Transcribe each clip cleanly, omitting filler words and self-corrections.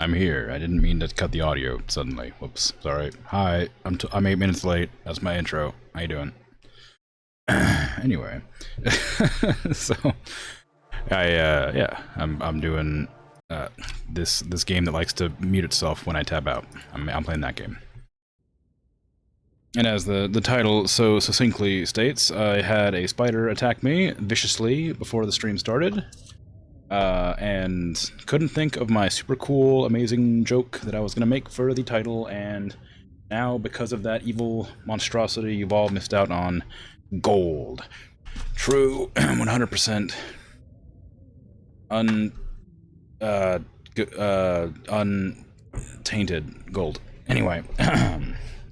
I'm here. I didn't mean to cut the audio suddenly. Whoops. Sorry. Hi. I'm 8 minutes late. That's my intro. How you doing? Anyway. So I'm doing this game that likes to mute itself when I tab out. I'm playing that game. And as the title so succinctly states, I had a spider attack me viciously before the stream started. And couldn't think of my super cool, amazing joke that I was gonna make for the title, and now, because of that evil monstrosity, you've all missed out on gold. True, 100% untainted gold. Anyway,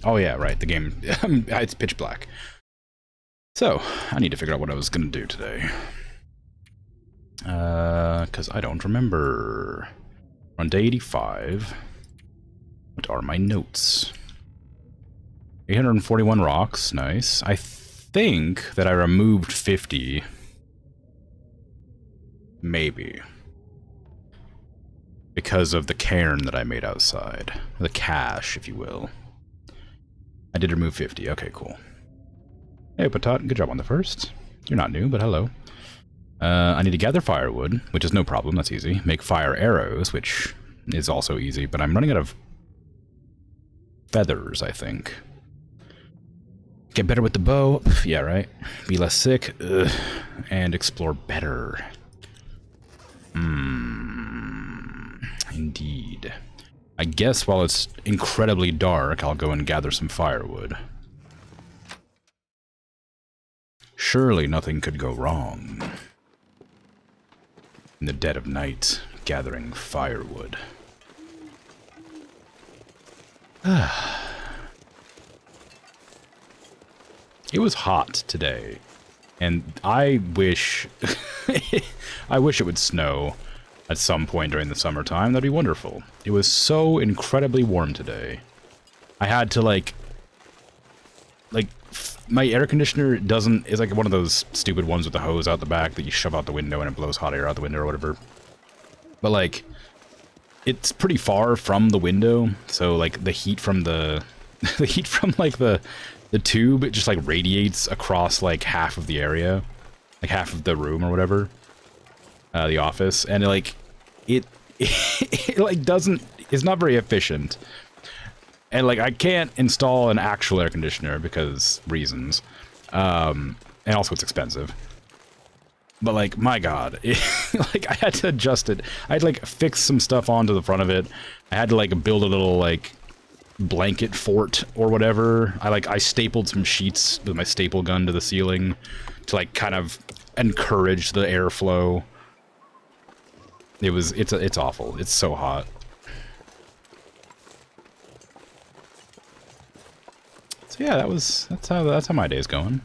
oh yeah, right, the game, it's pitch black. So, I need to figure out what I was gonna do today. Because I don't remember. On day 85, what are my notes? 841 rocks, nice. I think that I removed 50. Maybe. Because of the cairn that I made outside. The cache, if you will. I did remove 50, okay, cool. Hey, Patat, good job on the first. You're not new, but hello. I need to gather firewood, which is no problem, that's easy. Make fire arrows, which is also easy, but I'm running out of feathers, I think. Get better with the bow. Yeah, right. Be less sick. Ugh. And explore better. Indeed. I guess while it's incredibly dark, I'll go and gather some firewood. Surely nothing could go wrong. In the dead of night, gathering firewood. It was hot today, and I wish I wish it would snow at some point during the summertime. That'd be wonderful. It was so incredibly warm today. I had to like my air conditioner is like one of those stupid ones with the hose out the back that you shove out the window and it blows hot air out the window or whatever. But like, it's pretty far from the window, so like the heat from the heat from like the tube, it just like radiates across like half of the area, like half of the room or whatever, the office, and like it like it's not very efficient. And, like, I can't install an actual air conditioner because reasons. And also it's expensive. But, like, my god. Like, I had to adjust it. I had to, like, fix some stuff onto the front of it. I had to, like, build a little, like, blanket fort or whatever. I stapled some sheets with my staple gun to the ceiling to, like, kind of encourage the airflow. It's awful. It's so hot. So yeah, that's how my day's going.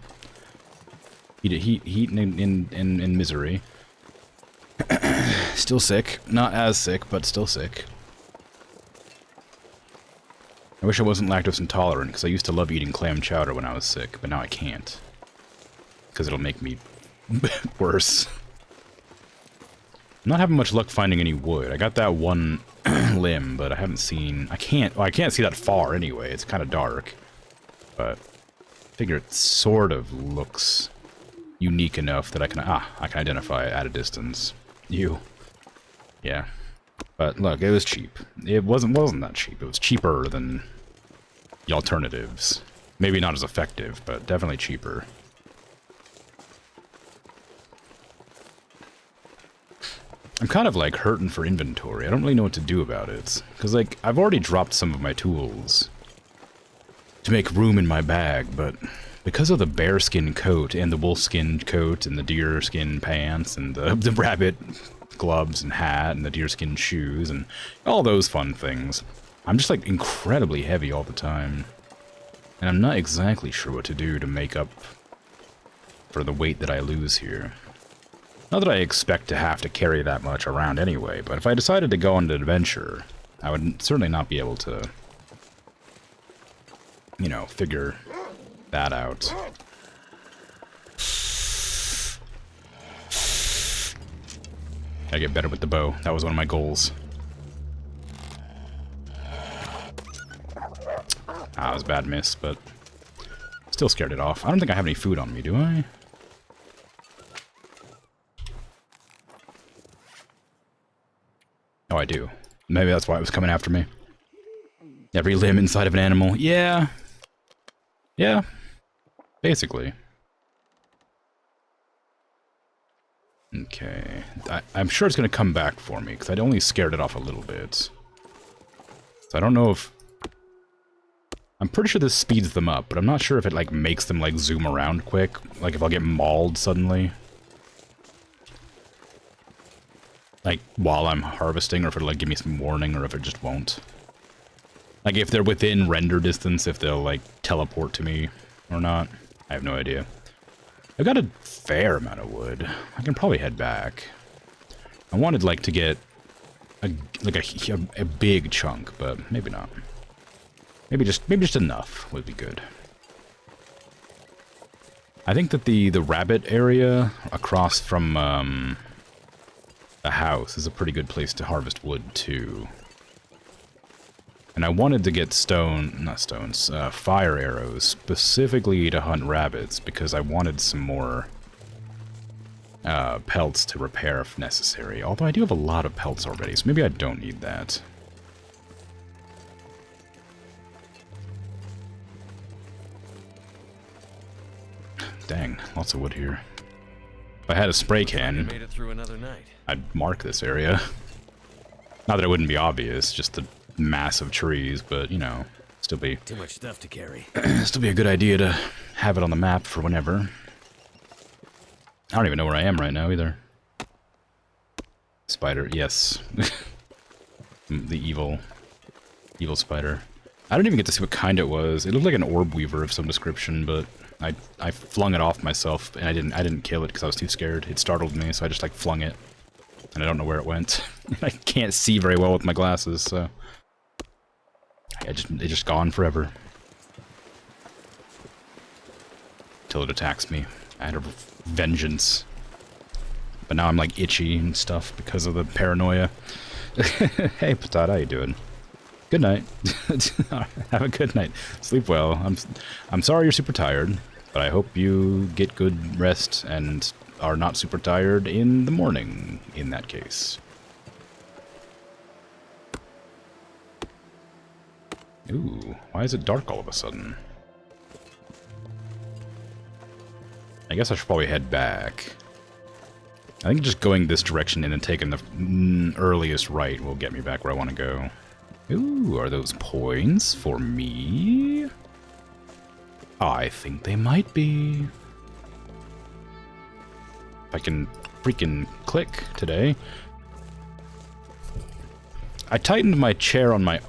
Heat in misery. Still sick, not as sick, but still sick. I wish I wasn't lactose intolerant, because I used to love eating clam chowder when I was sick, but now I can't, because it'll make me worse. I'm not having much luck finding any wood. I got that one limb, but I haven't seen. I can't see that far anyway. It's kind of dark. But I figure it sort of looks unique enough that I can identify it at a distance. Yeah. But look, it was cheap. It wasn't that cheap. It was cheaper than the alternatives. Maybe not as effective, but definitely cheaper. I'm kind of like hurting for inventory. I don't really know what to do about it. Because like, I've already dropped some of my tools to make room in my bag, but because of the bearskin coat and the wolfskin coat and the deerskin pants and the rabbit gloves and hat and the deerskin shoes and all those fun things, I'm just like incredibly heavy all the time. And I'm not exactly sure what to do to make up for the weight that I lose here. Not that I expect to have to carry that much around anyway, but if I decided to go on an adventure, I would certainly not be able to, you know, figure that out. Gotta get better with the bow. That was one of my goals. Ah, it was a bad miss, but still scared it off. I don't think I have any food on me, do I? Oh, I do. Maybe that's why it was coming after me. Every limb inside of an animal. Yeah. Yeah. Basically. Okay. I'm sure it's going to come back for me, because I'd only scared it off a little bit. So I don't know if... I'm pretty sure this speeds them up, but I'm not sure if it, like, makes them, like, zoom around quick. Like, if I'll get mauled suddenly. Like, while I'm harvesting, or if it'll, like, give me some warning, or if it just won't. Like, if they're within render distance, if they'll, like, teleport to me or not. I have no idea. I've got a fair amount of wood. I can probably head back. I wanted, like, to get a big chunk, but maybe not. Maybe just enough would be good. I think that the rabbit area across from the house is a pretty good place to harvest wood too. And I wanted to get fire arrows specifically to hunt rabbits because I wanted some more pelts to repair if necessary. Although I do have a lot of pelts already, so maybe I don't need that. Dang, lots of wood here. If I had a spray can, made it through another night. I'd mark this area. Not that it wouldn't be obvious, just the massive trees, but, you know, still be... Too much stuff to carry. Still be a good idea to have it on the map for whenever. I don't even know where I am right now, either. Spider, yes. The evil spider. I don't even get to see what kind it was. It looked like an orb weaver of some description, but I flung it off myself, and I didn't kill it because I was too scared. It startled me, so I just like flung it, and I don't know where it went. I can't see very well with my glasses, so it's just gone forever till it attacks me out of vengeance. But now I'm like itchy and stuff because of the paranoia. Hey, Patata, how you doing? Good night. Have a good night. Sleep well. I'm sorry you're super tired, but I hope you get good rest and are not super tired in the morning, in that case. Ooh, why is it dark all of a sudden? I guess I should probably head back. I think just going this direction and then taking the earliest right will get me back where I want to go. Ooh, are those points for me? I think they might be. If I can freaking click today. I tightened my chair on my...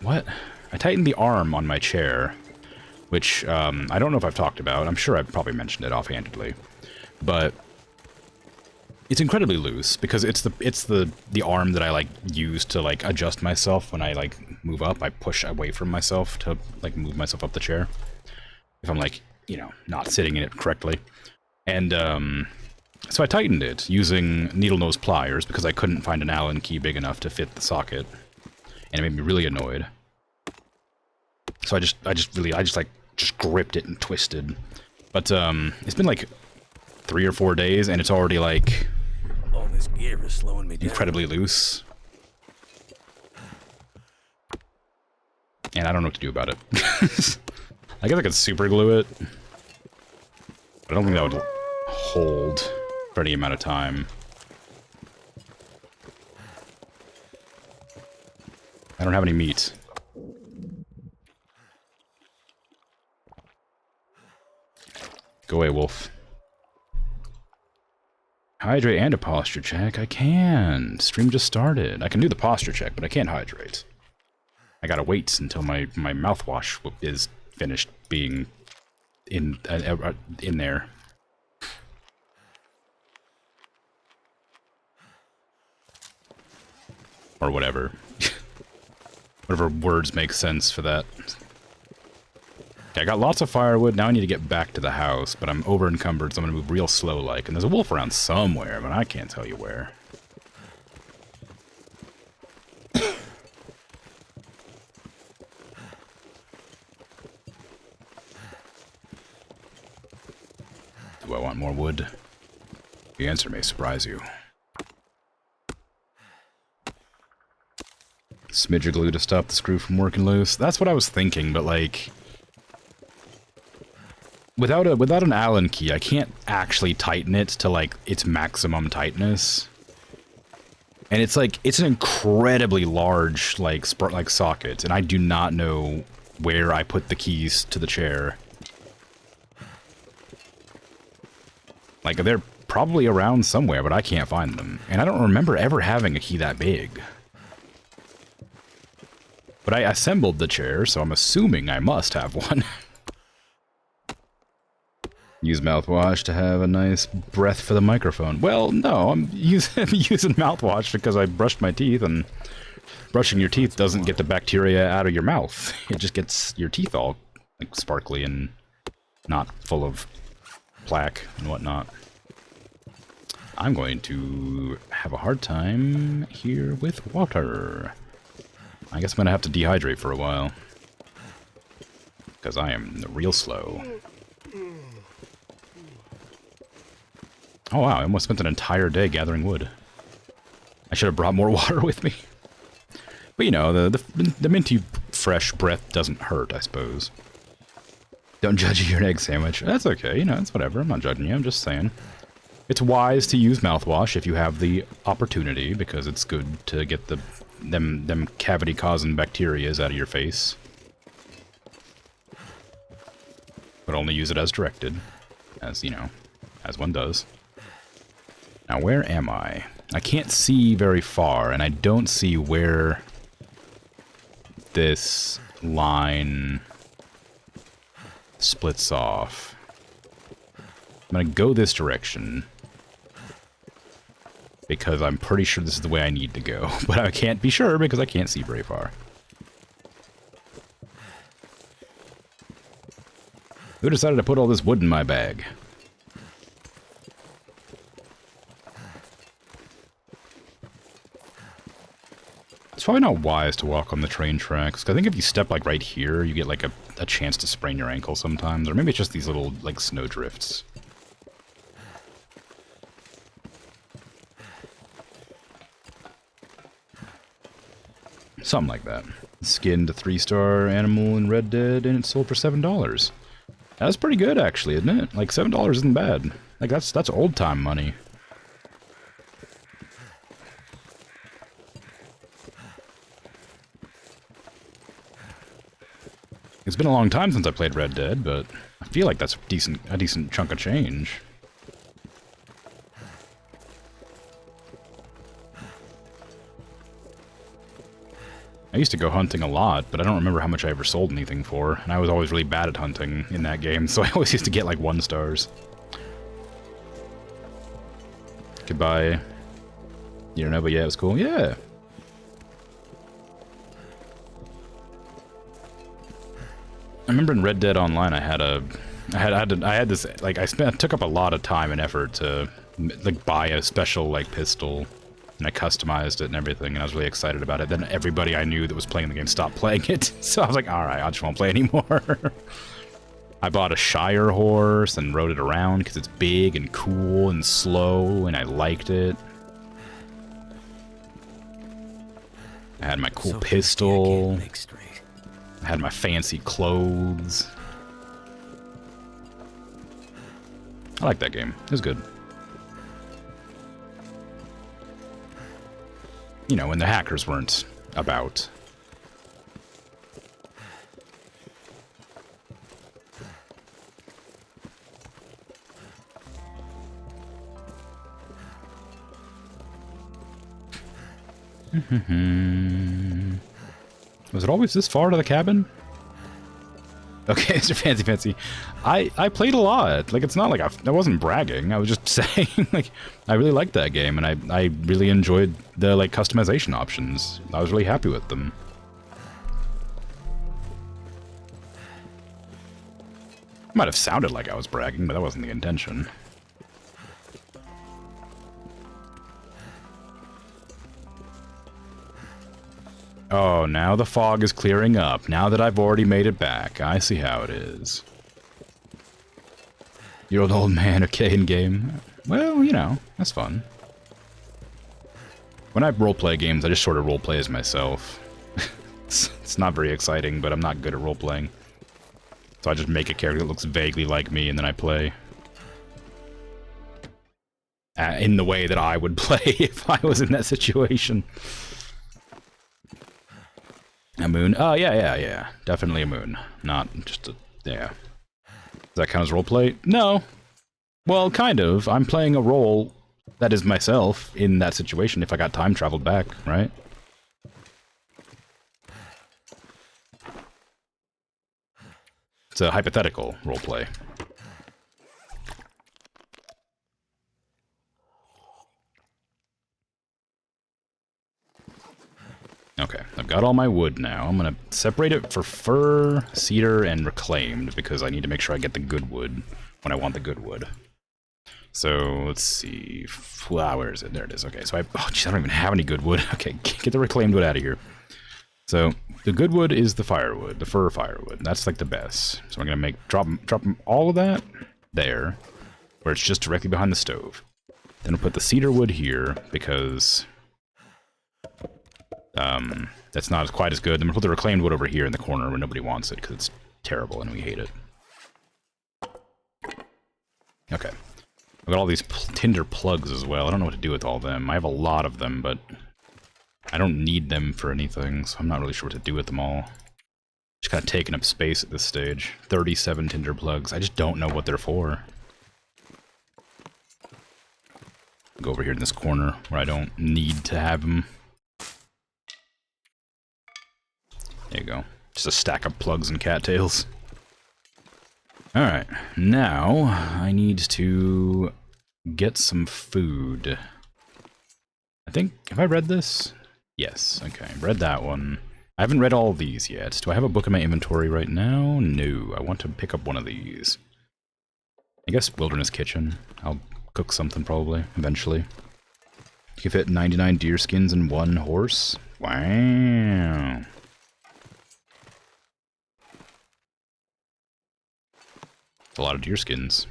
What? I tightened the arm on my chair, which I don't know if I've talked about. I'm sure I've probably mentioned it offhandedly. But it's incredibly loose because it's the arm that I like use to like adjust myself when I like move up. I push away from myself to like move myself up the chair if I'm like, you know, not sitting in it correctly. And so I tightened it using needle nose pliers because I couldn't find an Allen key big enough to fit the socket, and it made me really annoyed. So I just gripped it and twisted. But it's been like 3 or 4 days, and it's already like all this gear is slowing me down. Incredibly loose. And I don't know what to do about it. I guess I could super glue it, but I don't think that would hold for any amount of time. I don't have any meat. Go away, wolf. Hydrate and a posture check? I can. Stream just started. I can do the posture check, but I can't hydrate. I gotta wait until my mouthwash is finished being in there. Or whatever. Whatever words make sense for that. Okay, I got lots of firewood. Now I need to get back to the house, but I'm over encumbered, so I'm gonna move real slow like. And there's a wolf around somewhere, but I can't tell you where. Do I want more wood? The answer may surprise you. Smidge of glue to stop the screw from working loose. That's what I was thinking, but like... Without an Allen key, I can't actually tighten it to like its maximum tightness. And it's like, it's an incredibly large like socket, and I do not know where I put the keys to the chair. Like, they're probably around somewhere, but I can't find them. And I don't remember ever having a key that big. But I assembled the chair, so I'm assuming I must have one. Use mouthwash to have a nice breath for the microphone. Well, no, I'm using mouthwash because I brushed my teeth, and brushing your teeth doesn't get the bacteria out of your mouth. It just gets your teeth all like sparkly and not full of plaque and whatnot. I'm going to have a hard time here with water. I guess I'm going to have to dehydrate for a while. Because I am real slow. Oh wow, I almost spent an entire day gathering wood. I should have brought more water with me. But you know, the minty fresh breath doesn't hurt, I suppose. Don't judge your egg sandwich. That's okay, you know, it's whatever. I'm not judging you, I'm just saying. It's wise to use mouthwash if you have the opportunity, because it's good to get them cavity-causing bacterias out of your face. But only use it as directed, as, you know, as one does. Now, where am I? I can't see very far, and I don't see where this line splits off. I'm gonna go this direction, because I'm pretty sure this is the way I need to go, but I can't be sure because I can't see very far. Who decided to put all this wood in my bag? It's probably not wise to walk on the train tracks, because I think if you step like right here, you get like a chance to sprain your ankle sometimes, or maybe it's just these little like snow drifts. Something like that. Skinned a 3-star animal in Red Dead, and it sold for $7. That's pretty good, actually, isn't it? Like, $7 isn't bad. Like, that's old-time money. It's been a long time since I played Red Dead, but I feel like that's a decent chunk of change. I used to go hunting a lot, but I don't remember how much I ever sold anything for, and I was always really bad at hunting in that game, so I always used to get like 1 stars. Goodbye. You don't know, but yeah, it was cool. Yeah. I remember in Red Dead Online, I had this, like, I took up a lot of time and effort to like buy a special like pistol. And I customized it and everything, and I was really excited about it. Then everybody I knew that was playing the game stopped playing it, so I was like, alright, I just won't play anymore. I bought a Shire horse and rode it around because it's big and cool and slow, and I liked it. I had my cool pistol. I had my fancy clothes. I like that game. It was good. You know, when the hackers weren't about. Was it always this far to the cabin? Okay, Mr. Fancy. I played a lot. Like, it's not like I wasn't bragging. I was just saying, like, I really liked that game, and I really enjoyed the, like, customization options. I was really happy with them. Might have sounded like I was bragging, but that wasn't the intention. Oh, now the fog is clearing up. Now that I've already made it back, I see how it is. You're an old man, okay, in game. Well, you know, that's fun. When I roleplay games, I just sort of roleplay as myself. It's not very exciting, but I'm not good at roleplaying. So I just make a character that looks vaguely like me, and then I play. In the way that I would play if I was in that situation. A moon? Oh, yeah. Definitely a moon. Not just a... yeah. Does that count as roleplay? No. Well, kind of. I'm playing a role that is myself in that situation if I got time traveled back, right? It's a hypothetical roleplay. Okay, I've got all my wood now. I'm gonna separate it for fir, cedar, and reclaimed, because I need to make sure I get the good wood when I want the good wood. So, let's see... wow, where is it? There it is. Okay, so oh jeez, I don't even have any good wood. Okay, get the reclaimed wood out of here. So, the good wood is the firewood, the fir firewood. That's like the best. So I'm gonna drop all of that there, where it's just directly behind the stove. Then we'll put the cedar wood here, because... that's not quite as good. Then we'll put the reclaimed wood over here in the corner where nobody wants it, because it's terrible and we hate it. Okay. I've got all these tinder plugs as well. I don't know what to do with all of them. I have a lot of them, but I don't need them for anything, so I'm not really sure what to do with them all. Just kind of taking up space at this stage. 37 tinder plugs. I just don't know what they're for. Go over here in this corner where I don't need to have them. There you go. Just a stack of plugs and cattails. Alright, now I need to get some food. I think, have I read this? Yes, okay, read that one. I haven't read all of these yet. Do I have a book in my inventory right now? No, I want to pick up one of these. I guess Wilderness Kitchen. I'll cook something probably, eventually. You can fit 99 deer skins in one horse? Wow. A lot of deer skins.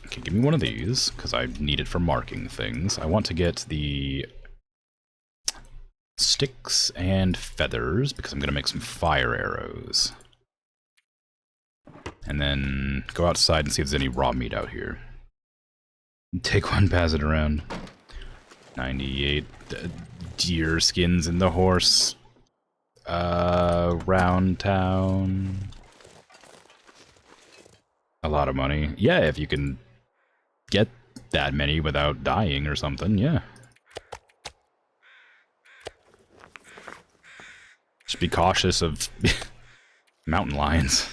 Okay, give me one of these, because I need it for marking things. I want to get the sticks and feathers, because I'm going to make some fire arrows. And then go outside and see if there's any raw meat out here. Take one, pass it around. 98 deer skins in the horse. Round town. A lot of money. Yeah, if you can get that many without dying or something, yeah. Just be cautious of mountain lions.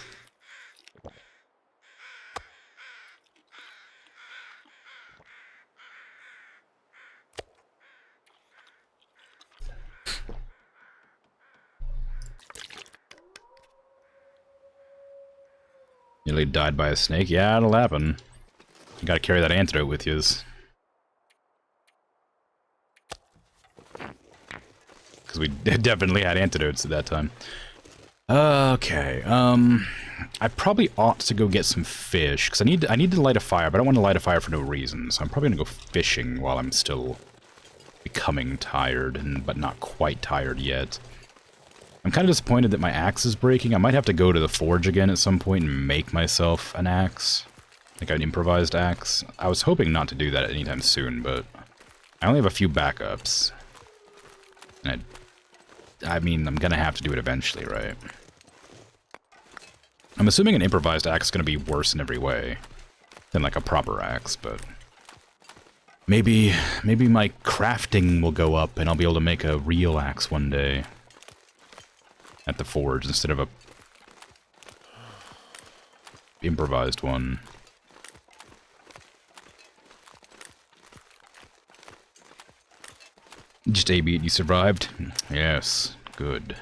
Nearly died by a snake? Yeah, it'll happen. You gotta carry that antidote with you. Because we definitely had antidotes at that time. Okay, I probably ought to go get some fish, because I need to light a fire, but I don't want to light a fire for no reason, so I'm probably gonna go fishing while I'm still becoming tired, but not quite tired yet. I'm kind of disappointed that my axe is breaking. I might have to go to the forge again at some point and make myself an axe. Like an improvised axe. I was hoping not to do that anytime soon, but I only have a few backups. And I mean, I'm gonna have to do it eventually, right? I'm assuming an improvised axe is gonna be worse in every way than like a proper axe, but maybe my crafting will go up and I'll be able to make a real axe one day. At the forge instead of a improvised one. Just A beat, you survived? Yes, good.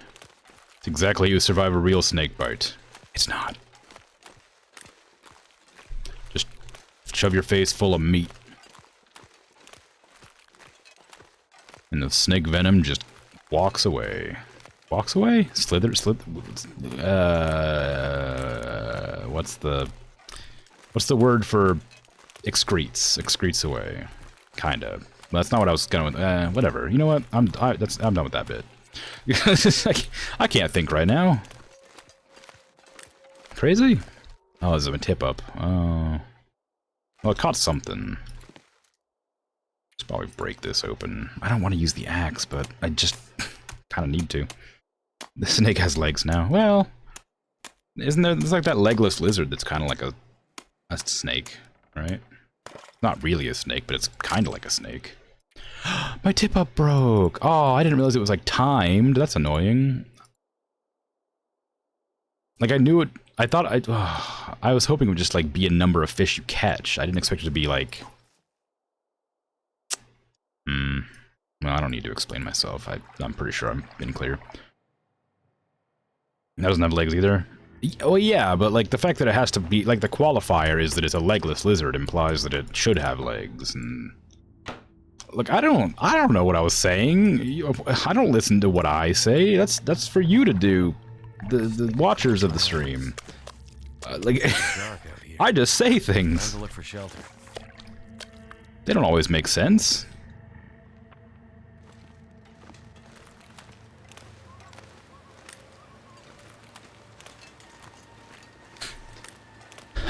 It's exactly how you survive a real snake bite. It's not. Just shove your face full of meat. And the snake venom just walks away. Walks away? What's the word for excretes? Excretes away. Kinda. Well, that's not what I was going with. Whatever. You know what? I'm done with that bit. I can't think right now. Crazy? Oh, there's a tip up. Oh. Well, it caught something. Should probably break this open. I don't want to use the axe, but I just kind of need to. The snake has legs now. Well, isn't there? There's like that legless lizard that's kind of like a snake, right? Not really a snake, but it's kind of like a snake. My tip up broke. Oh, I didn't realize it was like timed. That's annoying. Like I knew it. I thought I was hoping it would just like be a number of fish you catch. I didn't expect it to be like. Well, I don't need to explain myself. I'm pretty sure I'm in clear. That doesn't have legs either. Oh yeah, but like the fact that it has to be like the qualifier is that it's a legless lizard implies that it should have legs. And look, I don't know what I was saying. I don't listen to what I say. That's for you to do, the watchers of the stream. Like I just say things. Time to look for shelter. They don't always make sense.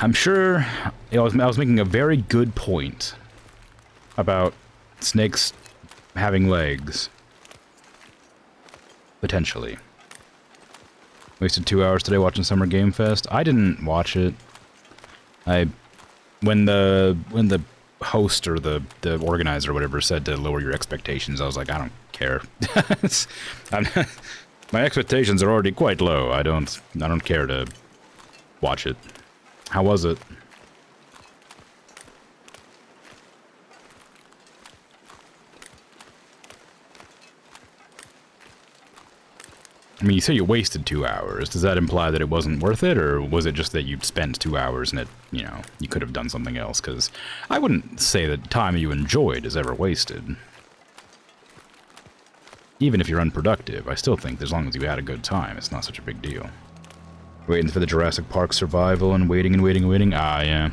I'm sure I was making a very good point about snakes having legs. Potentially. Wasted 2 hours today watching Summer Game Fest. I didn't watch it. When the host or the organizer or whatever said to lower your expectations, I was like, I don't care. My expectations are already quite low. I don't care to watch it. How was it? I mean, you say you wasted 2 hours. Does that imply that it wasn't worth it, or was it just that you'd spent 2 hours and it, you know, you could have done something else? Because I wouldn't say that time you enjoyed is ever wasted. Even if you're unproductive, I still think as long as you had a good time, it's not such a big deal. Waiting for the Jurassic Park survival and waiting and waiting and waiting. Ah, yeah.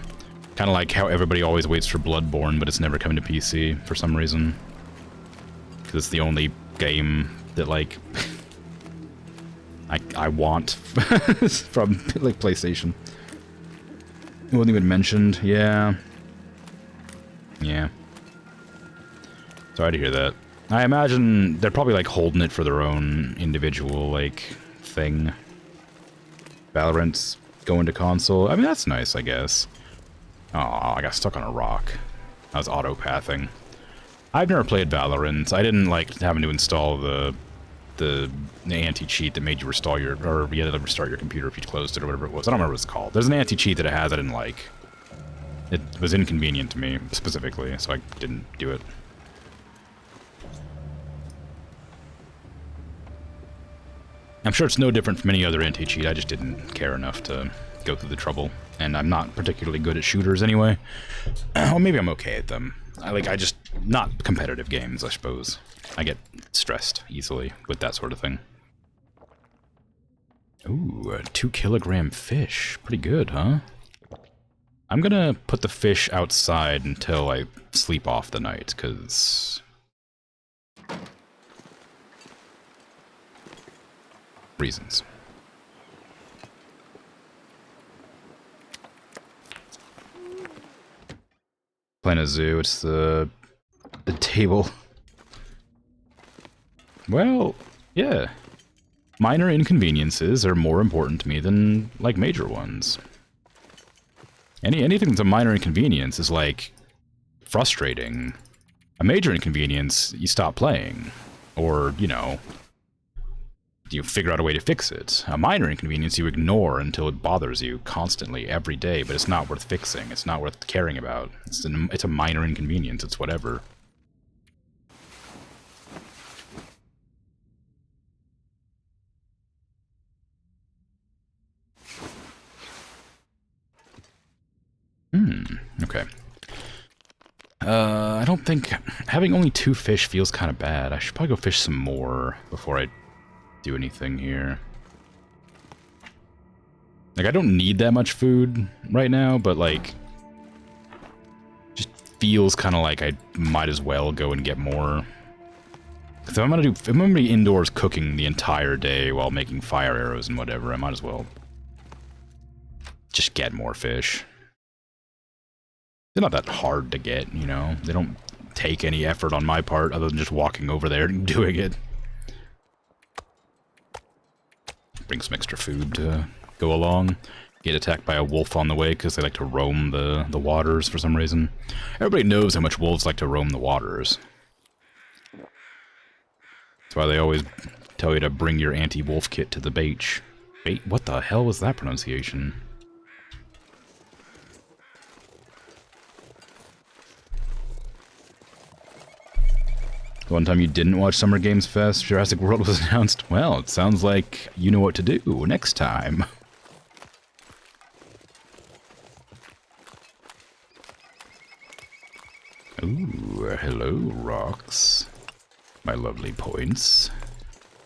Kind of like how everybody always waits for Bloodborne, but it's never coming to PC for some reason. Because it's the only game that, like, I want from, like, PlayStation. It wasn't even mentioned. Yeah. Yeah. Sorry to hear that. I imagine they're probably, like, holding it for their own individual, like, thing. Valorant's going to console. I mean, that's nice, I guess. Oh, I got stuck on a rock. I was auto-pathing. I've never played Valorant. I didn't like having to install the anti-cheat that made you restore your, or you had to restart your computer if you closed it or whatever it was. I don't remember what it's called. There's an anti-cheat that it has I didn't like. It was inconvenient to me, specifically, so I didn't do it. I'm sure it's no different from any other anti-cheat, I just didn't care enough to go through the trouble. And I'm not particularly good at shooters anyway. Or maybe I'm okay at them. I just, not competitive games, I suppose. I get stressed easily with that sort of thing. Ooh, a 2-kilogram fish. Pretty good, huh? I'm gonna put the fish outside until I sleep off the night, because reasons. Playing a zoo, it's the table. Well, yeah. Minor inconveniences are more important to me than, like, major ones. Anything that's a minor inconvenience is, like, frustrating. A major inconvenience, you stop playing. Or, you know, you figure out a way to fix it. A minor inconvenience you ignore until it bothers you constantly, every day, but it's not worth fixing. It's not worth caring about. It's a minor inconvenience. It's whatever. Okay. I don't think having only 2 fish feels kind of bad. I should probably go fish some more before I do anything here. Like, I don't need that much food right now, but, like, just feels kind of like I might as well go and get more. Because if I'm gonna be indoors cooking the entire day while making fire arrows and whatever, I might as well just get more fish. They're not that hard to get, you know? They don't take any effort on my part other than just walking over there and doing it. Bring some extra food to go along. Get attacked by a wolf on the way because they like to roam the waters for some reason. Everybody knows how much wolves like to roam the waters. That's why they always tell you to bring your anti-wolf kit to the beach. What the hell was that pronunciation? One time you didn't watch Summer Games Fest, Jurassic World was announced. Well, it sounds like you know what to do next time. Ooh, hello, rocks. My lovely points.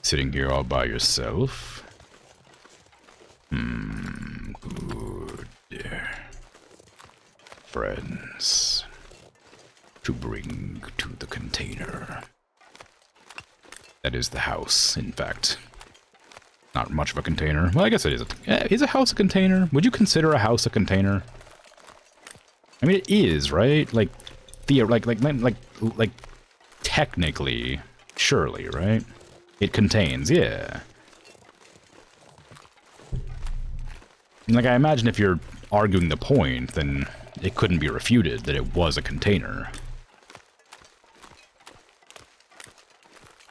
Sitting here all by yourself. Good. Friends. To bring to the container. That is the house, in fact. Not much of a container. Well, I guess it is. Is a house a container? Would you consider a house a container? I mean, it is, right? Like, like technically, surely, right? It contains, yeah. Like, I imagine if you're arguing the point, then it couldn't be refuted that it was a container.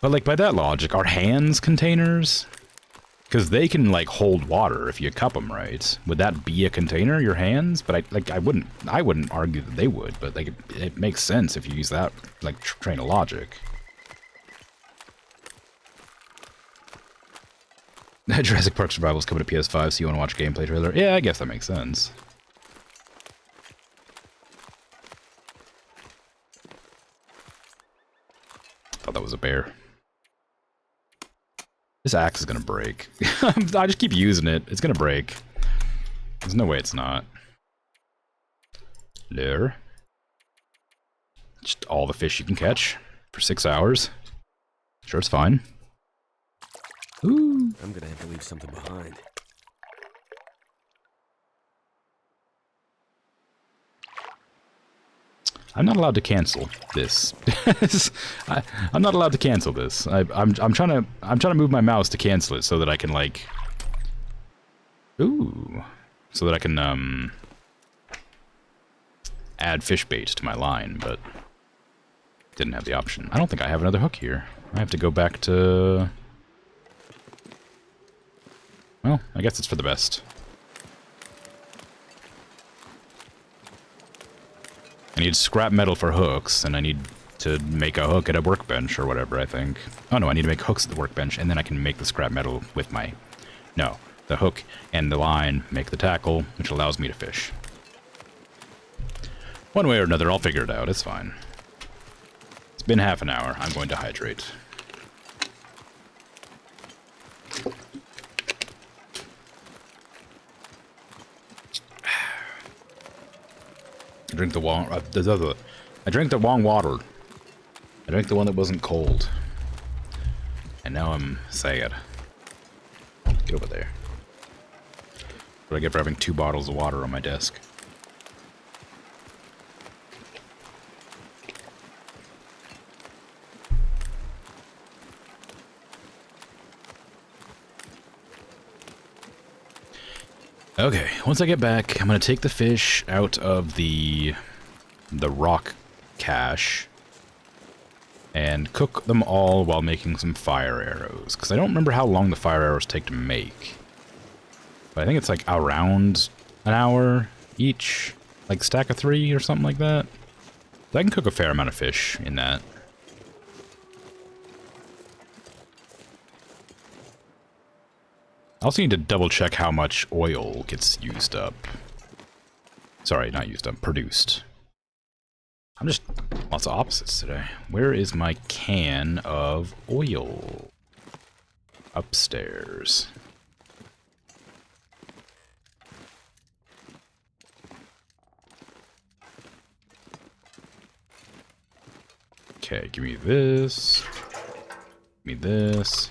But, like, by that logic, are hands containers? Because they can, like, hold water if you cup them right. Would that be a container, your hands? But, I wouldn't argue that they would, but, like, it makes sense if you use that, like, train of logic. Jurassic Park Survival is coming to PS5, so you want to watch a gameplay trailer? Yeah, I guess that makes sense. Thought that was a bear. This axe is gonna break. I just keep using it. It's gonna break. There's no way it's not. There. Just all the fish you can catch for 6 hours. Sure, it's fine. Ooh. I'm gonna have to leave something behind. I'm not allowed to cancel this. I'm not allowed to cancel this. I'm trying to move my mouse to cancel it so that I can, like, so that I can add fish bait to my line, but didn't have the option. I don't think I have another hook here. I have to go back to. Well, I guess it's for the best. I need scrap metal for hooks, and I need to make a hook at a workbench or whatever, I think. Oh no, I need to make hooks at the workbench, and then I can make the scrap metal with my. No, the hook and the line make the tackle, which allows me to fish. One way or another, I'll figure it out. It's fine. It's been half an hour. I'm going to hydrate. I drank the wrong. I drank the wrong water. I drank the one that wasn't cold, and now I'm sad. Get over there. What do I get for having 2 bottles of water on my desk? Okay, once I get back, I'm gonna take the fish out of the rock cache and cook them all while making some fire arrows. Because I don't remember how long the fire arrows take to make. But I think it's like around an hour each, like stack of 3 or something like that. So I can cook a fair amount of fish in that. I also need to double check how much oil gets used up. Sorry, not used up, produced. I'm just lots of opposites today. Where is my can of oil? Upstairs. Okay, give me this. Give me this.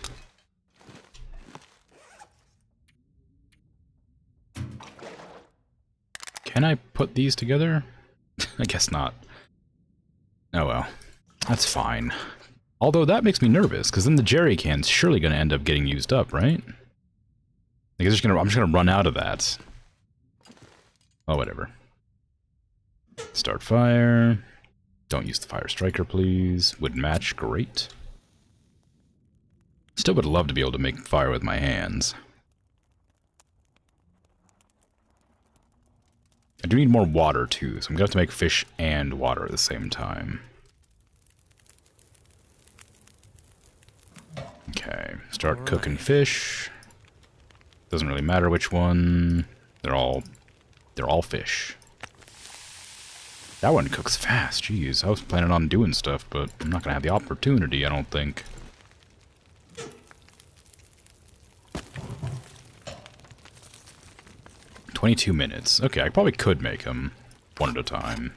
Can I put these together? I guess not. Oh well. That's fine. Although that makes me nervous, because then the jerry can's surely going to end up getting used up, right? Like, I'm just gonna run out of that. Oh, whatever. Start fire. Don't use the fire striker, please. Would match, great. Still would love to be able to make fire with my hands. I do need more water, too, so I'm gonna have to make fish and water at the same time. Okay, start cooking fish. Doesn't really matter which one. They're all fish. That one cooks fast, jeez. I was planning on doing stuff, but I'm not gonna have the opportunity, I don't think. "22 minutes. Okay, I probably could make them one at a time.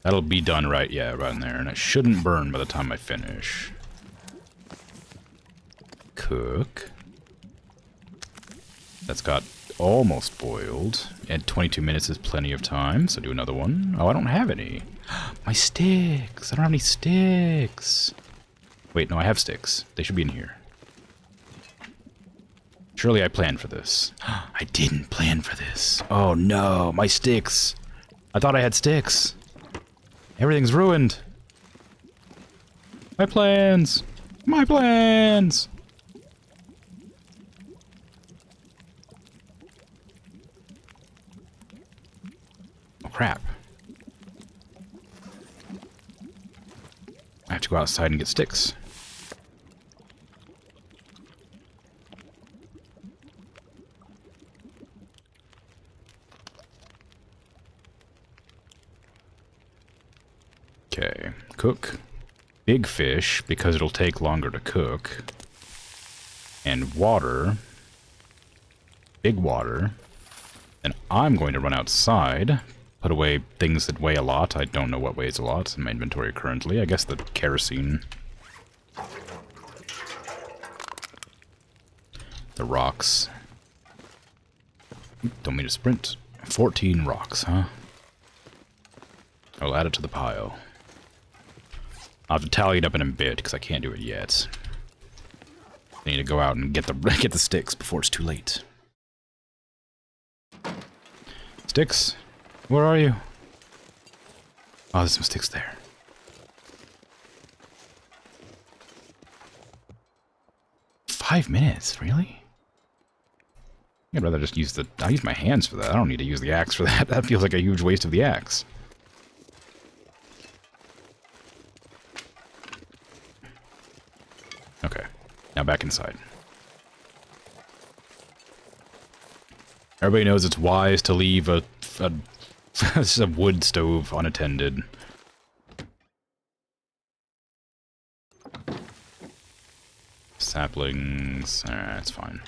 That'll be done right, yeah, right in there. And it shouldn't burn by the time I finish. Cook. That's got almost boiled. And 22 minutes is plenty of time, so do another one. Oh, I don't have any. My sticks! I don't have any sticks! Wait, no, I have sticks. They should be in here. Surely I planned for this. I didn't plan for this. Oh no, my sticks. I thought I had sticks. Everything's ruined. My plans. My plans. Oh crap. I have to go outside and get sticks. Okay, cook big fish because it'll take longer to cook. And water. Big water. And I'm going to run outside, put away things that weigh a lot. I don't know what weighs a lot in my inventory currently. I guess the kerosene. The rocks. Don't mean to sprint. 14 rocks, huh? I'll add it to the pile. I'll have to tally it up in a bit, because I can't do it yet. I need to go out and get the sticks before it's too late. Sticks? Where are you? Oh, there's some sticks there. "5 minutes? Really? I'd rather just use I'll use my hands for that. I don't need to use the axe for that. That feels like a huge waste of the axe. Okay, now back inside. Everybody knows it's wise to leave a wood stove unattended. Saplings. Alright, that's fine.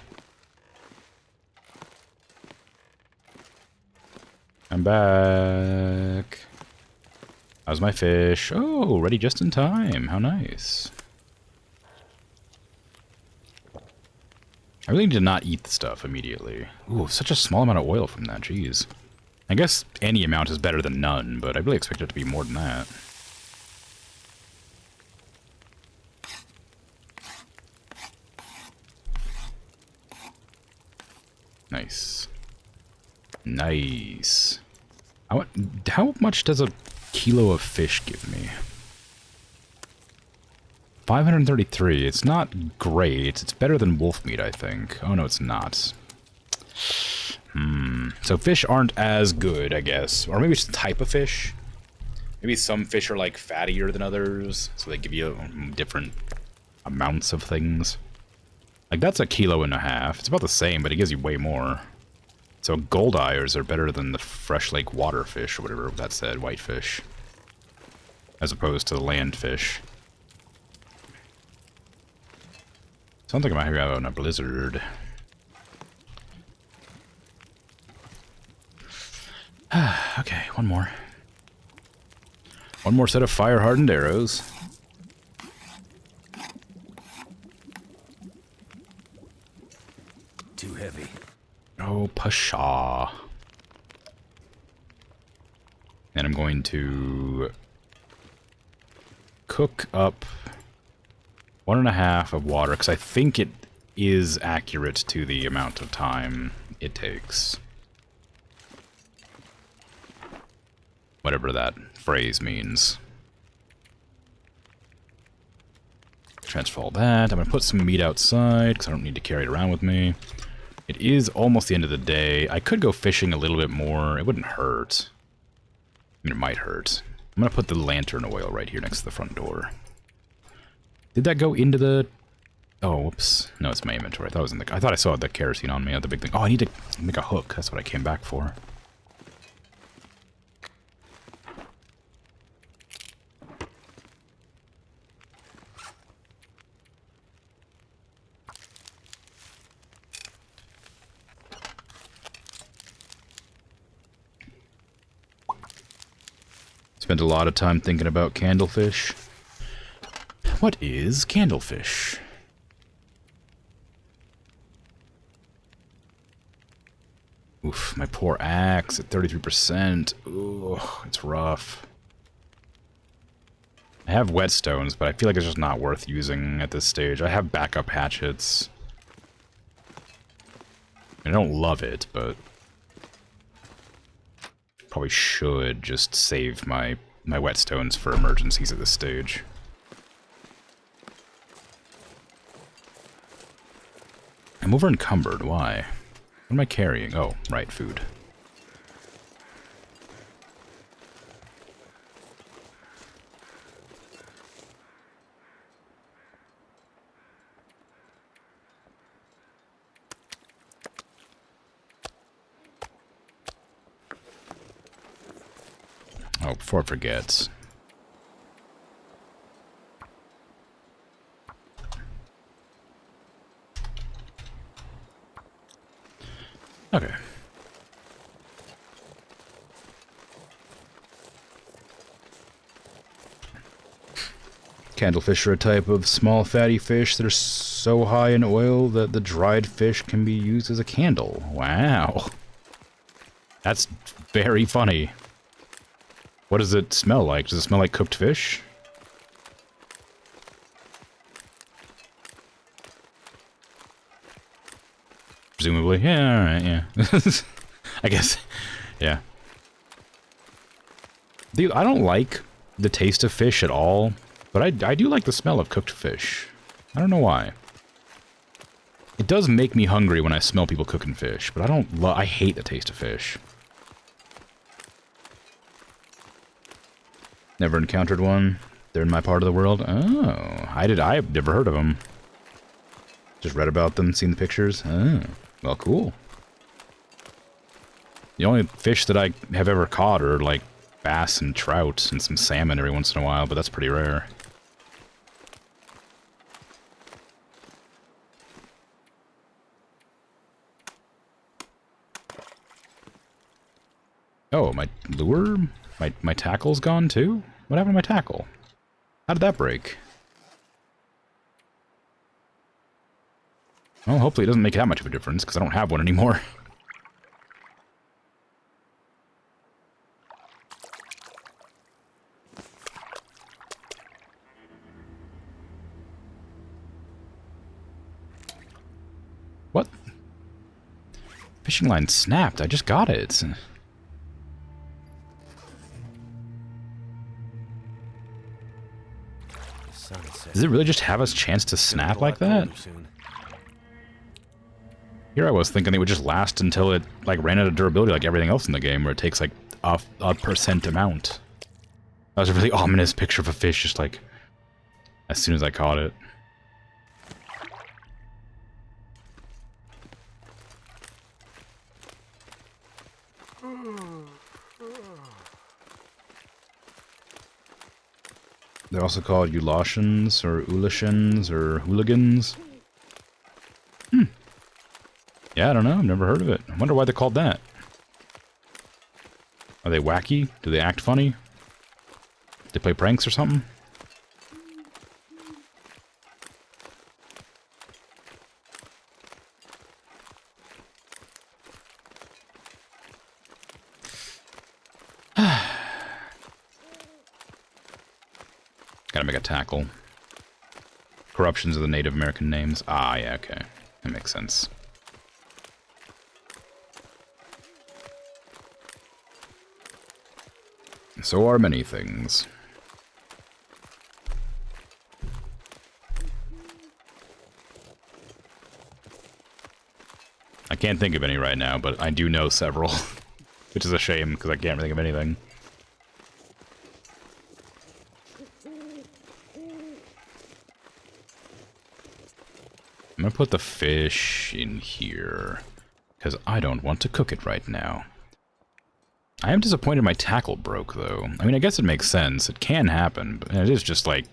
I'm back. How's my fish? Oh, ready just in time. How nice. I really need to not eat the stuff immediately. Ooh, such a small amount of oil from that, jeez. I guess any amount is better than none, but I really expect it to be more than that. Nice. Nice. How much does a kilo of fish give me? 533. It's not great. It's better than wolf meat, I think. Oh, no, it's not. So fish aren't as good, I guess. Or maybe it's the type of fish. Maybe some fish are, like, fattier than others, so they give you different amounts of things. Like, that's 1.5 kilos. It's about the same, but it gives you way more. So gold eyers are better than the fresh lake water fish, or whatever that said, whitefish. As opposed to the land fish. Sounds like I might have out on a blizzard. Okay, one more. One more set of fire-hardened arrows. Too heavy. Oh, pshaw. And I'm going to cook up 1.5 of water, because I think it is accurate to the amount of time it takes. Whatever that phrase means. Transfer all that. I'm going to put some meat outside, because I don't need to carry it around with me. It is almost the end of the day. I could go fishing a little bit more. It wouldn't hurt. I mean, it might hurt. I'm going to put the lantern oil right here next to the front door. Did that go into the... Oh, whoops. No, it's my inventory. I thought it was in the... I thought I saw the kerosene on me, the big thing. Oh, I need to make a hook. That's what I came back for. Spent a lot of time thinking about candlefish. What is candlefish? Oof, my poor axe at 33%. Ooh, it's rough. I have whetstones, but I feel like it's just not worth using at this stage. I have backup hatchets. I don't love it, but... probably should just save my whetstones for emergencies at this stage. I'm over encumbered. Why? What am I carrying? Oh, right, food. Oh, before I forget. Okay. Candlefish are a type of small fatty fish that are so high in oil that the dried fish can be used as a candle. Wow. That's very funny. What does it smell like? Does it smell like cooked fish? Presumably. Yeah, alright, yeah. I guess. Yeah. Dude, I don't like the taste of fish at all, but I do like the smell of cooked fish. I don't know why. It does make me hungry when I smell people cooking fish, but I hate the taste of fish. Never encountered one. They're in my part of the world. Oh, I've never heard of them. Just read about them, seen the pictures. Oh, well, cool. The only fish that I have ever caught are like bass and trout and some salmon every once in a while, but that's pretty rare. Oh, my lure? My tackle's gone too? What happened to my tackle? How did that break? Well, hopefully it doesn't make that much of a difference, because I don't have one anymore. What? Fishing line snapped. I just got it. Does it really just have a chance to snap like that? Here I was thinking it would just last until it like ran out of durability like everything else in the game, where it takes like a percent amount. That was a really ominous picture of a fish just like as soon as I caught it. They're also called Ulashans, or Ulashans, or Hooligans. Yeah, I don't know. I've never heard of it. I wonder why they're called that. Are they wacky? Do they act funny? They play pranks or something? Gotta make a tackle. Corruptions of the Native American names. Ah, yeah, okay. That makes sense. So are many things. I can't think of any right now, but I do know several. Which is a shame, because I can't think of anything. I'm gonna put the fish in here, because I don't want to cook it right now. I am disappointed my tackle broke, though. I mean, I guess it makes sense. It can happen, but it is just like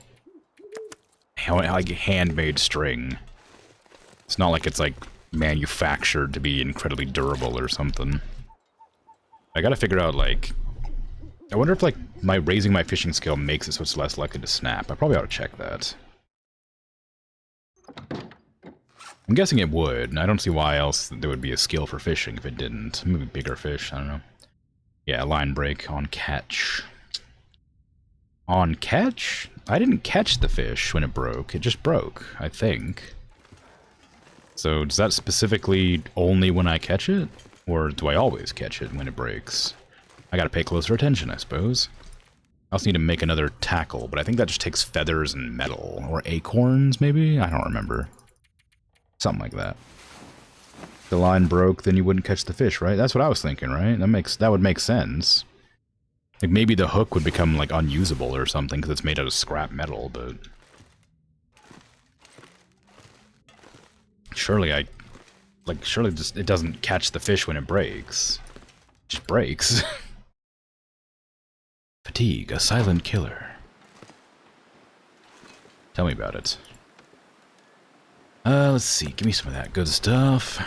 handmade string. It's not like it's like manufactured to be incredibly durable or something. I gotta figure out, like, I wonder if, like, raising my fishing skill makes it so it's less likely to snap. I probably ought to check that. I'm guessing it would, and I don't see why else there would be a skill for fishing if it didn't. Maybe bigger fish, I don't know. Yeah, line break on catch. On catch? I didn't catch the fish when it broke. It just broke, I think. So does that specifically only when I catch it? Or do I always catch it when it breaks? I gotta pay closer attention, I suppose. I also need to make another tackle, but I think that just takes feathers and metal. Or acorns, maybe? I don't remember. Something like that. If the line broke, then you wouldn't catch the fish, right? That's what I was thinking, right? That would make sense. Like, maybe the hook would become, like, unusable or something, because it's made out of scrap metal, but... Surely surely just it doesn't catch the fish when it breaks. It just breaks. Fatigue, a silent killer. Tell me about it. Let's see. Give me some of that good stuff.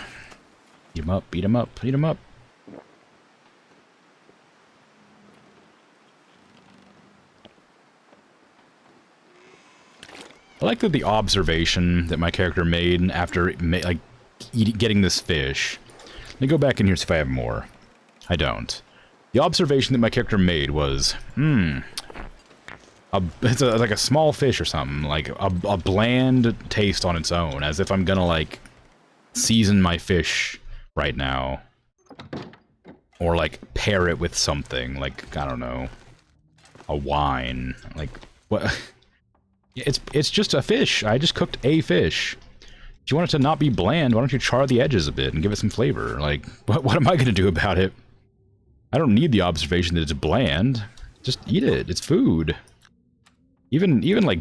Beat 'em up, beat 'em up, beat 'em up. I like that the observation that my character made after, like, getting this fish. Let me go back in here and see if I have more. I don't. The observation that my character made was, it's like a small fish or something, like a bland taste on its own, as if I'm gonna, like, season my fish right now. Or, like, pair it with something, like, I don't know, a wine. Like, what? It's just a fish. I just cooked a fish. If you want it to not be bland, why don't you char the edges a bit and give it some flavor? Like, what am I going to do about it? I don't need the observation that it's bland. Just eat it. It's food. Even like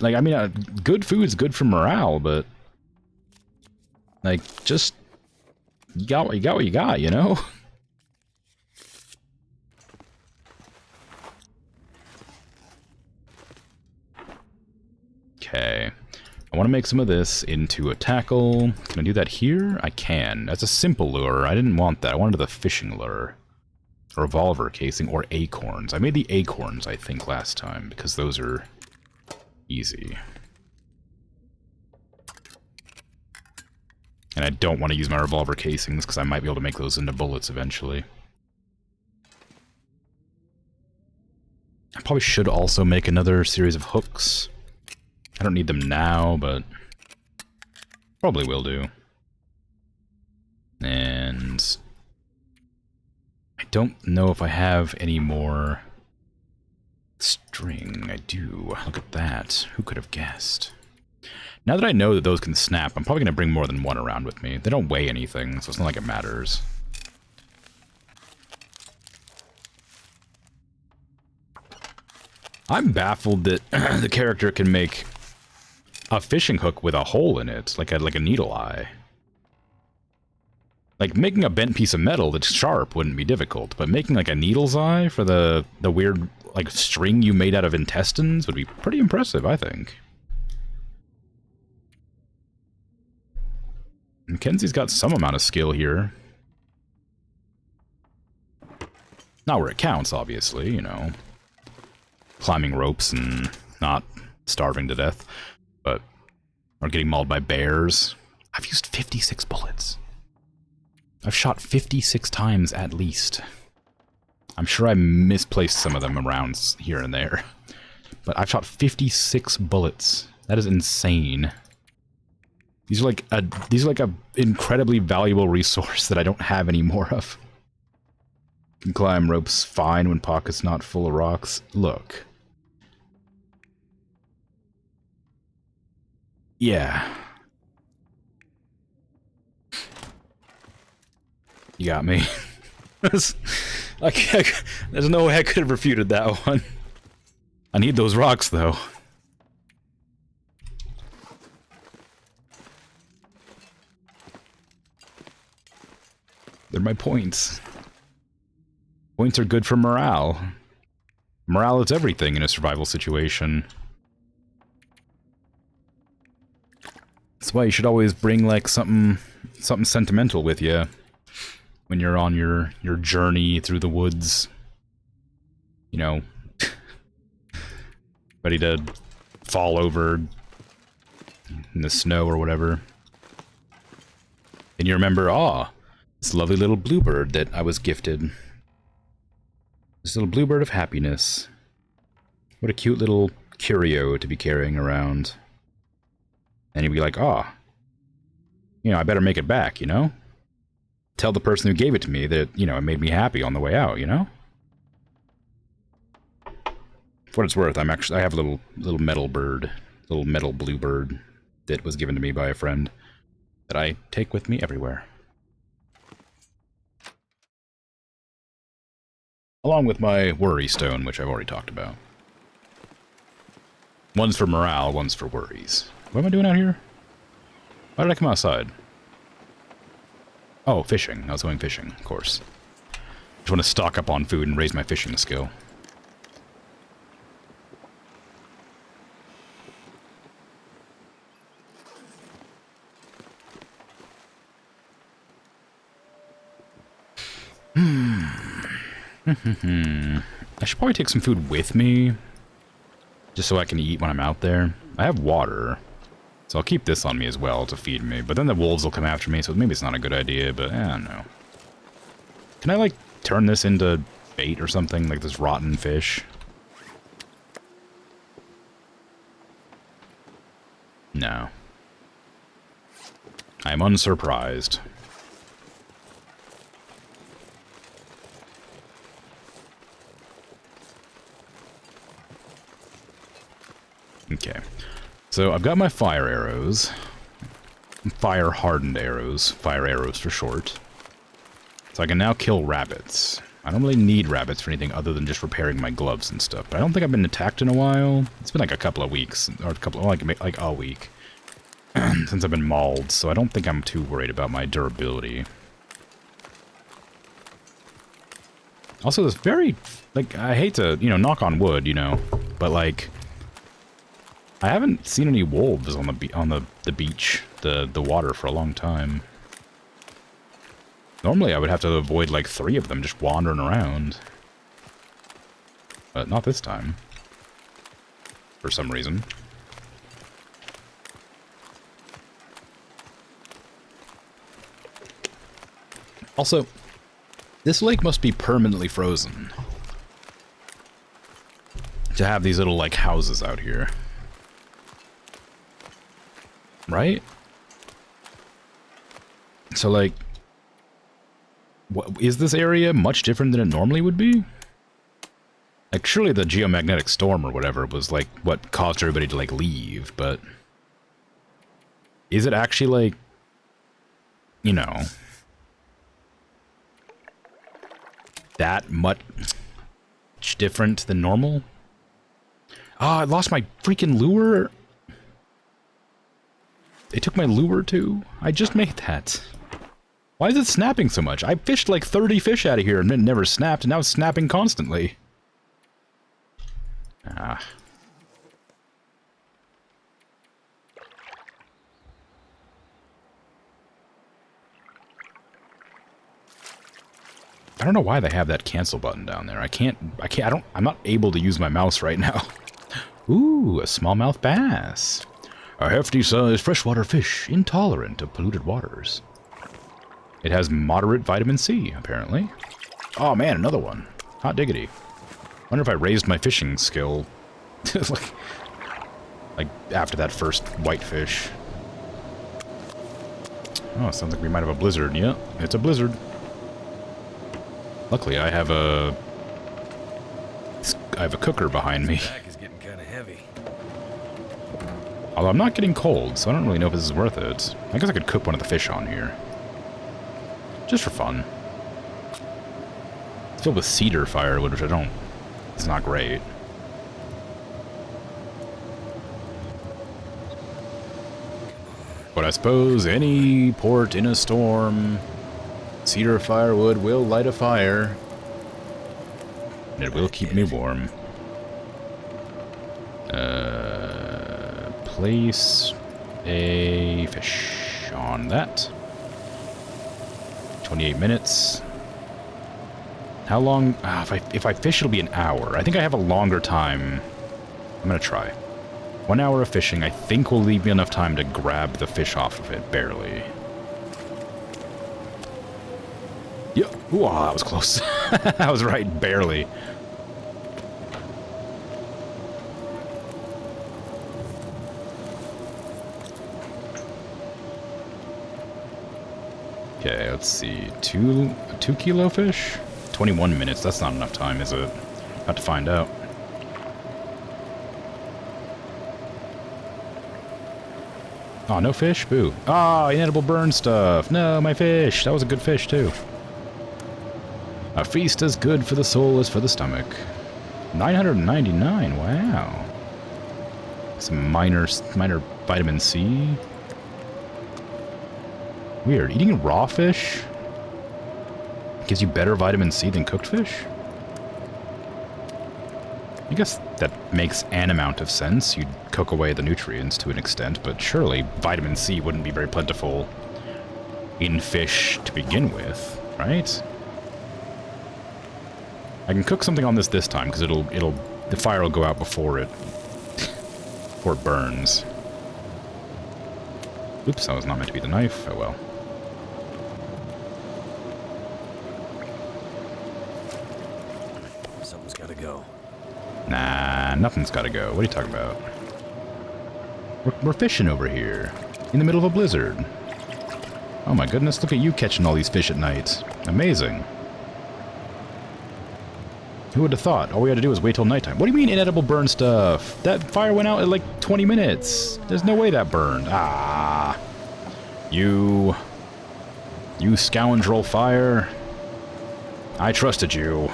I mean, good food's good for morale, but like, just you got what you got, you know? Okay. I want to make some of this into a tackle. Can I do that here? I can. That's a simple lure. I didn't want that. I wanted the fishing lure. A revolver casing or acorns. I made the acorns, I think, last time, because those are easy. And I don't want to use my revolver casings, because I might be able to make those into bullets eventually. I probably should also make another series of hooks. I don't need them now, but probably will do. And I don't know if I have any more string. I do. Look at that. Who could have guessed? Now that I know that those can snap, I'm probably going to bring more than one around with me. They don't weigh anything, so it's not like it matters. I'm baffled that the character can make a fishing hook with a hole in it, like a needle eye. Like, making a bent piece of metal that's sharp wouldn't be difficult, but making, like, a needle's eye for the weird, like, string you made out of intestines would be pretty impressive, I think. Mackenzie's got some amount of skill here. Not where it counts, obviously, you know. climbing ropes and not starving to death, but or getting mauled by bears. I've used 56 bullets. I've shot 56 times at least. I'm sure I misplaced some of them around here and there, but I've shot 56 bullets. That is insane. These are like a incredibly valuable resource that I don't have any more of. Can climb ropes fine when pockets not full of rocks. Look. Yeah. You got me. There's no way I could have refuted that one. I need those rocks, though. They're my points. Points are good for morale. Morale is everything in a survival situation. That's why you should always bring, like, something sentimental with you when you're on your journey through the woods. You know, ready to fall over in the snow or whatever. And you remember, ah, this lovely little bluebird that I was gifted. This little bluebird of happiness. What a cute little curio to be carrying around. And you'd be like, ah, you know, I better make it back, you know? Tell the person who gave it to me that, you know, it made me happy on the way out, you know? For what it's worth, I have a little metal bird, little metal bluebird that was given to me by a friend that I take with me everywhere. Along with my worry stone, which I've already talked about. One's for morale, one's for worries. What am I doing out here? Why did I come outside? Oh, fishing. I was going fishing, of course. Just want to stock up on food and raise my fishing skill. I should probably take some food with me, just so I can eat when I'm out there. I have water, so I'll keep this on me as well to feed me, but then the wolves will come after me, so maybe it's not a good idea, but I don't know. Can I, like, turn this into bait or something, like this rotten fish? No. I am unsurprised. Okay, so I've got my fire arrows. Fire-hardened arrows. Fire arrows for short. So I can now kill rabbits. I don't really need rabbits for anything other than just repairing my gloves and stuff. But I don't think I've been attacked in a while. It's been like a couple of weeks, or like a week, since I've been mauled. So I don't think I'm too worried about my durability. Also, this very, like, I hate to, you know, knock on wood, you know, but like, I haven't seen any wolves on the beach, the water for a long time. Normally I would have to avoid like 3 of them just wandering around. But not this time. For some reason. Also, this lake must be permanently frozen to have these little like houses out here. Right? So, like, what, is this area much different than it normally would be? Like, surely the geomagnetic storm or whatever was, like, what caused everybody to, like, leave, but... Is it actually, like, you know... that much different than normal? Ah, I lost my freaking lure! They took my lure too? I just made that. Why is it snapping so much? I fished like 30 fish out of here and it never snapped, and now it's snapping constantly. Ah. I don't know why they have that cancel button down there. I'm not able to use my mouse right now. Ooh, a smallmouth bass. A hefty-sized freshwater fish, intolerant of polluted waters. It has moderate vitamin C, apparently. Oh man, another one. Hot diggity. Wonder if I raised my fishing skill, like after that first whitefish. Oh, sounds like we might have a blizzard. Yeah, it's a blizzard. Luckily, I have a cooker behind me. Back is getting kind of heavy. Although I'm not getting cold, so I don't really know if this is worth it. I guess I could cook one of the fish on here. Just for fun. It's filled with cedar firewood, which it's not great. But I suppose any port in a storm, cedar firewood will light a fire. And it will keep me warm. Place a fish on that. 28 minutes. How long? If I fish, it'll be an hour. I think I have a longer time. I'm gonna try. 1 hour of fishing, I think will leave me enough time to grab the fish off of it, barely. Yep. Ooh, that was close. I was right, barely. Okay, let's see. 2 kilo fish? 21 minutes. That's not enough time, is it? About to find out. Oh, no fish? Boo. Ah, inedible burn stuff. No, my fish. That was a good fish, too. A feast as good for the soul as for the stomach. 999. Wow. Some minor vitamin C. Weird. Eating raw fish gives you better vitamin C than cooked fish? I guess that makes an amount of sense. You'd cook away the nutrients to an extent, but surely vitamin C wouldn't be very plentiful in fish to begin with, right? I can cook something on this time because the fire will go out before it burns. Oops, that was not meant to be the knife. Oh well. Something's gotta go. Nah, nothing's gotta go. What are you talking about? We're fishing over here. In the middle of a blizzard. Oh my goodness, look at you catching all these fish at night. Amazing. Who would have thought? All we had to do was wait till nighttime. What do you mean inedible burn stuff? That fire went out in like 20 minutes. There's no way that burned. Ah. You scoundrel fire. I trusted you.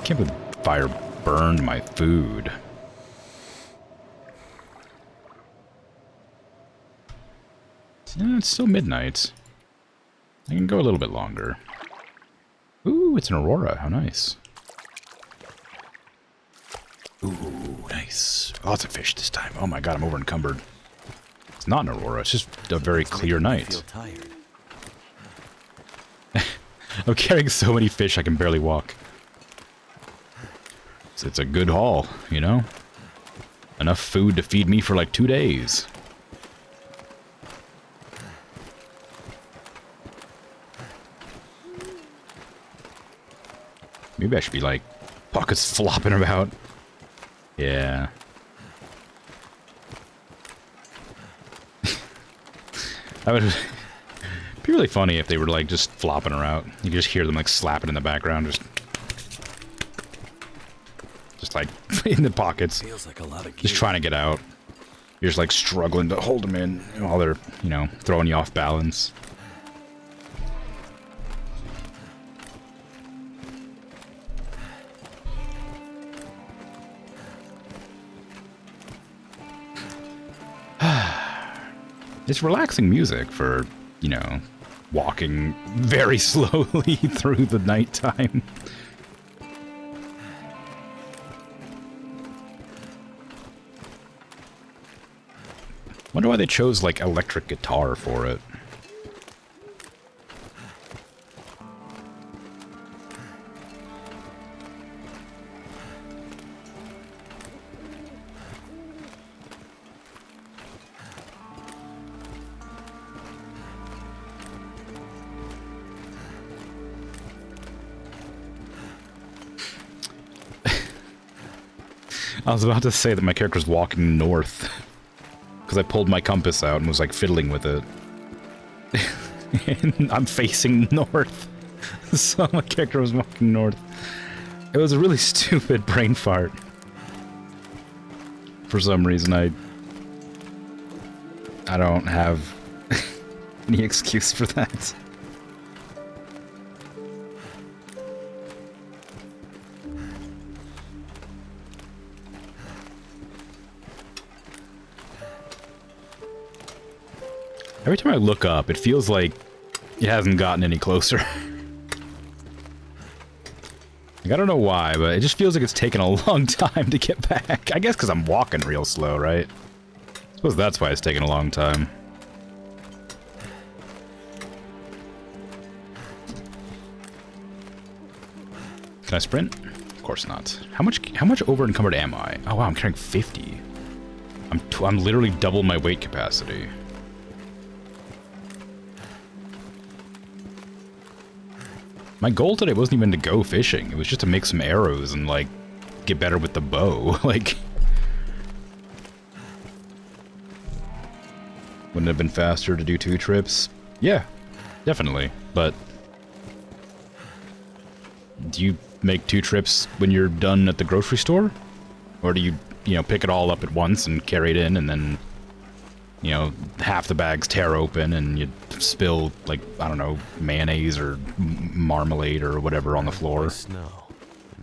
Can't believe fire burned my food. Yeah, it's still midnight. I can go a little bit longer. Ooh, it's an aurora. How nice. Ooh, nice. Oh, it's a fish this time. Oh my god, I'm over encumbered. It's not an aurora. It's just a very clear night. I feel tired. I'm carrying so many fish I can barely walk. It's a good haul, you know? Enough food to feed me for like 2 days. Maybe I should be like pockets flopping about. Yeah. That would be really funny if they were like just flopping around. You could just hear them like slapping in the background, just like in the pockets. Feels like a lot of Just trying to get out. You're just like struggling to hold them in while they're, you know, throwing you off balance. It's relaxing music for, you know, walking very slowly through the nighttime. Wonder why they chose, like, electric guitar for it. I was about to say that my character's walking north. Because I pulled my compass out and was like fiddling with it. And I'm facing north. So my character was walking north. It was a really stupid brain fart. For some reason I don't have any excuse for that. Every time I look up, it feels like it hasn't gotten any closer. Like, I don't know why, but it just feels like it's taken a long time to get back. I guess because I'm walking real slow, right? I suppose that's why it's taken a long time. Can I sprint? Of course not. How much over encumbered am I? Oh wow, I'm carrying 50. I'm literally double my weight capacity. My goal today wasn't even to go fishing. It was just to make some arrows and, like, get better with the bow. Like, wouldn't it have been faster to do 2 trips? Yeah, definitely. But do you make 2 trips when you're done at the grocery store? Or do you, pick it all up at once and carry it in and then, half the bags tear open and you spill, like, I don't know, mayonnaise or marmalade or whatever on the floor. Snow,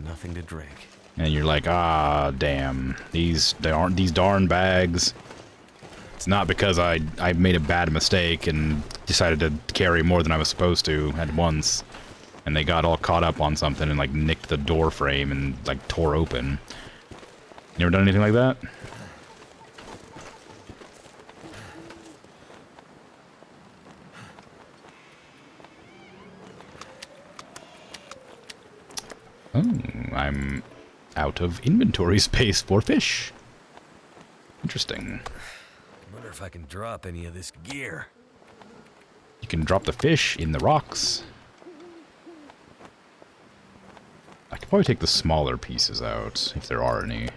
nothing to drink. And you're like, ah, damn, these darn bags. It's not because I made a bad mistake and decided to carry more than I was supposed to at once. And they got all caught up on something and, like, nicked the door frame and, like, tore open. You ever done anything like that? Oh, I'm out of inventory space for fish. Interesting. I wonder if I can drop any of this gear. You can drop the fish in the rocks. I could probably take the smaller pieces out, if there are any.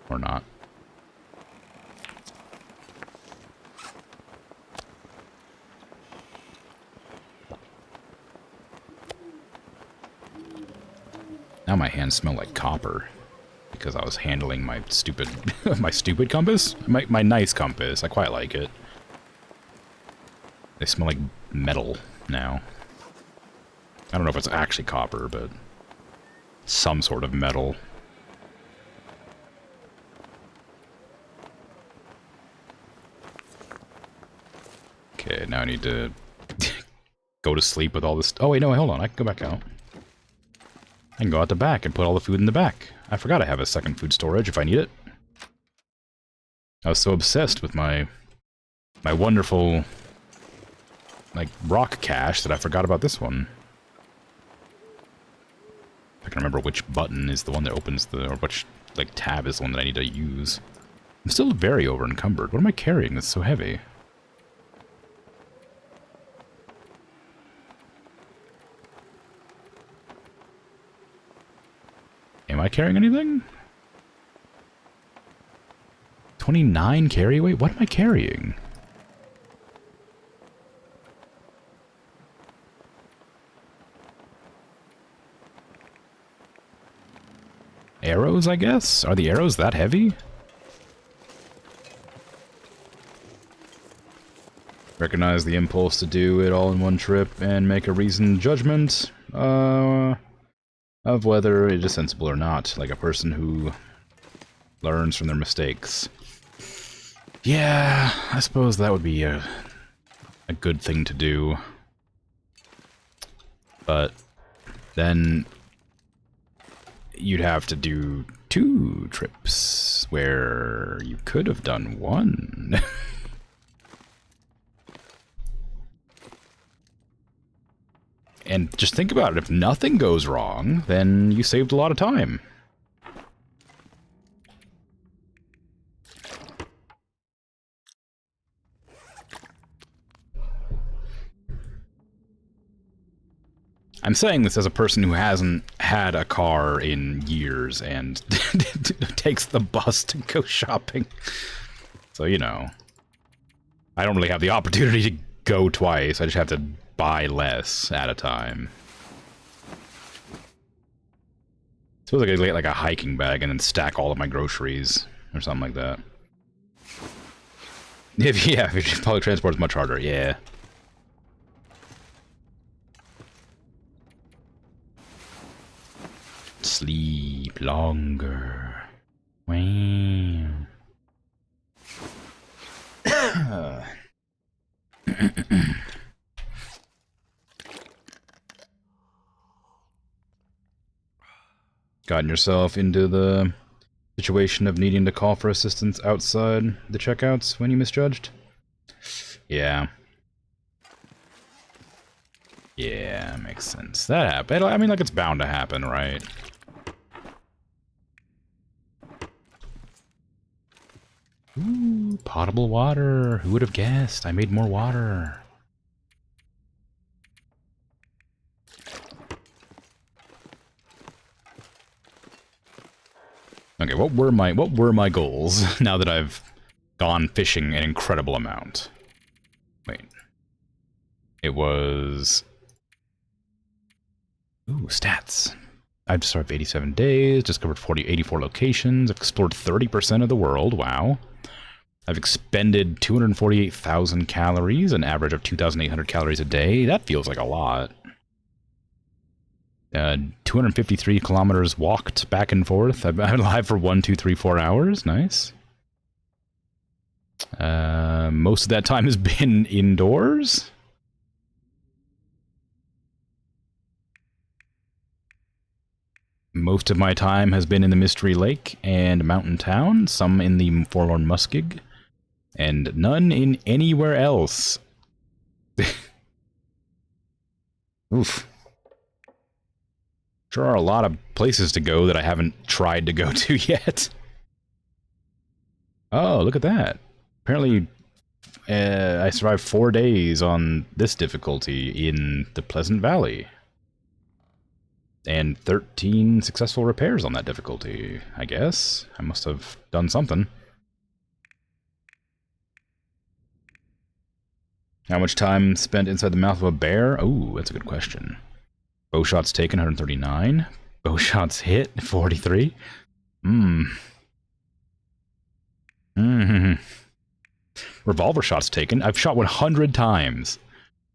Or not. Now my hands smell like copper. Because I was handling my stupid... my stupid compass? My nice compass. I quite like it. They smell like metal now. I don't know if it's actually copper, but... some sort of metal. Okay, now I need to... go to sleep with all this... Oh wait, no, hold on. I can go back out. I can go out the back and put all the food in the back. I forgot I have a second food storage if I need it. I was so obsessed with my wonderful, like, rock cache that I forgot about this one. I can remember which button is the one that opens the, or which, like, tab is the one that I need to use. I'm still very over encumbered. What am I carrying that's so heavy? Am I carrying anything? 29 carry weight? What am I carrying? Arrows, I guess? Are the arrows that heavy? Recognize the impulse to do it all in one trip and make a reasoned judgment of whether it is sensible or not, like a person who learns from their mistakes. Yeah, I suppose that would be a good thing to do. But then you'd have to do 2 trips where you could have done 1. And just think about it, if nothing goes wrong, then you saved a lot of time. I'm saying this as a person who hasn't had a car in years and takes the bus to go shopping. So, you know, I don't really have the opportunity to go twice. I just have to buy less at a time. Suppose I could get like a hiking bag and then stack all of my groceries or something like that. If public transport is much harder, yeah. Sleep longer. Wow. Gotten yourself into the situation of needing to call for assistance outside the checkouts when you misjudged? Yeah. Yeah, makes sense. That happened. I mean, like, it's bound to happen, right? Ooh, potable water. Who would have guessed? I made more water. Okay, what were my goals now that I've gone fishing an incredible amount? Wait. It was... Ooh, stats. I've survived 87 days, discovered 84 locations, explored 30% of the world, wow. I've expended 248,000 calories, an average of 2,800 calories a day. That feels like a lot. 253 kilometers walked back and forth. I've been alive for 1, 2, 3, 4 hours. Nice. Most of that time has been indoors. Most of my time has been in the Mystery Lake and Mountain Town, some in the Forlorn Muskeg, and none in anywhere else. Oof. Sure are a lot of places to go that I haven't tried to go to yet. Oh, look at that. Apparently, I survived 4 days on this difficulty in the Pleasant Valley. And 13 successful repairs on that difficulty, I guess. I must have done something. How much time spent inside the mouth of a bear? Oh, that's a good question. Bow shots taken, 139. Bow shots hit, 43. Revolver shots taken. I've shot 100 times.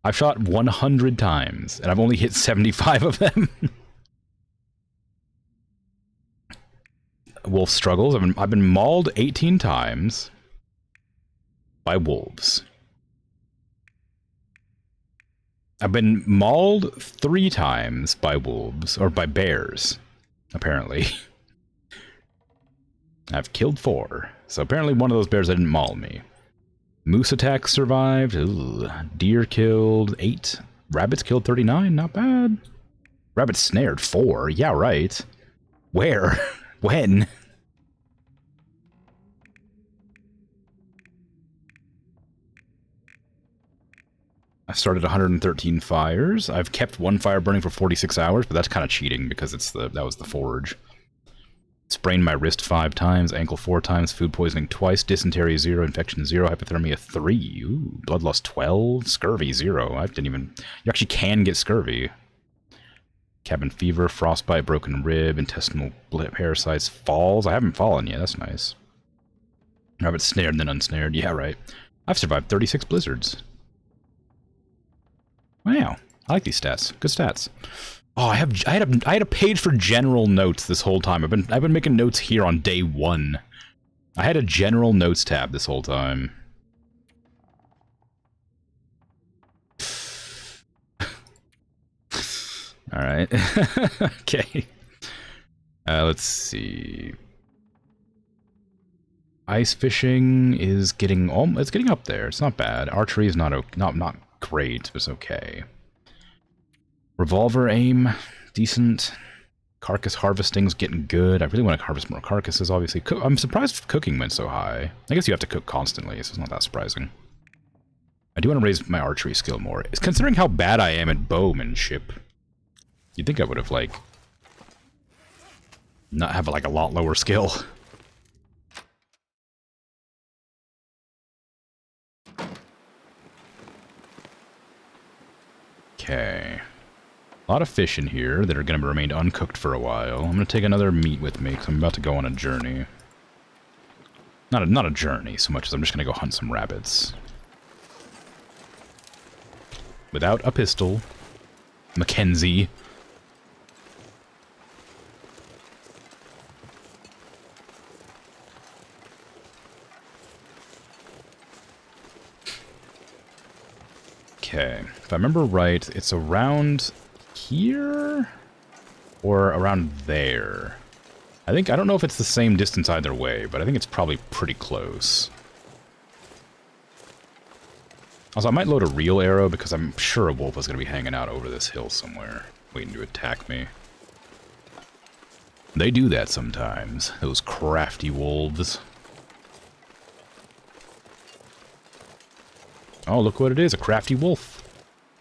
I've shot 100 times, and I've only hit 75 of them. Wolf struggles. I've been mauled 18 times by wolves. I've been mauled 3 times by wolves, or by bears, apparently. I've killed 4, so apparently one of those bears didn't maul me. Moose attacks survived. Ugh. Deer killed 8. Rabbits killed 39, not bad. Rabbits snared 4, yeah right. Where? When? I started 113 fires. I've kept 1 fire burning for 46 hours, but that's kind of cheating because that was the forge. Sprained my wrist 5 times, ankle 4 times, food poisoning twice, dysentery 0, infection 0, hypothermia 3. Ooh, blood loss 12, scurvy 0. I didn't even... You actually can get scurvy. Cabin fever, frostbite, broken rib, intestinal parasites, falls. I haven't fallen yet, that's nice. Rabbit snared and then unsnared. Yeah, right. I've survived 36 blizzards. Wow, I like these stats. Good stats. Oh, I had a page for general notes this whole time. I've been making notes here on day 1. I had a general notes tab this whole time. All right. Okay. Let's see. Ice fishing is getting it's getting up there. It's not bad. Archery is not great, but it's okay. Revolver aim, decent. Carcass harvesting's getting good. I really want to harvest more carcasses, obviously. I'm surprised cooking went so high. I guess you have to cook constantly, so it's not that surprising. I do want to raise my archery skill more. Considering how bad I am at bowmanship, you'd think I would have, like, not have, like, a lot lower skill. Okay. A lot of fish in here that are going to remain uncooked for a while. I'm going to take another meat with me because I'm about to go on a journey. Not a journey so much as I'm just going to go hunt some rabbits. Without a pistol. Mackenzie. Okay. If I remember right, it's around here or around there. I don't know if it's the same distance either way, but I think it's probably pretty close. Also, I might load a real arrow because I'm sure a wolf is going to be hanging out over this hill somewhere, waiting to attack me. They do that sometimes, those crafty wolves. Oh, look what it is, a crafty wolf.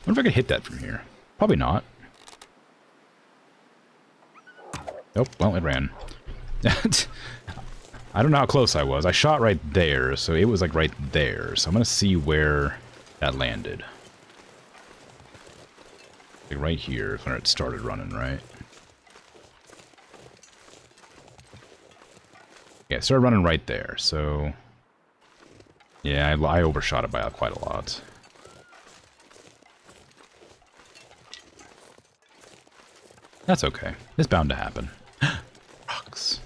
I wonder if I could hit that from here. Probably not. Nope, well, it ran. I don't know how close I was. I shot right there, so it was like right there. So I'm gonna see where that landed. Like right here is when it started running, right? Yeah, it started running right there, so... Yeah, I overshot it by quite a lot. That's okay. It's bound to happen. Rocks.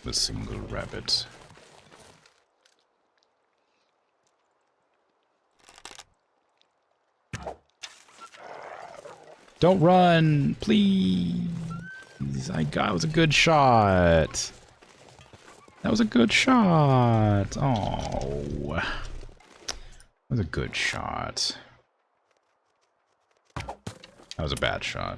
The single rabbit. Don't run, please. That was a good shot. That was a good shot. Oh. That was a good shot. That was a bad shot.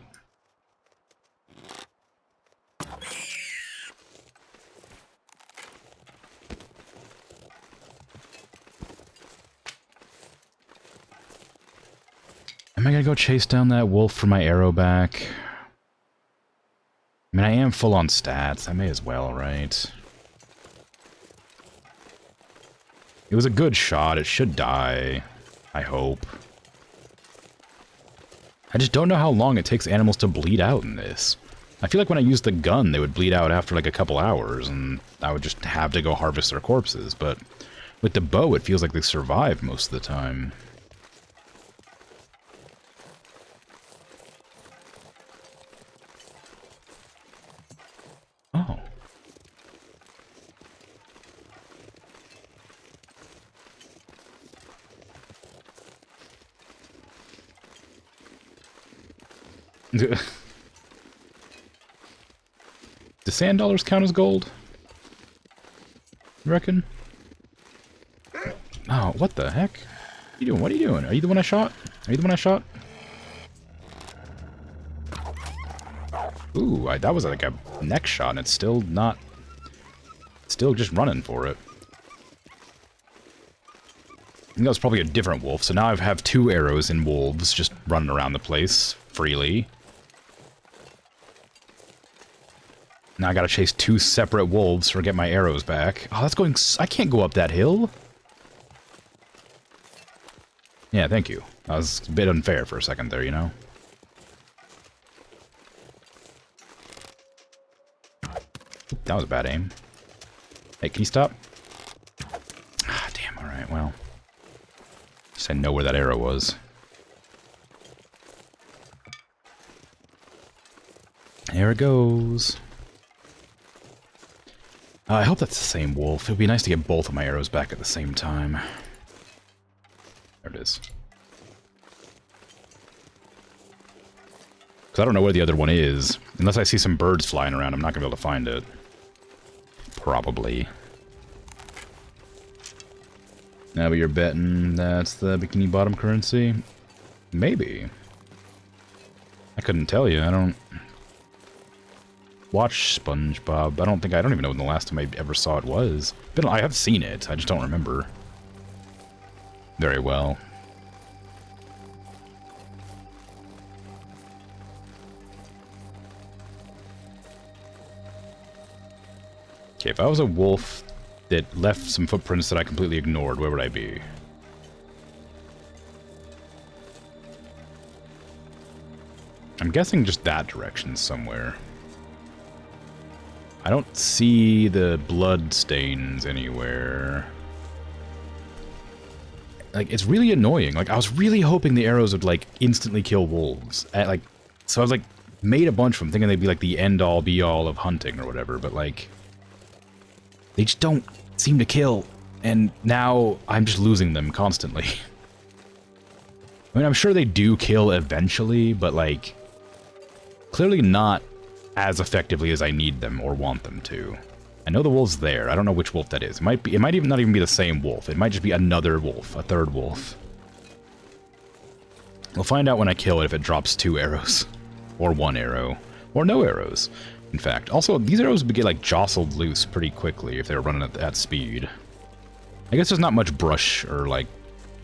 Am I gonna go chase down that wolf for my arrow back? I mean, I am full on stats. I may as well, right? It was a good shot. It should die. I hope. I just don't know how long it takes animals to bleed out in this. I feel like when I use the gun, they would bleed out after like a couple hours, and I would just have to go harvest their corpses, but with the bow, it feels like they survive most of the time. Oh. Do sand dollars count as gold? You reckon? Oh, what the heck? What are you doing? What are you doing? Are you the one I shot? Are you the one I shot? Ooh, that was like a neck shot, and it's still not... Still just running for it. I think that was probably a different wolf, so now I have 2 arrows in wolves just running around the place freely. Now I gotta chase 2 separate wolves to get my arrows back. Oh, that's going... I can't go up that hill. Yeah, thank you. That was a bit unfair for a second there, you know? That was a bad aim. Hey, can you stop? Ah, damn, alright, well. Just I know where that arrow was. There it goes. I hope that's the same wolf. It would be nice to get both of my arrows back at the same time. There it is. Because I don't know where the other one is. Unless I see some birds flying around, I'm not going to be able to find it. Probably. Now you're betting that's the Bikini Bottom currency? Maybe. I couldn't tell you. I don't watch SpongeBob. I don't even know when the last time I ever saw it was. I have seen it. I just don't remember very well. Okay, if I was a wolf that left some footprints that I completely ignored, where would I be? I'm guessing just that direction somewhere. I don't see the blood stains anywhere. Like, it's really annoying. Like, I was really hoping the arrows would, like, instantly kill wolves. So I was, like, made a bunch of them thinking they'd be, like, the end-all, be-all of hunting or whatever, but, like, they just don't seem to kill, and now I'm just losing them constantly. I mean, I'm sure they do kill eventually, but, like, clearly not as effectively as I need them or want them to. I know the wolf's there. I don't know which wolf that is. It might even not even be the same wolf. It might just be another wolf, a third wolf. We'll find out when I kill it if it drops 2 arrows, or 1 arrow, or no arrows. In fact, also, these arrows would get, like, jostled loose pretty quickly if they were running at that speed. I guess there's not much brush or, like,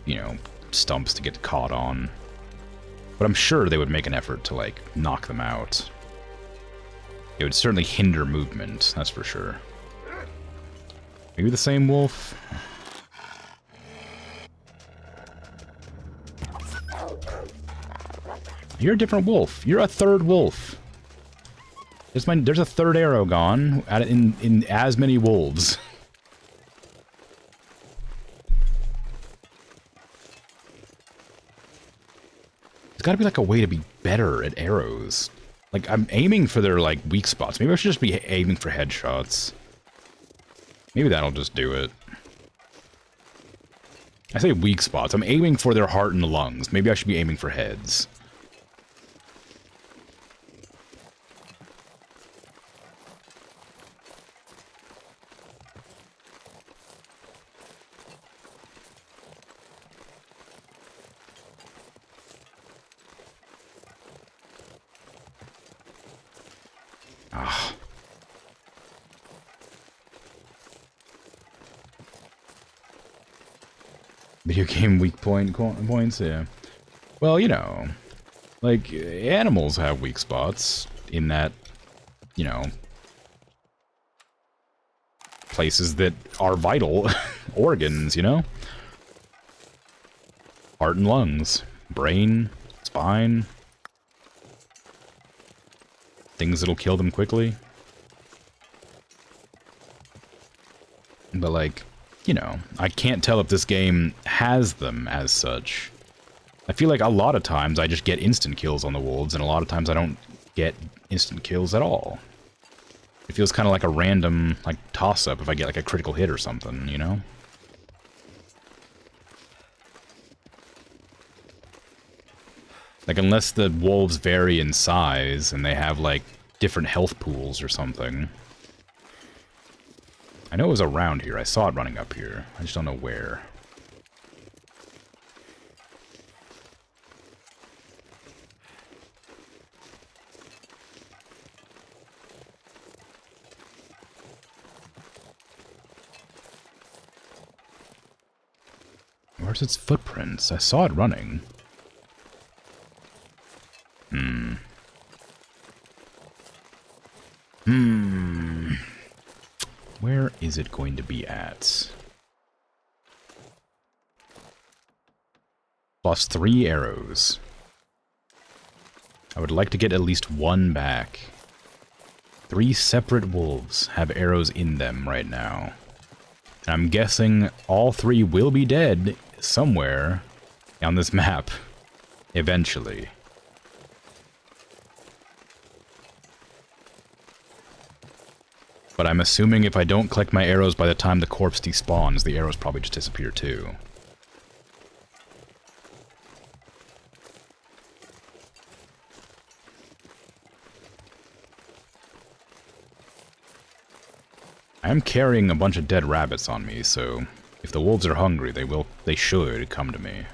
you know, stumps to get caught on. But I'm sure they would make an effort to, like, knock them out. It would certainly hinder movement, that's for sure. Maybe the same wolf? You're a different wolf. You're a third wolf. There's a third arrow gone in as many wolves. There's got to be like a way to be better at arrows. Like, I'm aiming for their, like, weak spots. Maybe I should just be aiming for headshots. Maybe that'll just do it. I say weak spots. I'm aiming for their heart and lungs. Maybe I should be aiming for heads. Ah. Video game weak points, yeah. Well, you know, like, animals have weak spots in that, you know, places that are vital organs, you know? Heart and lungs, brain, spine. Things that'll kill them quickly. But, like, you know, I can't tell if this game has them as such. I feel like a lot of times I just get instant kills on the wolves, and a lot of times I don't get instant kills at all. It feels kind of like a random, like, toss-up if I get, like, a critical hit or something, you know? Like, unless the wolves vary in size, and they have, like, different health pools or something. I know it was around here. I saw it running up here. I just don't know where. Where's its footprints? I saw it running. Where is it going to be at? Lost 3 arrows. I would like to get at least 1 back. 3 separate wolves have arrows in them right now. And I'm guessing all 3 will be dead somewhere on this map. Eventually. But I'm assuming if I don't collect my arrows by the time the corpse despawns, the arrows probably just disappear too. I am carrying a bunch of dead rabbits on me, so if the wolves are hungry, they should come to me.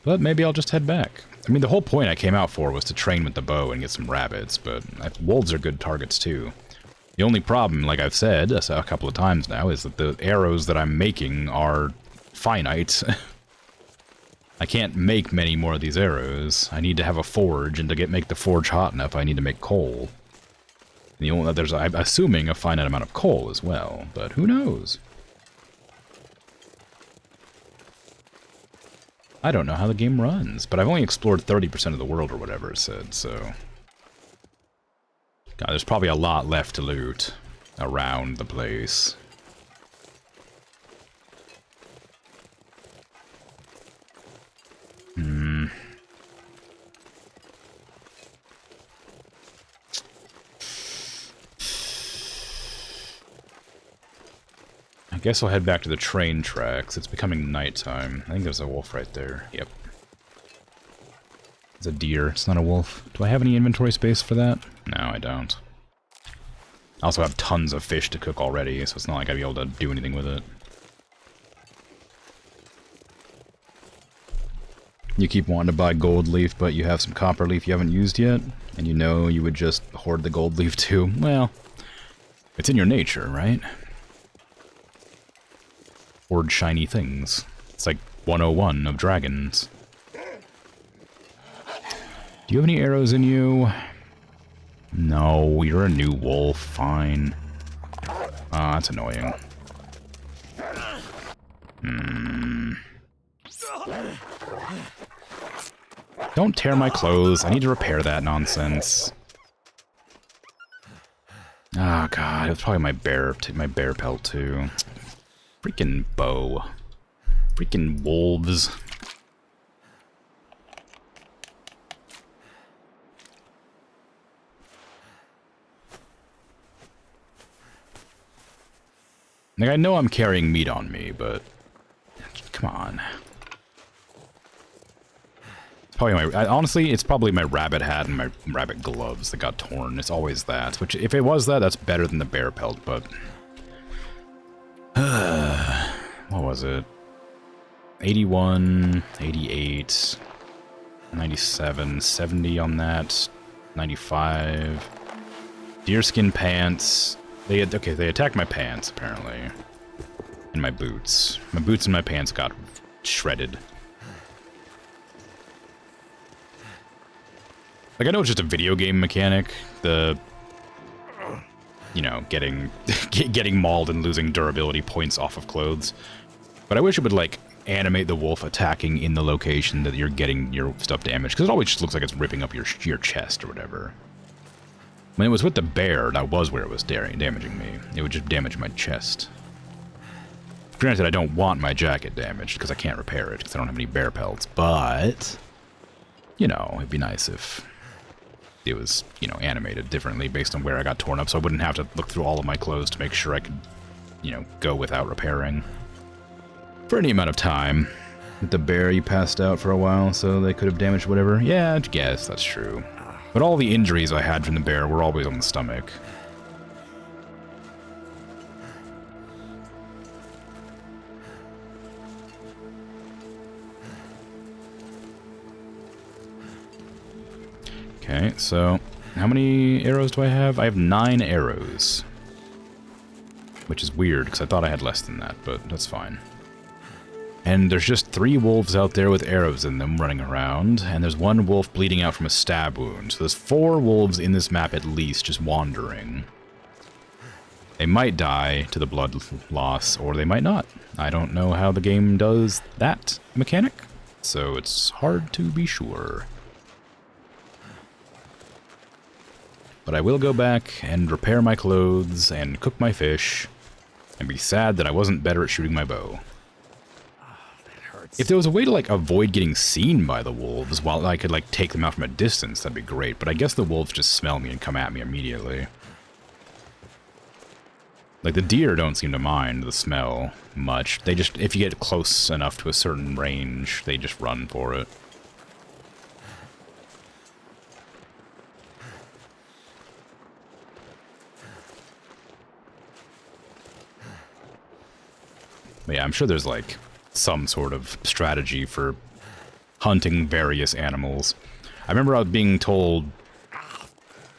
But maybe I'll just head back. I mean, the whole point I came out for was to train with the bow and get some rabbits, but wolves are good targets too. The only problem, like I've said a couple of times now, is that the arrows that I'm making are finite. I can't make many more of these arrows. I need to have a forge, and to make the forge hot enough, I need to make coal. There's, I'm assuming, a finite amount of coal as well, but who knows? I don't know how the game runs, but I've only explored 30% of the world or whatever it said, so... God, there's probably a lot left to loot around the place. I guess I'll head back to the train tracks. It's becoming nighttime. I think there's a wolf right there. Yep. It's a deer. It's not a wolf. Do I have any inventory space for that? No, I don't. I also have tons of fish to cook already, so it's not like I'd be able to do anything with it. You keep wanting to buy gold leaf, but you have some copper leaf you haven't used yet, and you know you would just hoard the gold leaf too. Well, it's in your nature, right? Hoard shiny things. It's like 101 of dragons. Do you have any arrows in you? No, you're a new wolf. Fine. Ah, that's annoying. Don't tear my clothes. I need to repair that nonsense. Oh god, it's probably my bear pelt too. Freaking bow. Freaking wolves. Like, I know I'm carrying meat on me, but... Come on. It's probably honestly, it's probably my rabbit hat and my rabbit gloves that got torn. It's always that. Which, if it was that, that's better than the bear pelt, but... what was it? 81, 88, 97, 70 on that, 95. Deerskin pants. They attacked my pants, apparently. And my boots. My boots and my pants got shredded. Like, I know it's just a video game mechanic, you know, getting mauled and losing durability points off of clothes. But I wish it would, like, animate the wolf attacking in the location that you're getting your stuff damaged, because it always just looks like it's ripping up your chest or whatever. When it was with the bear, that was where it was damaging me. It would just damage my chest. Granted, I don't want my jacket damaged, because I can't repair it, because I don't have any bear pelts, but... You know, it'd be nice if it was, you know, animated differently based on where I got torn up, so I wouldn't have to look through all of my clothes to make sure I could, you know, go without repairing. For any amount of time. With the bear, you passed out for a while, so they could have damaged whatever. Yeah, I guess that's true. But all the injuries I had from the bear were always on the stomach. Okay, so how many arrows do I have? I have 9 arrows. Which is weird, because I thought I had less than that, but that's fine. And there's just 3 wolves out there with arrows in them running around, and there's 1 wolf bleeding out from a stab wound. So there's 4 wolves in this map at least, just wandering. They might die to the blood loss, or they might not. I don't know how the game does that mechanic, so it's hard to be sure. But I will go back and repair my clothes and cook my fish, and be sad that I wasn't better at shooting my bow. If there was a way to, like, avoid getting seen by the wolves while I could, like, take them out from a distance, that'd be great. But I guess the wolves just smell me and come at me immediately. Like, the deer don't seem to mind the smell much. They just, if you get close enough to a certain range, they just run for it. But yeah, I'm sure there's, like, some sort of strategy for hunting various animals. I remember I was being told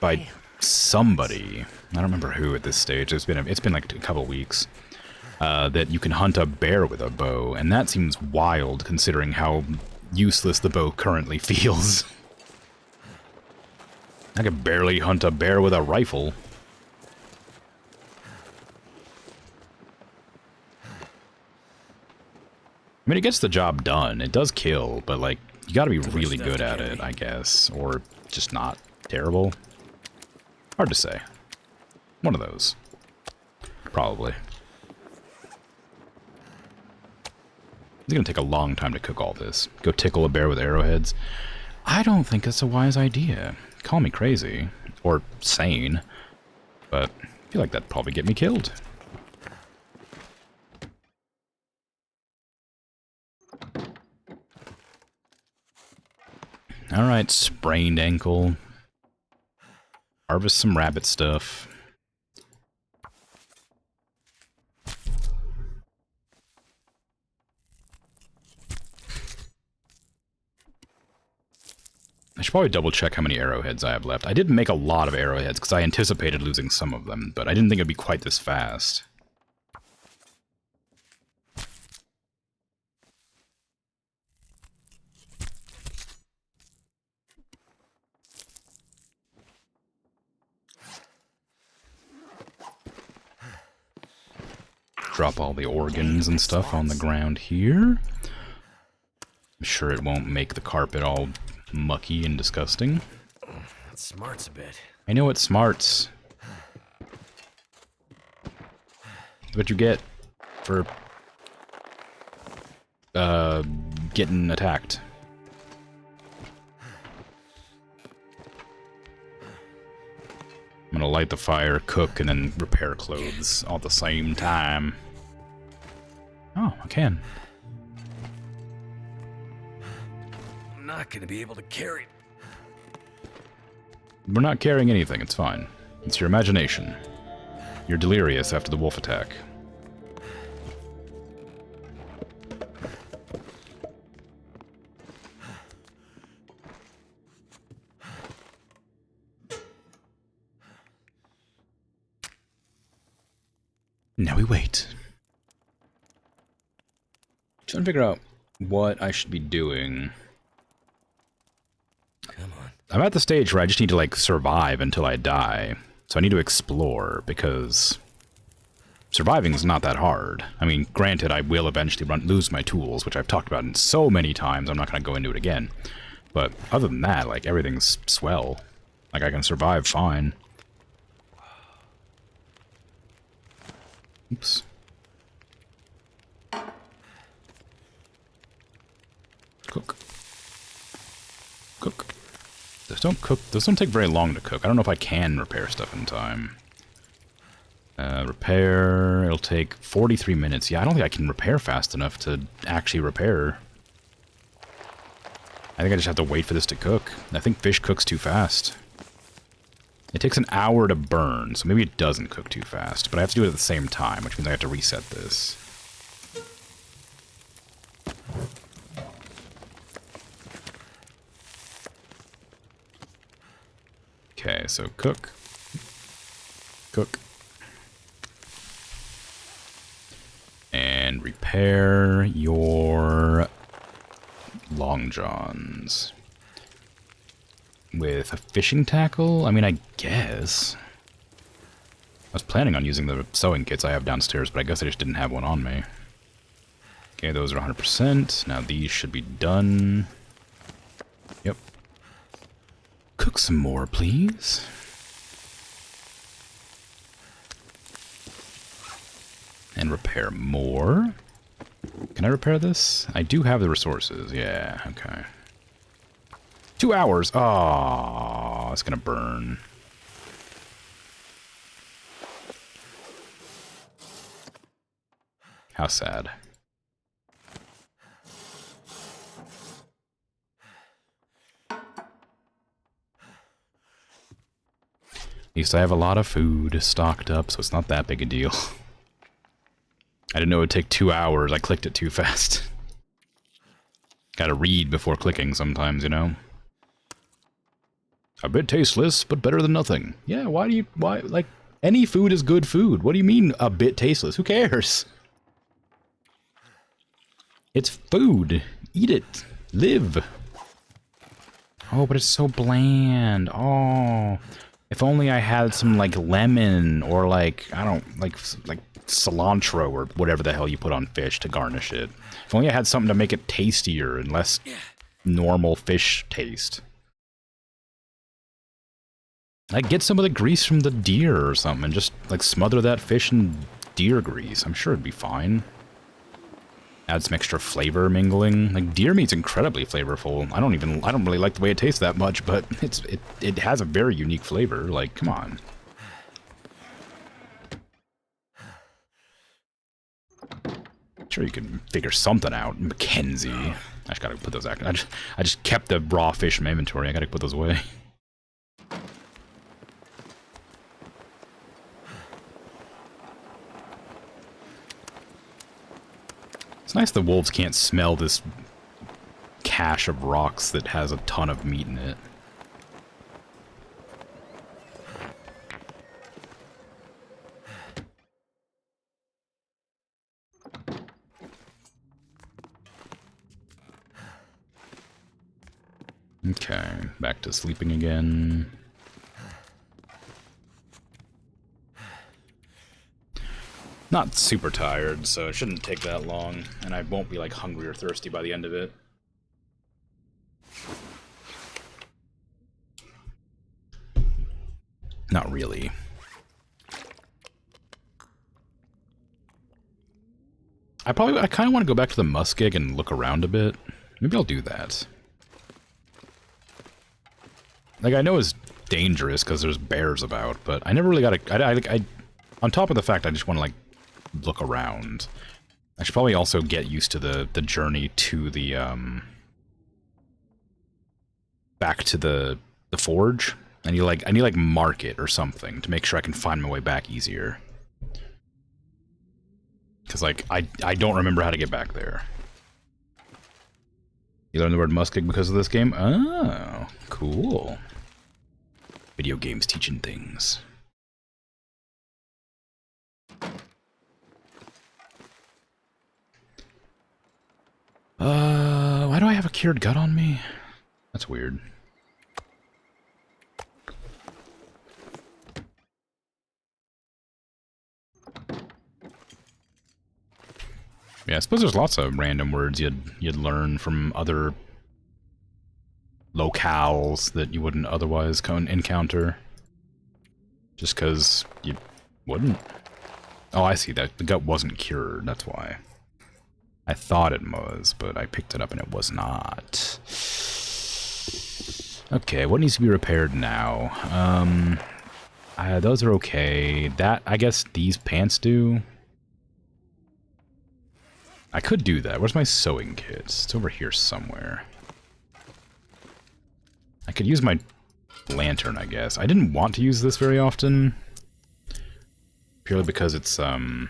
by somebody, I don't remember who at this stage, it's been like a couple weeks, that you can hunt a bear with a bow, and that seems wild considering how useless the bow currently feels. I could barely hunt a bear with a rifle. I mean, it gets the job done. It does kill, but, like, you gotta be really good at it, I guess. Or just not terrible. Hard to say. One of those. Probably. It's gonna take a long time to cook all this. Go tickle a bear with arrowheads. I don't think it's a wise idea. Call me crazy. Or sane. But I feel like that'd probably get me killed. Alright, sprained ankle. Harvest some rabbit stuff. I should probably double check how many arrowheads I have left. I did make a lot of arrowheads because I anticipated losing some of them, but I didn't think it'd be quite this fast. Drop all the organs and stuff on the ground here. I'm sure it won't make the carpet all mucky and disgusting. That smarts a bit. I know it smarts. What you get for getting attacked. I'm gonna light the fire, cook, and then repair clothes all at the same time. Oh, I can. I'm not gonna be able to carry. We're not carrying anything, it's fine. It's your imagination. You're delirious after the wolf attack. Now we wait. Trying to figure out what I should be doing. Come on. I'm at the stage where I just need to, like, survive until I die. So I need to explore, because surviving is not that hard. I mean, granted, I will eventually lose my tools, which I've talked about in so many times, I'm not going to go into it again. But other than that, like, everything's swell. Like, I can survive fine. Oops. Cook. Cook. Those don't cook. Those don't take very long to cook. I don't know if I can repair stuff in time. Repair. It'll take 43 minutes. Yeah, I don't think I can repair fast enough to actually repair. I think I just have to wait for this to cook. I think fish cooks too fast. It takes an hour to burn, so maybe it doesn't cook too fast. But I have to do it at the same time, which means I have to reset this. Okay, so cook. Cook. And repair your long johns. With a fishing tackle? I mean, I guess. I was planning on using the sewing kits I have downstairs, but I guess I just didn't have one on me. Okay, those are 100%. Now these should be done. Yep. Cook some more, please. And repair more. Can I repair this? I do have the resources. Yeah, okay. 2 hours. Oh, it's gonna burn. How sad. At least I have a lot of food stocked up, so it's not that big a deal. I didn't know it would take 2 hours. I clicked it too fast. Gotta read before clicking sometimes, you know? A bit tasteless, but better than nothing. Yeah, why, like, any food is good food. What do you mean, a bit tasteless? Who cares? It's food. Eat it. Live. Oh, but it's so bland. Oh, if only I had some, like, lemon or, like, I don't, like cilantro or whatever the hell you put on fish to garnish it. If only I had something to make it tastier and less normal fish taste. Like, get some of the grease from the deer or something and just, like, smother that fish in deer grease. I'm sure it'd be fine. Add some extra flavor mingling. Like, deer meat's incredibly flavorful. I don't really like the way it tastes that much, but it has a very unique flavor. Like, come on. Sure, you can figure something out. Mackenzie. I just gotta put those back. I just kept the raw fish in my inventory. I gotta put those away. It's nice the wolves can't smell this cache of rocks that has a ton of meat in it. Okay, back to sleeping again. Not super tired, so it shouldn't take that long, and I won't be, like, hungry or thirsty by the end of it. Not really. I kind of want to go back to the muskeg and look around a bit. Maybe I'll do that. Like, I know it's dangerous because there's bears about, but I never really got a... on top of the fact I just want to, like, look around. I should probably also get used to the journey to the, back to the forge. I need, like, mark it or something to make sure I can find my way back easier. Because, like, I don't remember how to get back there. You learned the word muskeg because of this game? Oh, cool. Video games teaching things. Why do I have a cured gut on me? That's weird. Yeah, I suppose there's lots of random words you'd learn from other locales that you wouldn't otherwise encounter. Just because you wouldn't. Oh, I see that. The gut wasn't cured, that's why. I thought it was, but I picked it up and it was not. Okay, what needs to be repaired now? Those are okay. That, I guess these pants do. I could do that. Where's my sewing kit? It's over here somewhere. I could use my lantern, I guess. I didn't want to use this very often. Purely because it's, you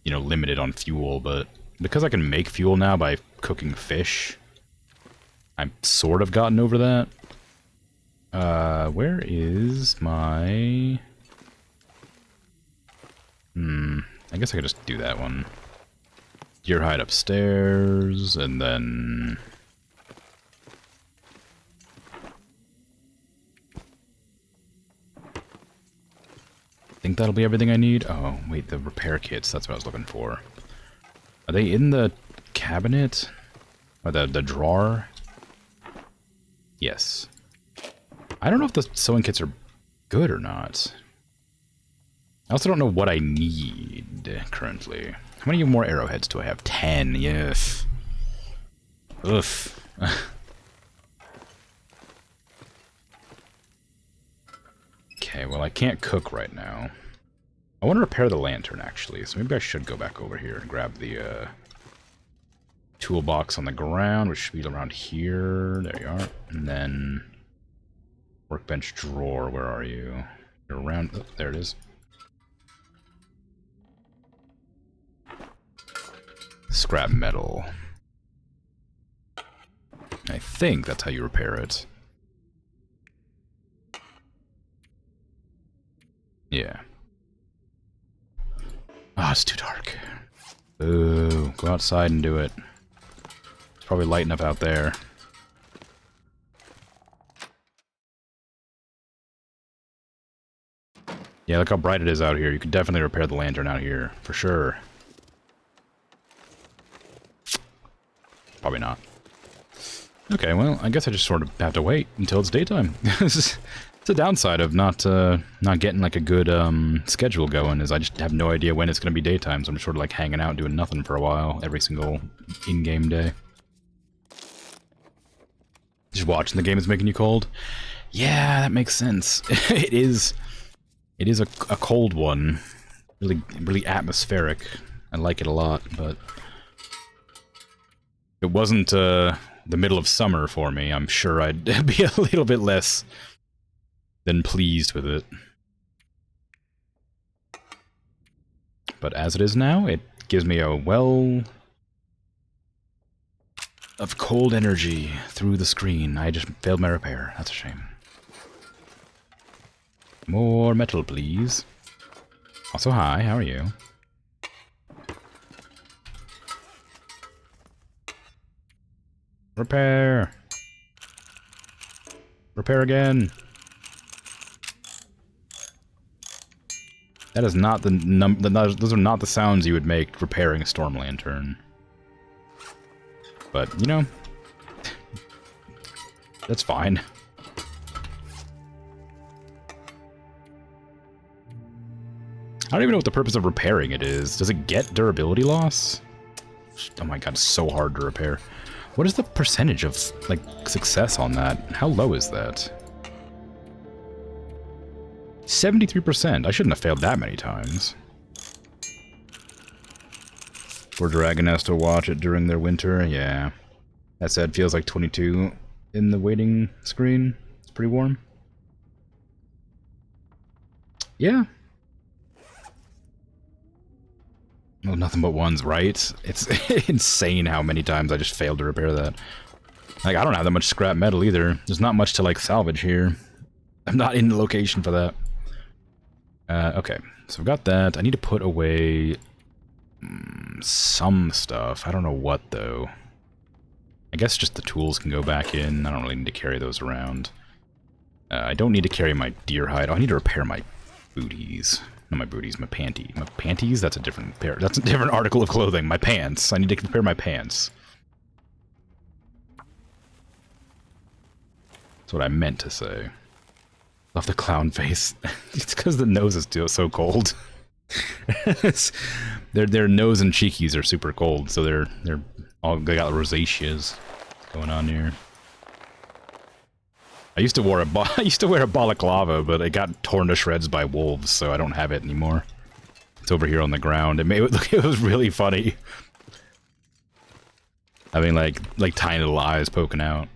know, limited on fuel, but because I can make fuel now by cooking fish, I've sort of gotten over that. Where is my... I guess I could just do that one. Deer hide upstairs, and then... I think that'll be everything I need. Oh, wait, the repair kits, that's what I was looking for. Are they in the cabinet? Or the drawer? Yes. I don't know if the sewing kits are good or not. I also don't know what I need currently. How many more arrowheads do I have? 10, yes. Oof. Okay, well I can't cook right now. I want to repair the lantern actually, so maybe I should go back over here and grab the toolbox on the ground, which should be around here. There you are. And then workbench drawer, where are you? You're around, oh, there it is. Scrap metal. I think that's how you repair it. Yeah. Ah, it's too dark. Ooh, go outside and do it. It's probably light enough out there. Yeah, look how bright it is out here. You could definitely repair the lantern out here, for sure. Probably not. Okay, well, I guess I just sort of have to wait until it's daytime. It's a downside of not getting like a good schedule going, is I just have no idea when it's going to be daytime, so I'm just sort of like hanging out doing nothing for a while every single in-game day. Just watching the game is making you cold? Yeah, that makes sense. It is a cold one. Really atmospheric. I like it a lot, but if it wasn't the middle of summer for me, I'm sure I'd be a little bit less than pleased with it. But as it is now, it gives me a well of cold energy through the screen. I just failed my repair. That's a shame. More metal, please. Also, hi, how are you? Repair! Repair again! That is not those are not the sounds you would make repairing a storm lantern. But, you know, that's fine. I don't even know what the purpose of repairing it is. Does it get durability loss? Oh my god, it's so hard to repair. What is the percentage of, like, success on that? How low is that? 73%. I shouldn't have failed that many times. For Dragon has to watch it during their winter, yeah. That said, feels like 22 in the waiting screen. It's pretty warm. Yeah. Well, nothing but ones, right? It's insane how many times I just failed to repair that. Like, I don't have that much scrap metal either. There's not much to, like, salvage here. I'm not in the location for that. Okay, so I've got that. I need to put away some stuff. I don't know what, though. I guess just the tools can go back in. I don't really need to carry those around. I don't need to carry my deer hide. Oh, I need to repair my booties. Not my booties, my panties. My panties? That's a different pair. That's a different article of clothing. My pants. I need to repair my pants. That's what I meant to say. Love the clown face. It's because the nose is still so cold. Their nose and cheekies are super cold, so they got rosaceas going on here. I used to wear a balaclava, but it got torn to shreds by wolves, so I don't have it anymore. It's over here on the ground. It was really funny. Having like tiny little eyes poking out.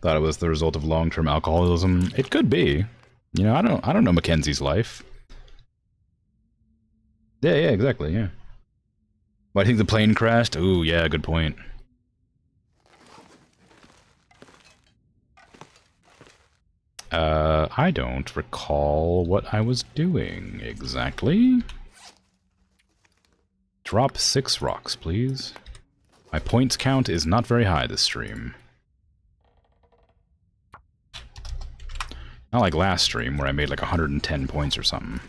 Thought it was the result of long-term alcoholism. It could be. You know, I don't know Mackenzie's life. Yeah, exactly, yeah. Why do you think the plane crashed? Ooh, yeah, good point. I don't recall what I was doing exactly. Drop 6 rocks, please. My points count is not very high this stream. Not like last stream, where I made like 110 points or something.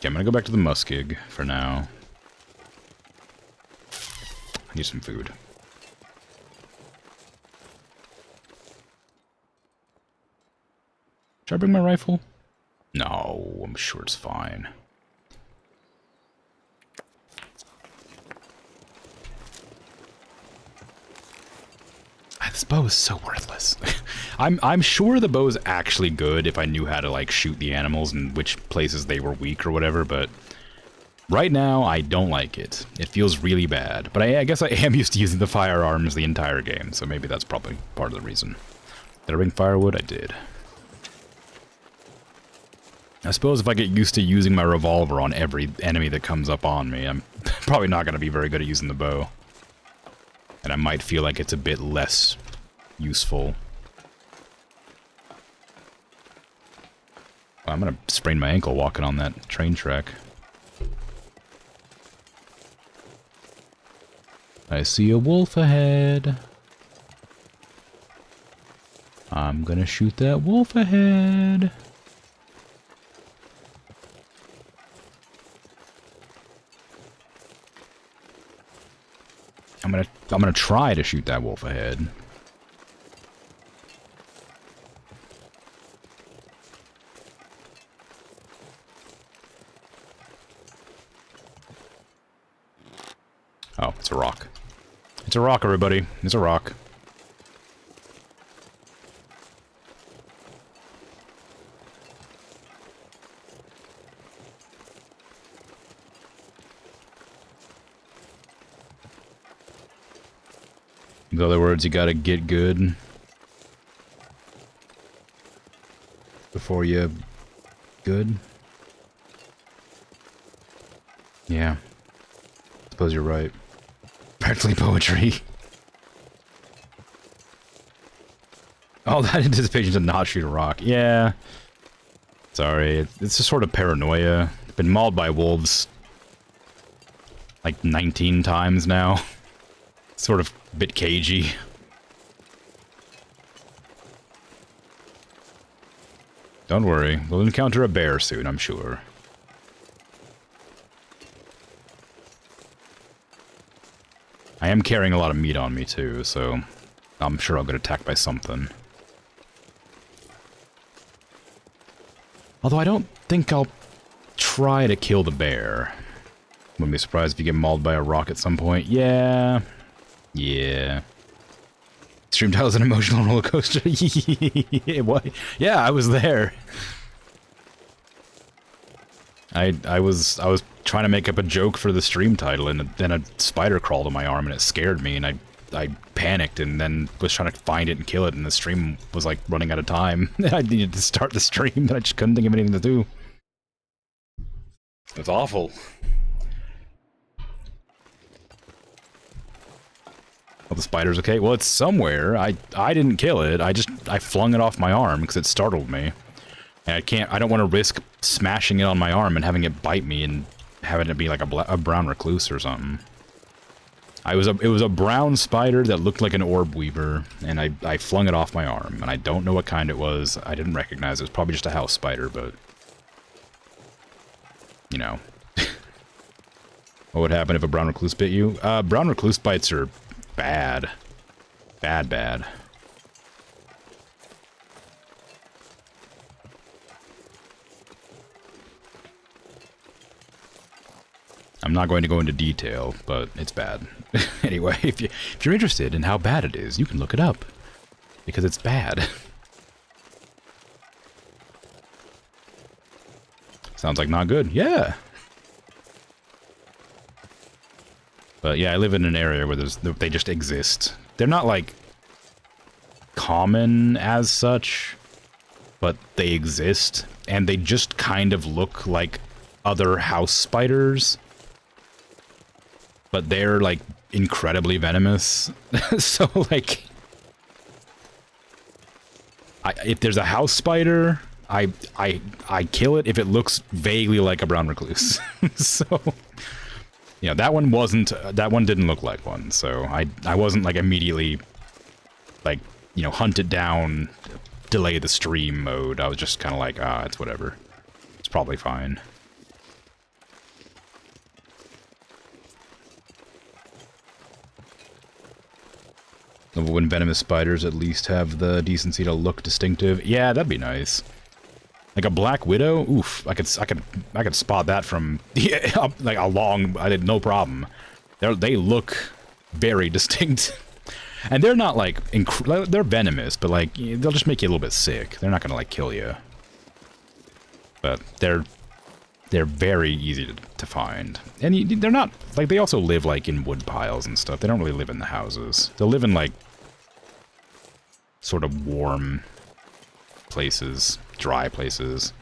Okay, I'm gonna go back to the muskeg for now. I need some food. Should I bring my rifle? No, I'm sure it's fine. This bow is so worthless. I'm sure the bow is actually good if I knew how to like shoot the animals and which places they were weak or whatever, but right now I don't like it. It feels really bad. But I guess I am used to using the firearms the entire game, so maybe that's probably part of the reason. Did I bring firewood? I did. I suppose if I get used to using my revolver on every enemy that comes up on me, I'm probably not going to be very good at using the bow. And I might feel like it's a bit less useful. I'm gonna sprain my ankle walking on that train track. I see a wolf ahead. I'm gonna shoot that wolf ahead. I'm gonna try to shoot that wolf ahead. Oh, it's a rock. It's a rock, everybody. It's a rock. In other words, you gotta get good before you good. Yeah. Suppose you're right. Practically poetry. Oh, that anticipation to not shoot a rock. Yeah. Sorry. It's just sort of paranoia. I've been mauled by wolves like 19 times now. Sort of a bit cagey. Don't worry, we'll encounter a bear soon, I'm sure. I am carrying a lot of meat on me too, so I'm sure I'll get attacked by something. Although I don't think I'll try to kill the bear. Wouldn't be surprised if you get mauled by a rock at some point. Yeah. Yeah. Stream title is an emotional roller coaster. What? Yeah, I was there. I was trying to make up a joke for the stream title, and then a spider crawled on my arm, and it scared me, and I panicked, and then was trying to find it and kill it, and the stream was like running out of time. I needed to start the stream, and I just couldn't think of anything to do. It's awful. Oh, the spider's okay? Well, it's somewhere. I didn't kill it. I flung it off my arm because it startled me. And I don't want to risk smashing it on my arm and having it bite me and having it be like a brown recluse or something. It was a brown spider that looked like an orb weaver, and I flung it off my arm, and I don't know what kind it was. I didn't recognize it. It was probably just a house spider, but you know. What would happen if a brown recluse bit you? Brown recluse bites are bad. Bad. I'm not going to go into detail, but it's bad. Anyway, if you're interested in how bad it is, you can look it up. Because it's bad. Sounds like not good. Yeah. But yeah, I live in an area where they just exist. They're not like common as such, but they exist, and they just kind of look like other house spiders. But they're like incredibly venomous. So like, if there's a house spider, I kill it if it looks vaguely like a brown recluse. So yeah, that one didn't look like one, so I wasn't like immediately like, you know, hunt it down, delay the stream mode. I was just kind of like, it's whatever. It's probably fine. When venomous spiders at least have the decency to look distinctive. Yeah, that'd be nice. Like a black widow, oof! I could spot that from like a long. I did no problem. They look very distinct, and they're not like they're venomous, but like they'll just make you a little bit sick. They're not gonna like kill you, but they're very easy to find, and they're not like they also live like in wood piles and stuff. They don't really live in the houses. They'll live in like sort of warm places, dry places.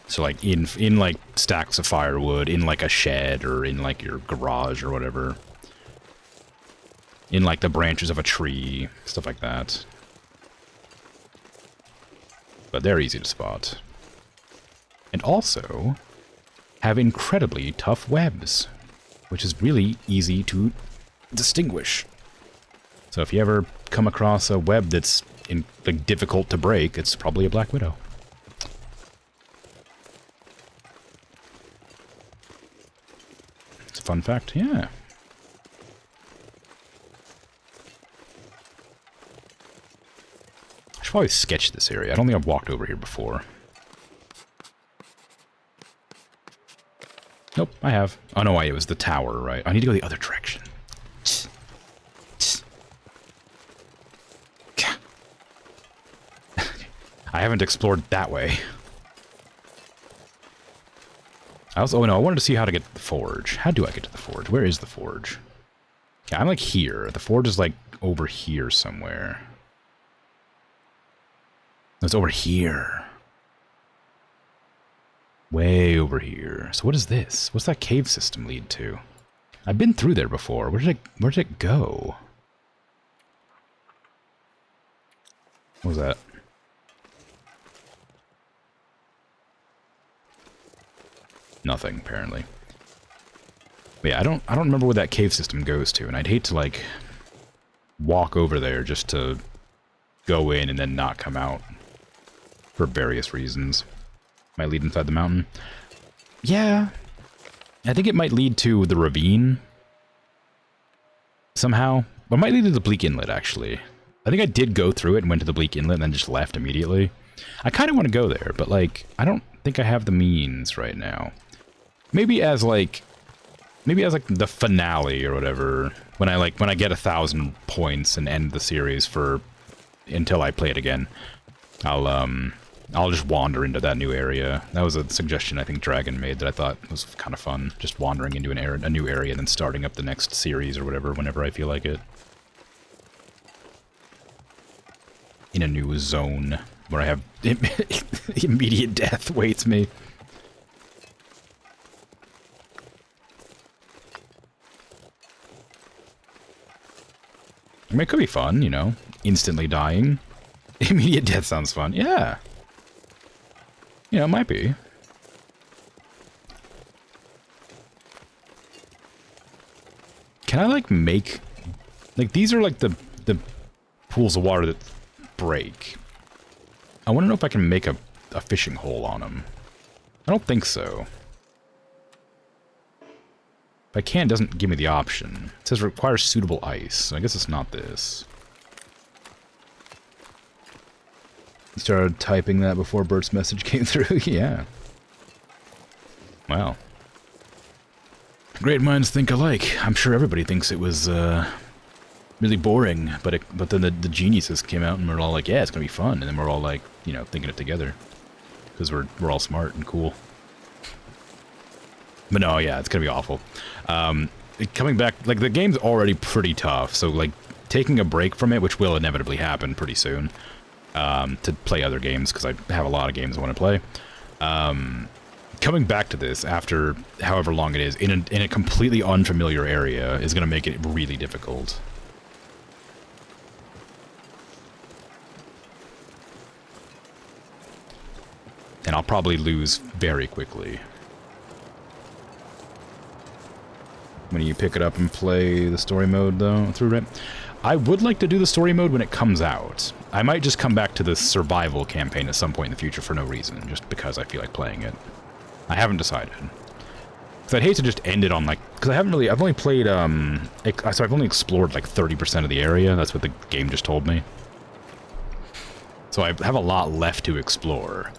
So like in like stacks of firewood, in like a shed, or in like your garage or whatever. In like the branches of a tree, stuff like that. But they're easy to spot. And also have incredibly tough webs, which is really easy to distinguish. So if you ever come across a web that's like difficult to break, it's probably a black widow. It's a fun fact, yeah. I should probably sketch this area. I don't think I've walked over here before. Nope, I have. Oh no, it was the tower, right? I need to go the other direction. I haven't explored that way. Oh no, I wanted to see how to get to the forge. How do I get to the forge? Where is the forge? Yeah, I'm like here. The forge is like over here somewhere. It's over here. Way over here. So what is this? What's that cave system lead to? I've been through there before. Where did it go? What was that? Nothing, apparently. But yeah, I don't remember where that cave system goes to, and I'd hate to like walk over there just to go in and then not come out for various reasons. Might lead inside the mountain. Yeah. I think it might lead to the ravine. Somehow. But it might lead to the Bleak Inlet, actually. I think I did go through it and went to the Bleak Inlet and then just left immediately. I kind of want to go there, but like, I don't think I have the means right now. Maybe as like the finale or whatever, when I get 1,000 points and end the series until I play it again, I'll just wander into that new area. That was a suggestion I think Dragon made that I thought was kind of fun, just wandering into a new area and then starting up the next series or whatever whenever I feel like it. In a new zone where I have immediate death waits me. I mean, it could be fun, you know, instantly dying. Immediate death sounds fun. Yeah. You know, it might be. Can I, like, make... Like, these are, like, the pools of water that break. I want to know if I can make a fishing hole on them. I don't think so. If I can, it doesn't give me the option. It says requires suitable ice, so I guess it's not this. You started typing that before Bert's message came through? Yeah. Wow. Great minds think alike. I'm sure everybody thinks it was, really boring, but then the geniuses came out and we're all like, yeah, it's gonna be fun, and then we're all like, you know, thinking it together. Because we're all smart and cool. But no, yeah, it's gonna be awful. Coming back, like, the game's already pretty tough, so, like, taking a break from it, which will inevitably happen pretty soon, to play other games, because I have a lot of games I want to play. Coming back to this after however long it is, in a completely unfamiliar area, is gonna make it really difficult. And I'll probably lose very quickly. When you pick it up and play the story mode, though, through it. I would like to do the story mode when it comes out. I might just come back to the survival campaign at some point in the future for no reason, just because I feel like playing it. I haven't decided. So I'd hate to just end it on, like... Because I haven't really... I've only played, so I've only explored, like, 30% of the area. That's what the game just told me. So I have a lot left to explore.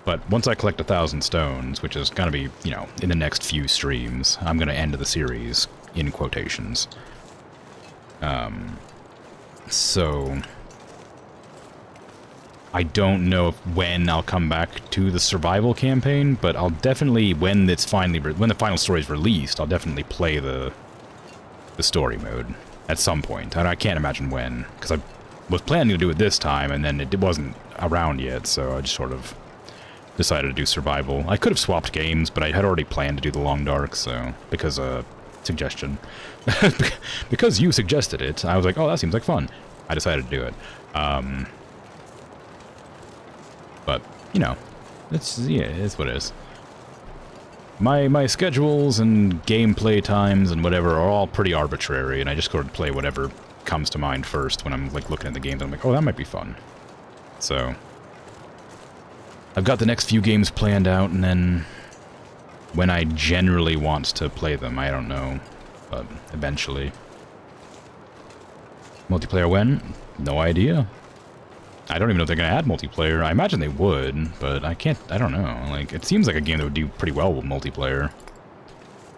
But once I collect 1,000 stones, which is gonna be, you know, in the next few streams, I'm gonna end the series, in quotations. So... I don't know when I'll come back to the survival campaign, but I'll definitely, when it's finally, when the final story is released, I'll definitely play the story mode at some point. And I can't imagine when, because I was planning to do it this time, and then it wasn't around yet, so I just sort of decided to do survival. I could have swapped games, but I had already planned to do the Long Dark, so, because, suggestion. Because you suggested it, I was like, oh, that seems like fun. I decided to do it. But, you know, it's what it is. My schedules and gameplay times and whatever are all pretty arbitrary, and I just go and play whatever comes to mind first when I'm, like, looking at the games. I'm like, oh, that might be fun. So, I've got the next few games planned out, and then when I generally want to play them, I don't know, but eventually. Multiplayer when? No idea. I don't even know if they're going to add multiplayer. I imagine they would, but I don't know. Like, it seems like a game that would do pretty well with multiplayer.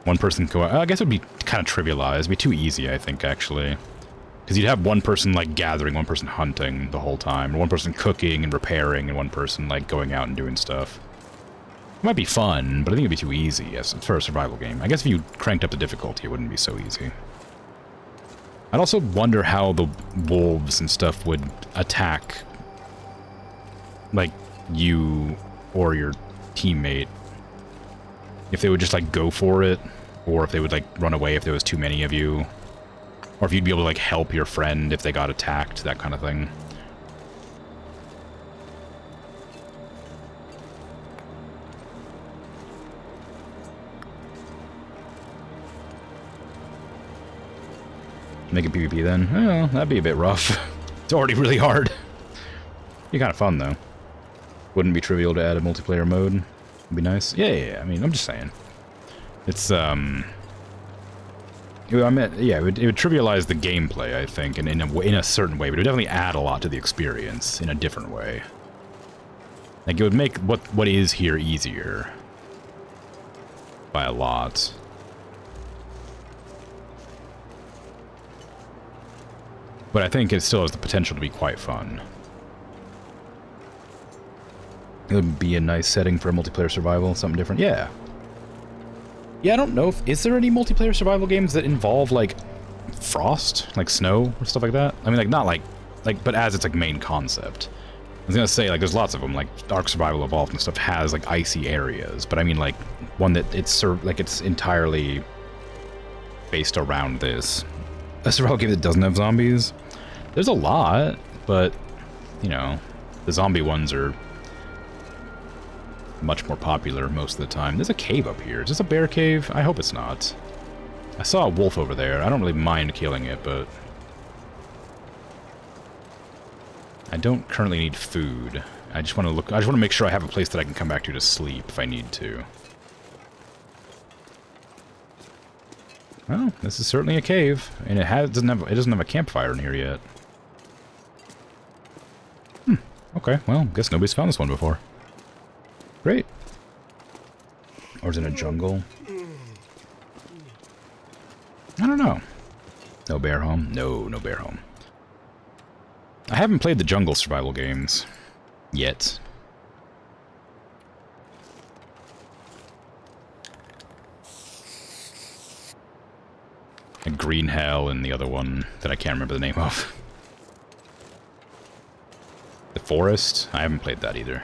One person I guess it would be kind of trivialized. It'd be too easy, I think, actually. Because you'd have one person, like, gathering, one person hunting the whole time, or one person cooking and repairing, and one person, like, going out and doing stuff. It might be fun, but I think it'd be too easy for a survival game. I guess if you cranked up the difficulty, it wouldn't be so easy. I'd also wonder how the wolves and stuff would attack, like, you or your teammate. If they would just, like, go for it, or if they would, like, run away if there was too many of you, or if you'd be able to, like, help your friend if they got attacked, that kind of thing. Make it PvP then? Well, that'd be a bit rough. It's already really hard. Be kind of fun, though. Wouldn't be trivial to add a multiplayer mode. It'd be nice. Yeah, I mean, I'm just saying. It's, I mean, yeah, it would trivialize the gameplay, I think, in a certain way, but it would definitely add a lot to the experience in a different way. Like, it would make what is here easier. By a lot. But I think it still has the potential to be quite fun. It would be a nice setting for a multiplayer survival, something different. Yeah. Yeah, I don't know if... Is there any multiplayer survival games that involve, like, frost? Like snow or stuff like that? I mean, like, not like... but as its, like, main concept. I was gonna say, like, there's lots of them, like, Ark Survival Evolved and stuff has, like, icy areas. But I mean, like, one that it's entirely based around this. A survival game that doesn't have zombies? There's a lot, but, you know, the zombie ones are much more popular most of the time. There's a cave up here. Is this a bear cave? I hope it's not. I saw a wolf over there. I don't really mind killing it, but I don't currently need food. I just want to look. I just want to make sure I have a place that I can come back to sleep if I need to. Well, this is certainly a cave, and it doesn't have a campfire in here yet. Okay, well, guess nobody's found this one before. Great. Or is it in a jungle? I don't know. No bear home? No bear home. I haven't played the jungle survival games. Yet. Like Green Hell and the other one that I can't remember the name of. The Forest? I haven't played that either.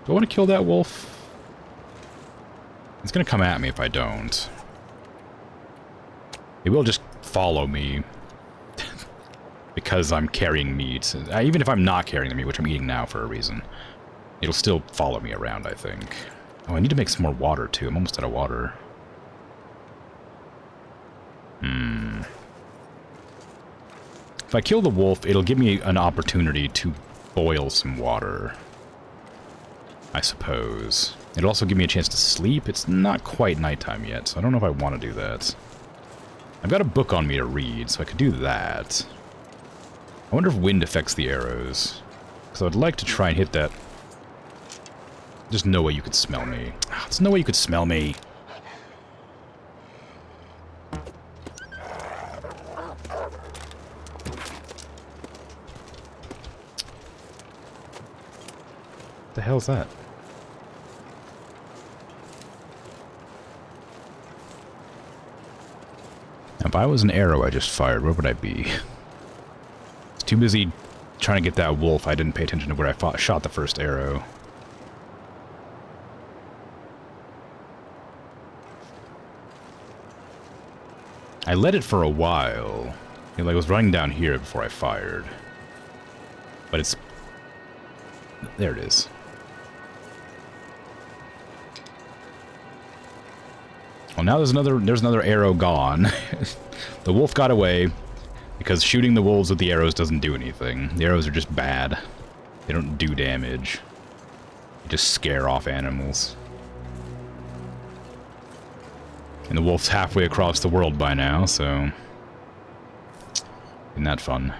Do I want to kill that wolf? It's going to come at me if I don't. It will just follow me. Because I'm carrying meat. Even if I'm not carrying the meat, which I'm eating now for a reason. It'll still follow me around, I think. Oh, I need to make some more water, too. I'm almost out of water. If I kill the wolf, it'll give me an opportunity to boil some water, I suppose. It'll also give me a chance to sleep. It's not quite nighttime yet, so I don't know if I want to do that. I've got a book on me to read, so I could do that. I wonder if wind affects the arrows. Because I would like to try and hit that. There's no way you could smell me. There's no way you could smell me. What the hell's that? Now, if I was an arrow I just fired, where would I be? It's too busy trying to get that wolf. I didn't pay attention to where I shot the first arrow. I let it for a while. It like was running down here before I fired. But it's... There it is. Well, now there's another arrow gone. The wolf got away because shooting the wolves with the arrows doesn't do anything. The arrows are just bad. They don't do damage. They just scare off animals. And the wolf's halfway across the world by now, so... Isn't that fun?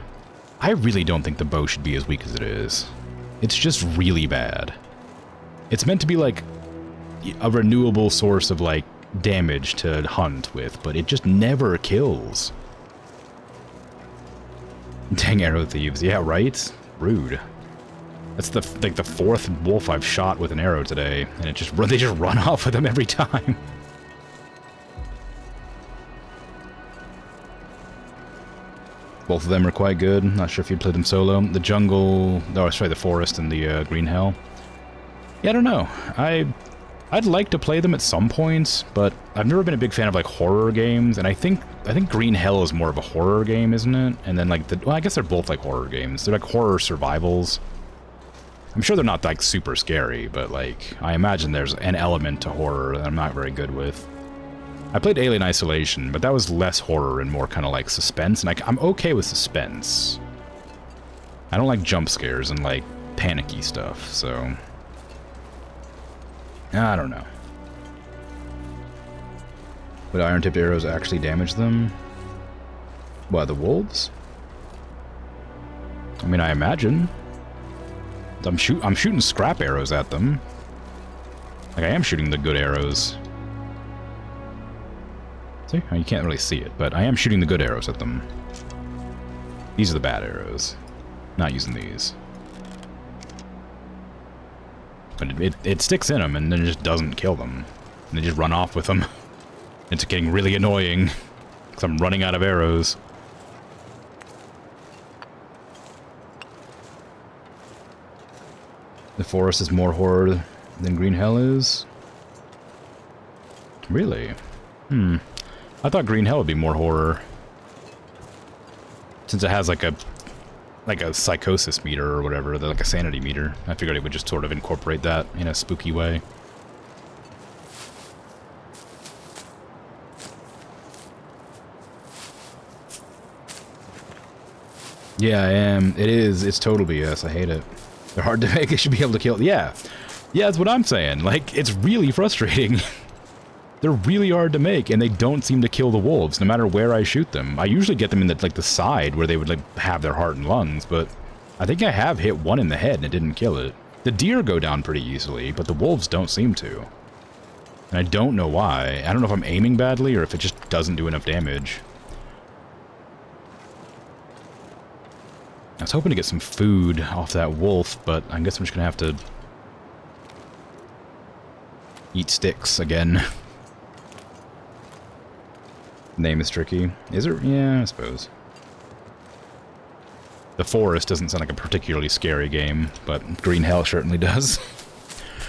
I really don't think the bow should be as weak as it is. It's just really bad. It's meant to be like a renewable source of like damage to hunt with, but it just never kills. Dang arrow thieves. Yeah, right? Rude. That's the fourth wolf I've shot with an arrow today, and they just run off with them every time. Both of them are quite good. Not sure if you'd play them solo. The jungle... Oh, sorry, the forest and the green hell. Yeah, I don't know. I'd like to play them at some points, but I've never been a big fan of, like, horror games, and I think Green Hell is more of a horror game, isn't it? And then, like, well, I guess they're both, like, horror games. They're, like, horror survivals. I'm sure they're not, like, super scary, but, like, I imagine there's an element to horror that I'm not very good with. I played Alien Isolation, but that was less horror and more kind of like suspense, and I'm okay with suspense. I don't like jump scares and like panicky stuff, so... I don't know. Would iron-tipped arrows actually damage them? What, the wolves? I mean, I imagine. I'm shooting scrap arrows at them. Like, I am shooting the good arrows. See? You can't really see it, but I am shooting the good arrows at them. These are the bad arrows. Not using these. But it sticks in them, and then it just doesn't kill them. And they just run off with them. It's getting really annoying, because I'm running out of arrows. The forest is more horror than Green Hell is? Really? I thought Green Hell would be more horror. Since it has like a psychosis meter or whatever, like a sanity meter. I figured it would just sort of incorporate that in a spooky way. Yeah, I am. It is. It's total BS. I hate it. They're hard to make. They should be able to kill. Yeah. Yeah, that's what I'm saying. Like, it's really frustrating. They're really hard to make, and they don't seem to kill the wolves, no matter where I shoot them. I usually get them in the side, where they would, like, have their heart and lungs, but I think I have hit one in the head, and it didn't kill it. The deer go down pretty easily, but the wolves don't seem to. And I don't know why. I don't know if I'm aiming badly, or if it just doesn't do enough damage. I was hoping to get some food off that wolf, but I guess I'm just gonna have to eat sticks again. Name is tricky. Is it? Yeah, I suppose. The Forest doesn't sound like a particularly scary game, but Green Hell certainly does.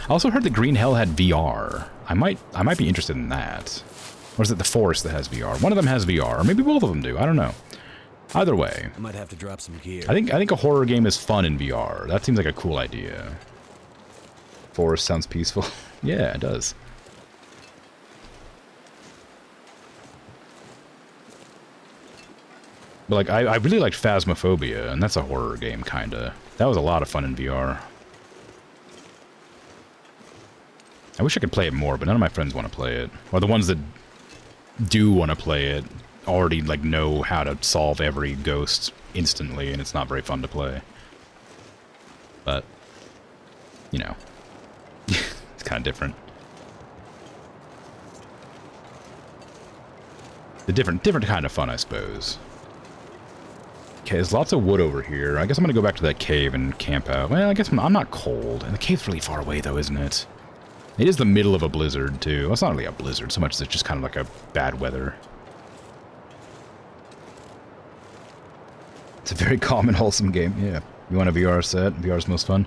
I also heard that Green Hell had VR. I might be interested in that. Or is it The Forest that has VR? One of them has VR, or maybe both of them do. I don't know. Either way, I might have to drop some gear. I think a horror game is fun in VR. That seems like a cool idea. Forest sounds peaceful. Yeah, it does. But like, I really liked Phasmophobia, and that's a horror game, kinda. That was a lot of fun in VR. I wish I could play it more, but none of my friends want to play it. Or the ones that do want to play it already, like, know how to solve every ghost instantly, and it's not very fun to play. But, you know, it's kind of different. The different kind of fun, I suppose. Okay, there's lots of wood over here. I guess I'm gonna go back to that cave and camp out. Well, I guess I'm not cold. And the cave's really far away, though, isn't it? It is the middle of a blizzard, too. Well, it's not really a blizzard so much as it's just kind of like a bad weather. It's a very calm and wholesome game, yeah. You want a VR set? VR's most fun.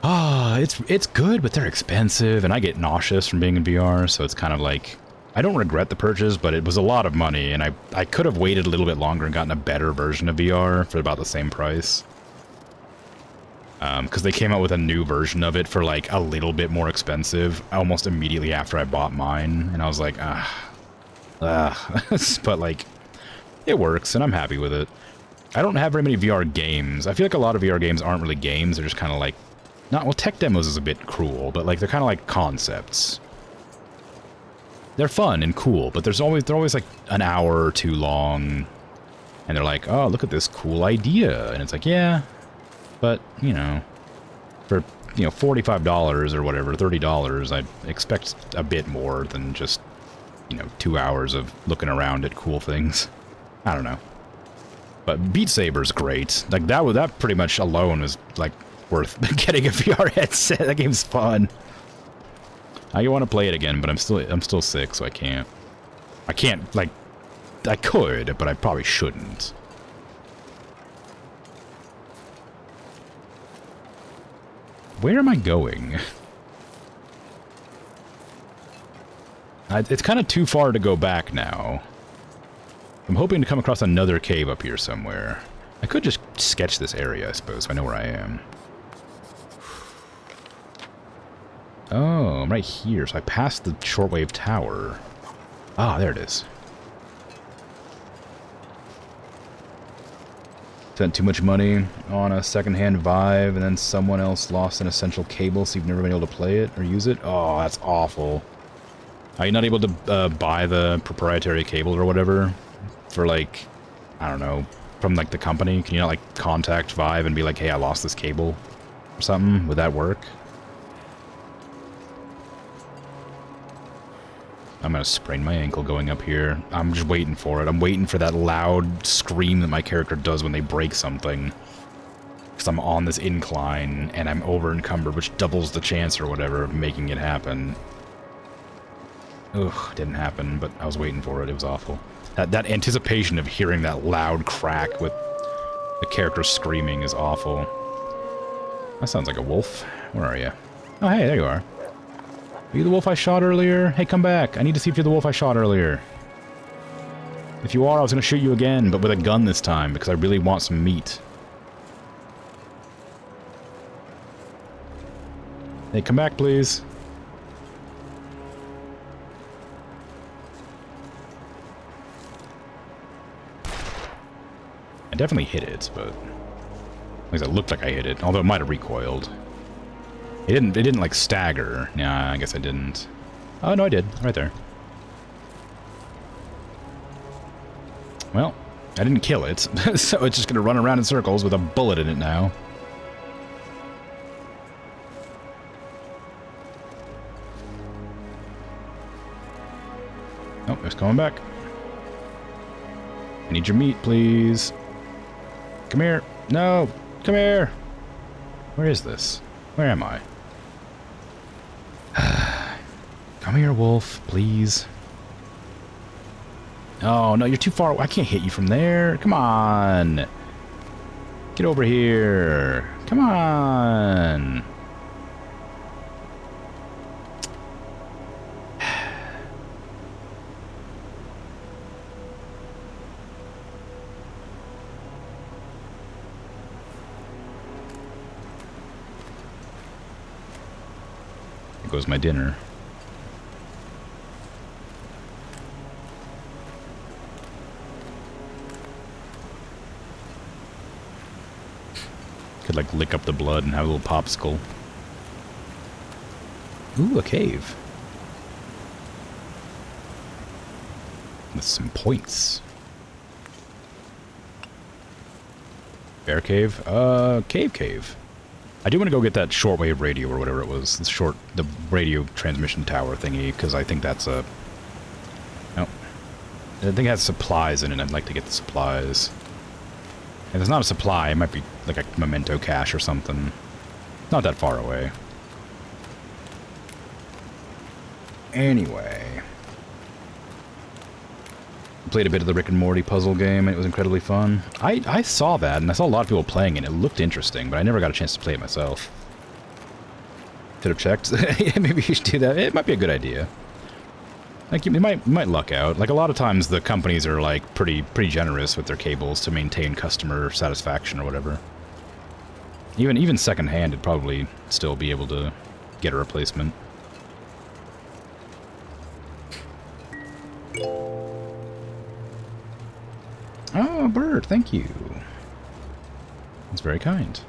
Ah, it's good, but they're expensive, and I get nauseous from being in VR, so it's kind of like... I don't regret the purchase, but it was a lot of money, and I could have waited a little bit longer and gotten a better version of VR for about the same price. Because they came out with a new version of it for, like, a little bit more expensive almost immediately after I bought mine, and I was like, but, like, it works, and I'm happy with it. I don't have very many VR games. I feel like a lot of VR games aren't really games, they're just kind of like... well, tech demos is a bit cruel, but, like, they're kind of like concepts. They're fun and cool, but they're always like an hour or two long, and they're like, oh, look at this cool idea, and it's like, yeah, but, you know, for, you know, $45 or whatever, $30, I'd expect a bit more than just, you know, 2 hours of looking around at cool things. I don't know. But Beat Saber's great. Like, that pretty much alone was, like, worth getting a VR headset. That game's fun. I want to play it again, but I'm still sick, so I can't. I can't, like, I could, but I probably shouldn't. Where am I going? It's kind of too far to go back now. I'm hoping to come across another cave up here somewhere. I could just sketch this area, I suppose, so I know where I am. Oh, I'm right here, so I passed the shortwave tower. Ah, there it is. Spent too much money on a secondhand Vive, and then someone else lost an essential cable, so you've never been able to play it or use it? Oh, that's awful. Are you not able to buy the proprietary cable or whatever? For, like, I don't know, from, like, the company? Can you not, like, contact Vive and be like, hey, I lost this cable? Or something? Would that work? I'm gonna sprain my ankle going up here. I'm just waiting for it. I'm waiting for that loud scream that my character does when they break something. Because I'm on this incline, and I'm over-encumbered, which doubles the chance or whatever of making it happen. Ugh, didn't happen, but I was waiting for it. It was awful. That anticipation of hearing that loud crack with the character screaming is awful. That sounds like a wolf. Where are you? Oh, hey, there you are. Are you the wolf I shot earlier? Hey, come back. I need to see if you're the wolf I shot earlier. If you are, I was going to shoot you again, but with a gun this time, because I really want some meat. Hey, come back, please. I definitely hit it, but... at least it looked like I hit it, although it might have recoiled. It didn't like stagger. Nah, I guess I didn't. Oh, no, I did. Right there. Well, I didn't kill it, so it's just gonna run around in circles with a bullet in it now. Oh, it's coming back. I need your meat, please. Come here. No, come here. Where is this? Where am I? Come here, wolf, please. Oh, no, you're too far away. I can't hit you from there. Come on. Get over here. Come on. There goes my dinner. Could, like, lick up the blood and have a little popsicle. Ooh, a cave. With some points. Bear cave? Cave. I do want to go get that shortwave radio or whatever it was. The radio transmission tower thingy, because I think that's a... No. I think it has supplies in it. I'd like to get the supplies. If it's not a supply, it might be like a memento cache or something. Not that far away. Anyway. Played a bit of the Rick and Morty puzzle game, and it was incredibly fun. I saw that, and I saw a lot of people playing it. It looked interesting, but I never got a chance to play it myself. Should have checked. Yeah, maybe you should do that. It might be a good idea. Like, you might luck out. Like, a lot of times the companies are, like, pretty generous with their cables to maintain customer satisfaction or whatever. Even second-hand, it'd probably still be able to get a replacement. Oh, a bird, thank you. That's very kind.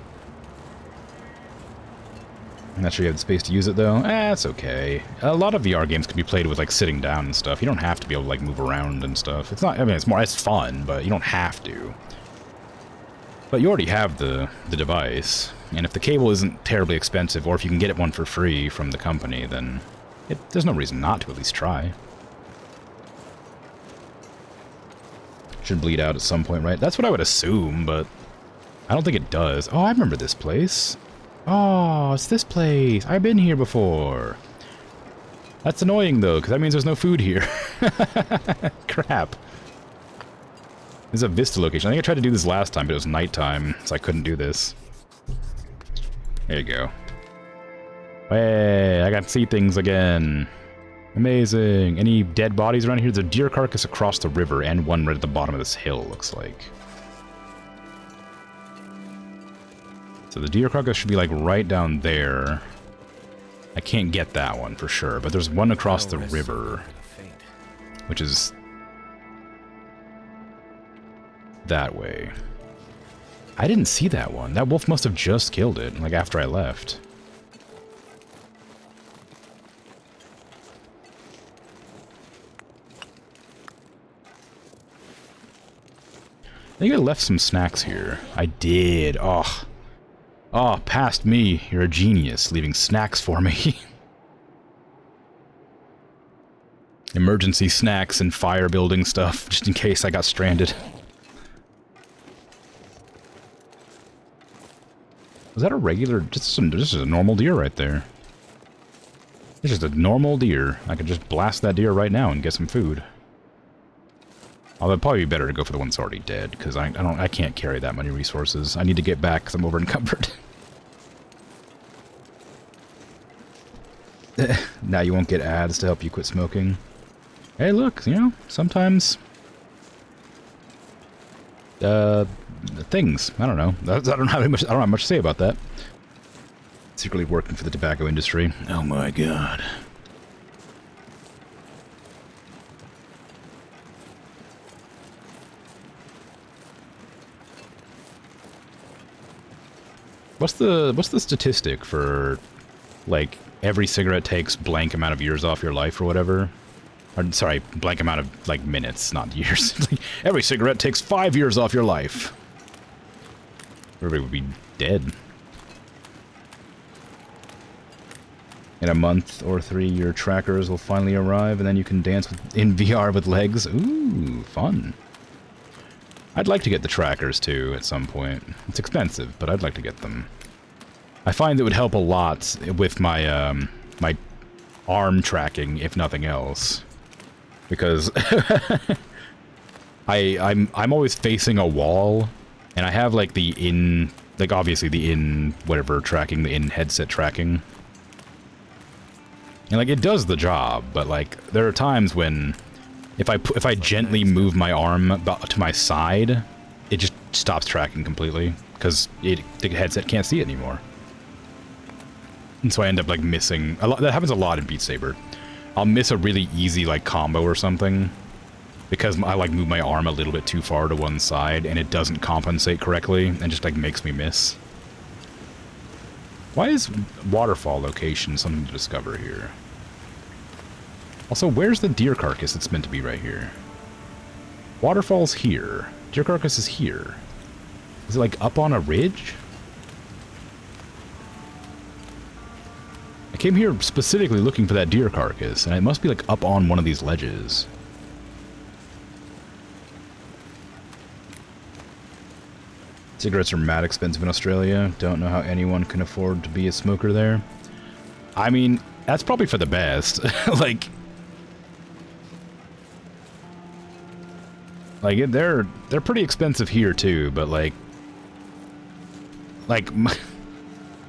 I'm not sure you have the space to use it, though. It's okay. A lot of VR games can be played with, like, sitting down and stuff. You don't have to be able to, like, move around and stuff. It's not, I mean, it's fun, but you don't have to. But you already have the device, and if the cable isn't terribly expensive, or if you can get one for free from the company, then there's no reason not to at least try. Should bleed out at some point, right? That's what I would assume, but I don't think it does. Oh, I remember this place. Oh, it's this place. I've been here before. That's annoying, though, because that means there's no food here. Crap. This is a Vista location. I think I tried to do this last time, but it was nighttime, so I couldn't do this. There you go. Hey, I got to see things again. Amazing. Any dead bodies around here? There's a deer carcass across the river, and one right at the bottom of this hill, looks like. So the deer carcass should be, like, right down there. I can't get that one for sure, but there's one across the river, which is that way. I didn't see that one. That wolf must have just killed it, like, after I left. I think I left some snacks here. I did. Oh. Oh, past me. You're a genius, leaving snacks for me. Emergency snacks and fire building stuff, just in case I got stranded. Was that a regular... This is a normal deer right there. It's just a normal deer. I could just blast that deer right now and get some food. Although it'd probably be better to go for the one that's already dead, because I can't carry that many resources. I need to get back because I'm over encumbered. Now you won't get ads to help you quit smoking. Hey, look, you know, sometimes things. I don't know. I don't have much to say about that. Secretly working for the tobacco industry. Oh my god. What's the statistic for, like, every cigarette takes blank amount of years off your life or whatever? Or, sorry, blank amount of, like, minutes, not years. Every cigarette takes 5 years off your life. Everybody would be dead. In a month or 3, your trackers will finally arrive, and then you can dance in VR with legs. Ooh, fun. I'd like to get the trackers, too, at some point. It's expensive, but I'd like to get them. I find it would help a lot with my, my arm tracking, if nothing else. Because I'm always facing a wall, and I have, like, obviously the whatever tracking, the headset tracking. And, like, it does the job, but, like, there are times when if I gently move my arm to my side, it just stops tracking completely, because the headset can't see it anymore. And so I end up, like, missing a lot. That happens a lot in Beat Saber. I'll miss a really easy, like, combo or something, because I, like, move my arm a little bit too far to one side, and it doesn't compensate correctly, and just, like, makes me miss. Why is waterfall location something to discover here? Also, where's the deer carcass that's meant to be right here? Waterfall's here. Deer carcass is here. Is it like up on a ridge? I came here specifically looking for that deer carcass, and it must be like up on one of these ledges. Cigarettes are mad expensive in Australia. Don't know how anyone can afford to be a smoker there. I mean, that's probably for the best. like they're pretty expensive here too, but like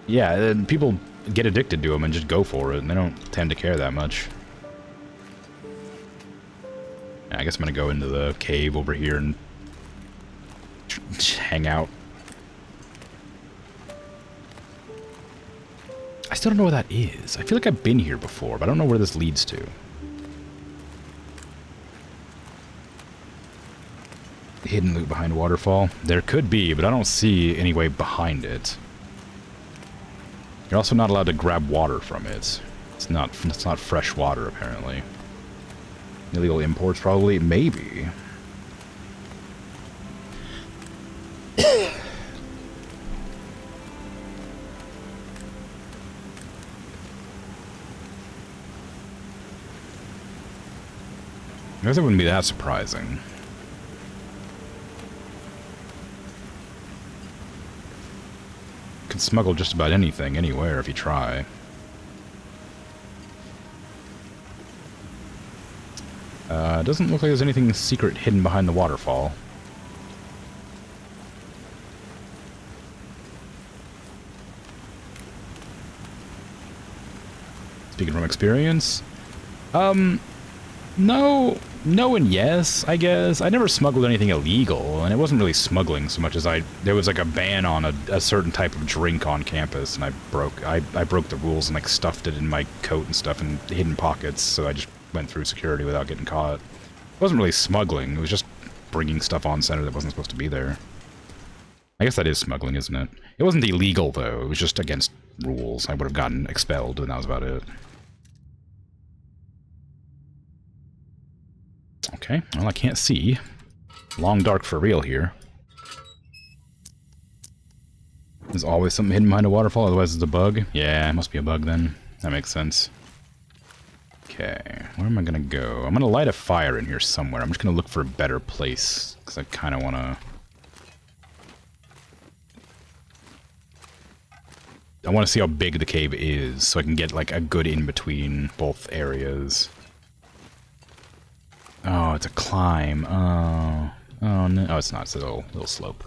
yeah, and people get addicted to them and just go for it, and they don't tend to care that much. I guess I'm gonna go into the cave over here and hang out. I still don't know where that is. I feel like I've been here before, but I don't know where this leads to. Hidden loot behind waterfall. There could be, but I don't see any way behind it. You're also not allowed to grab water from it. It's not fresh water, apparently. Illegal imports, probably. Maybe. I guess it wouldn't be that surprising. You can smuggle just about anything, anywhere, if you try. Doesn't look like there's anything secret hidden behind the waterfall. Speaking from experience, no and yes, I guess. I never smuggled anything illegal, and it wasn't really smuggling so much as there was like a ban on a certain type of drink on campus, and I broke the rules and like stuffed it in my coat and stuff in hidden pockets, so I just went through security without getting caught. It wasn't really smuggling, it was just bringing stuff on center that wasn't supposed to be there. I guess that is smuggling, isn't it? It wasn't illegal, though. It was just against rules. I would have gotten expelled, and that was about it. Okay, well, I can't see. Long dark for real here. There's always something hidden behind a waterfall, otherwise it's a bug. Yeah, it must be a bug then. That makes sense. Okay, where am I gonna go? I'm gonna light a fire in here somewhere. I'm just gonna look for a better place, because I kind of want to... I want to see how big the cave is, so I can get, like, a good in-between both areas. Oh, it's a climb. Oh. Oh, no. Oh, it's not. It's a little slope.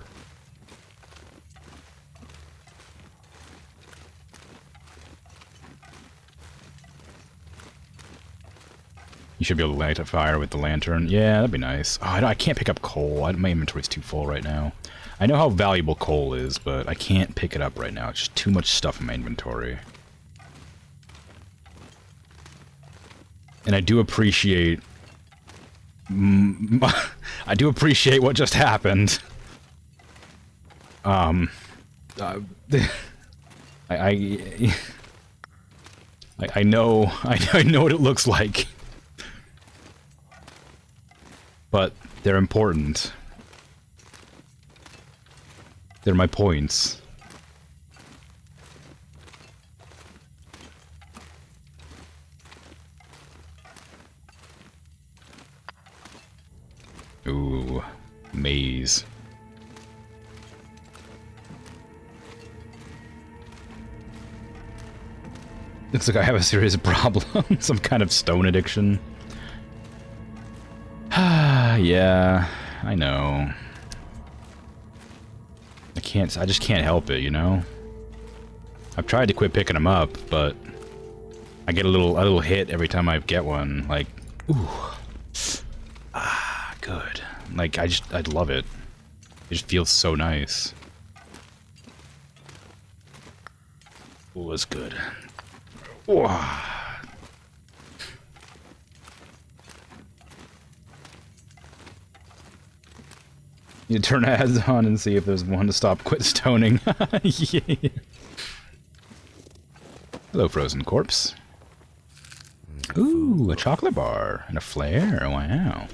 You should be able to light a fire with the lantern. Yeah, that'd be nice. Oh, I can't pick up coal. My inventory's too full right now. I know how valuable coal is, but I can't pick it up right now. It's just too much stuff in my inventory. And I do appreciate... I do appreciate what just happened. I know what it looks like. But they're important. They're my points. Ooh, maze. Looks like I have a serious problem. Some kind of stone addiction. Yeah, I know. I just can't help it, you know? I've tried to quit picking them up, but I get a little hit every time I get one. Like, ooh. Ah, good. Like, I love it. It just feels so nice. Ooh, that's good. Whoa. You turn ads on and see if there's one to stop quit stoning. Yeah. Hello, frozen corpse. Ooh, a chocolate bar and a flare. Wow.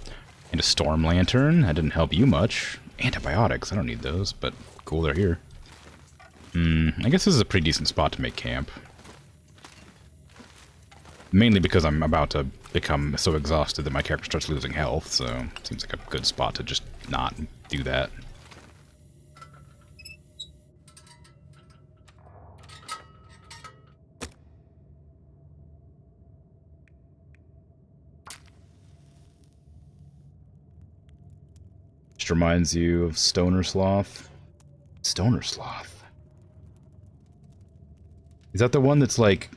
And a storm lantern. That didn't help you much. Antibiotics. I don't need those, but cool, they're here. I guess this is a pretty decent spot to make camp. Mainly because I'm about to become so exhausted that my character starts losing health, so seems like a good spot to just not do that. Just reminds you of Stoner Sloth. Stoner Sloth? Is that the one that's like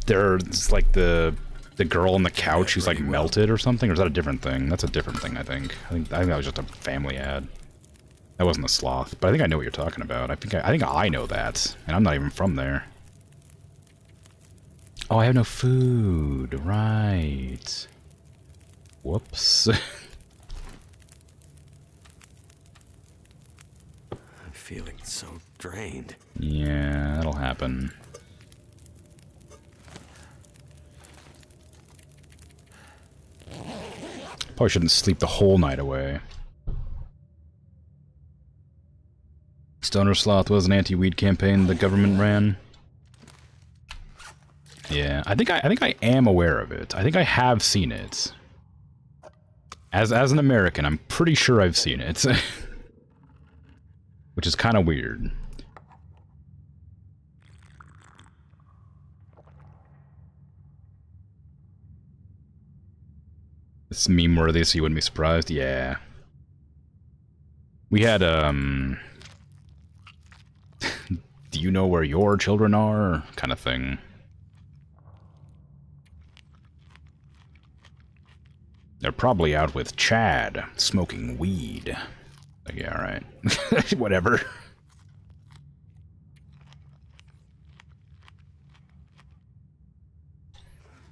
there's like the girl on the couch who's like melted or something, or is that a different thing? That's a different thing, I think. I think that was just a family ad. That wasn't a sloth, but I think I know what you're talking about. I think I know that, and I'm not even from there. Oh, I have no food. Right. Whoops. I'm feeling so drained. Yeah, that'll happen. Probably shouldn't sleep the whole night away. Stoner Sloth was an anti-weed campaign the government ran. Yeah, I think I am aware of it. I think I have seen it. As an American, I'm pretty sure I've seen it. Which is kind of weird. It's meme-worthy, so you wouldn't be surprised? Yeah. We had, do you know where your children are? Kind of thing. They're probably out with Chad, smoking weed. Like, yeah, alright. Whatever.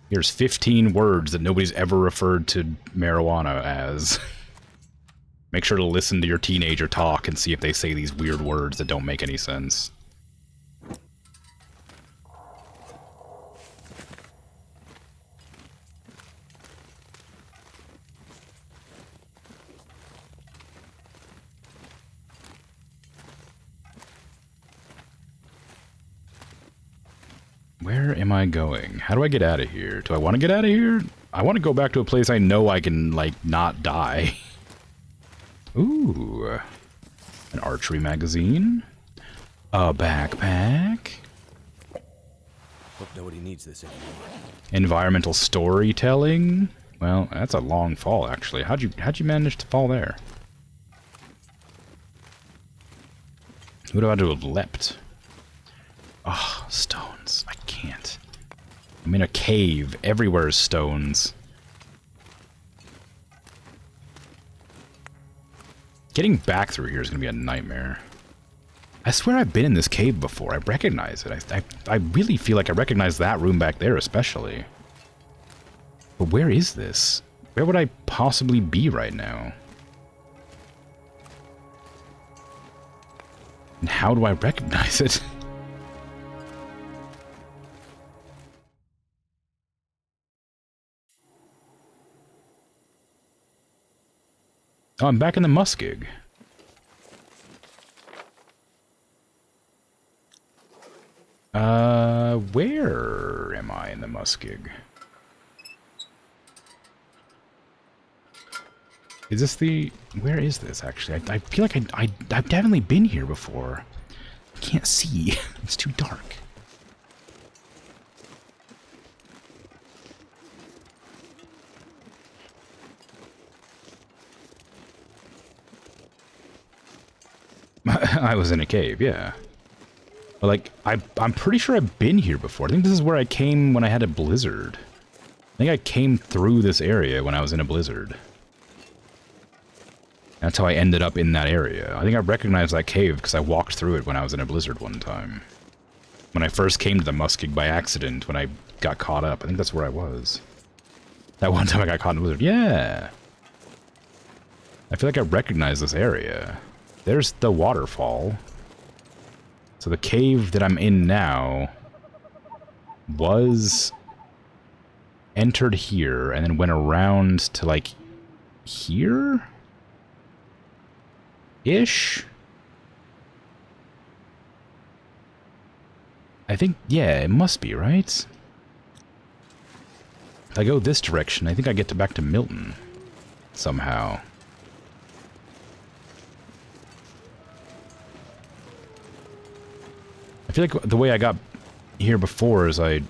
Here's 15 words that nobody's ever referred to marijuana as. Make sure to listen to your teenager talk and see if they say these weird words that don't make any sense. Where am I going? How do I get out of here? Do I want to get out of here? I want to go back to a place I know I can, like, not die. Ooh. An archery magazine. A backpack. Hope nobody needs this anymore. Environmental storytelling. Well, that's a long fall, actually. How'd you manage to fall there? Who do I have leapt? Oh, stones. I can't. I'm in a cave. Everywhere is stones. Getting back through here is going to be a nightmare. I swear I've been in this cave before. I recognize it. I really feel like I recognize that room back there especially. But where is this? Where would I possibly be right now? And how do I recognize it? Oh, I'm back in the muskeg. Where am I in the muskeg? Is this the... Where is this, actually? I feel like I've definitely been here before. I can't see. It's too dark. I was in a cave, yeah. But, like, I'm pretty sure I've been here before. I think this is where I came when I had a blizzard. I think I came through this area when I was in a blizzard. That's how I ended up in that area. I think I recognized that cave because I walked through it when I was in a blizzard one time. When I first came to the muskeg by accident, when I got caught up. I think that's where I was. That one time I got caught in a blizzard. Yeah! I feel like I recognize this area. There's the waterfall. So the cave that I'm in now was entered here and then went around to, like, here? Ish? I think, yeah, it must be, right? If I go this direction, I think I get back to Milton. Somehow. I feel like the way I got here before is I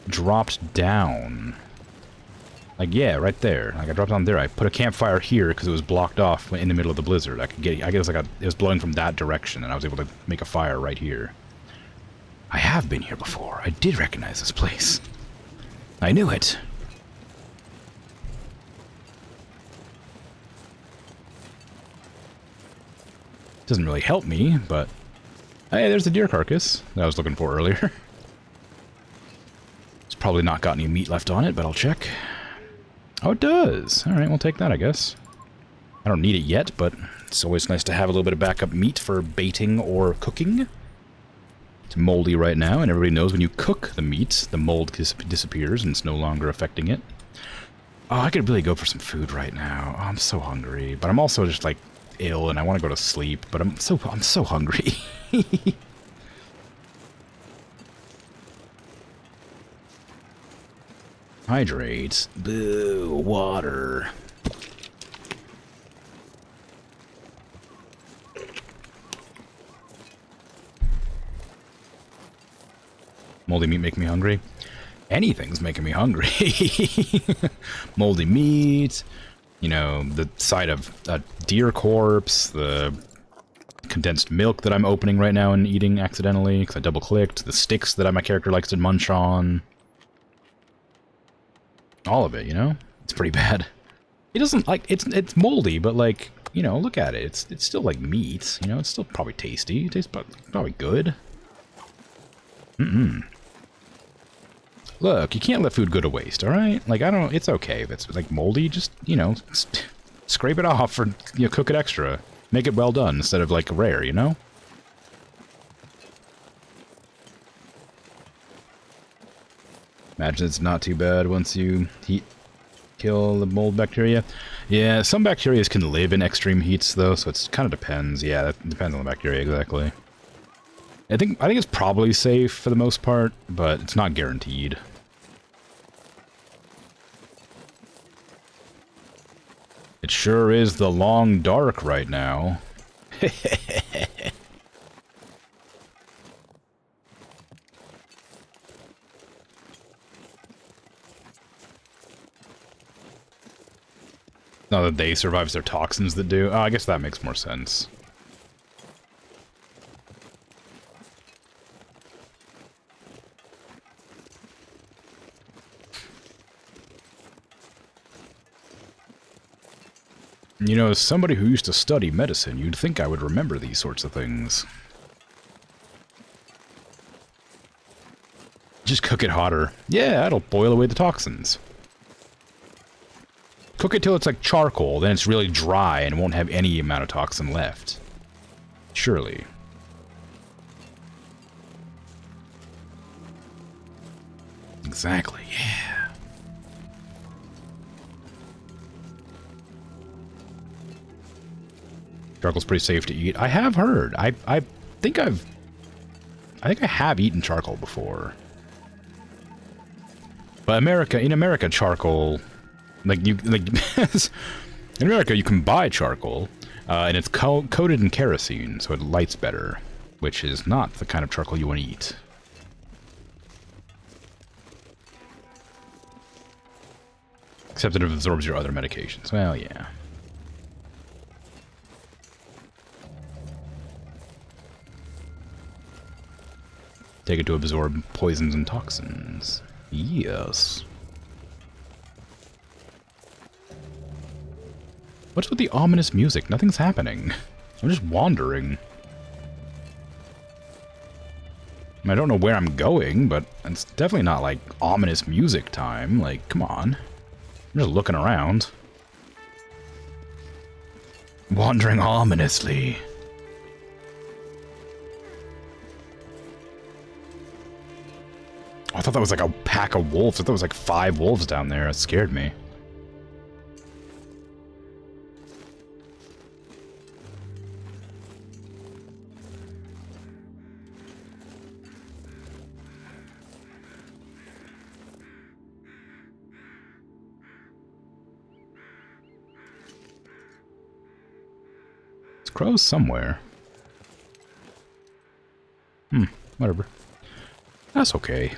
dropped down. Like, yeah, right there. Like, I dropped down there. I put a campfire here because it was blocked off in the middle of the blizzard. I guess it was blowing from that direction, and I was able to make a fire right here. I have been here before. I did recognize this place. I knew it. Doesn't really help me, but... Hey, there's the deer carcass that I was looking for earlier. It's probably not got any meat left on it, but I'll check. Oh, it does. Alright, we'll take that, I guess. I don't need it yet, but it's always nice to have a little bit of backup meat for baiting or cooking. It's moldy right now, and everybody knows when you cook the meat, the mold disappears and it's no longer affecting it. Oh, I could really go for some food right now. Oh, I'm so hungry, but I'm also just, like, ill and I want to go to sleep, but I'm so hungry. Hydrate. Boo, water. Moldy meat make me hungry? Anything's making me hungry. Moldy meat, you know, the sight of a deer corpse, the condensed milk that I'm opening right now and eating accidentally because I double-clicked, the sticks that my character likes to munch on. All of it, you know? It's pretty bad. It doesn't, like, it's moldy, but, like, you know, look at it. It's still, like, meat, you know? It's still probably tasty. It tastes probably good. Look, you can't let food go to waste, alright? Like, it's okay if it's, like, moldy. Just, you know, scrape it off or, you know, cook it extra. Make it well done instead of, like, rare, you know? Imagine it's not too bad once you kill the mold bacteria. Yeah, some bacteria can live in extreme heats, though, so it kind of depends. Yeah, that depends on the bacteria, exactly. I think it's probably safe for the most part, but it's not guaranteed. It sure is the long dark right now. Not that they survives their toxins that do. Oh, I guess that makes more sense. You know, as somebody who used to study medicine, you'd think I would remember these sorts of things. Just cook it hotter. Yeah, that'll boil away the toxins. Cook it till it's like charcoal, then it's really dry and won't have any amount of toxin left. Surely. Exactly, yeah. Charcoal's pretty safe to eat. I have heard. I think I have eaten charcoal before. But in America, charcoal, in America you can buy charcoal, and it's coated in kerosene, so it lights better, which is not the kind of charcoal you want to eat. Except that it absorbs your other medications. Well, yeah. Take it to absorb poisons and toxins. Yes. What's with the ominous music? Nothing's happening. I'm just wandering. I don't know where I'm going, but it's definitely not, like, ominous music time. Like, come on. I'm just looking around. Wandering ominously. I thought that was like a pack of wolves. I thought it was like 5 wolves down there. It scared me. Crows somewhere. Whatever. That's okay.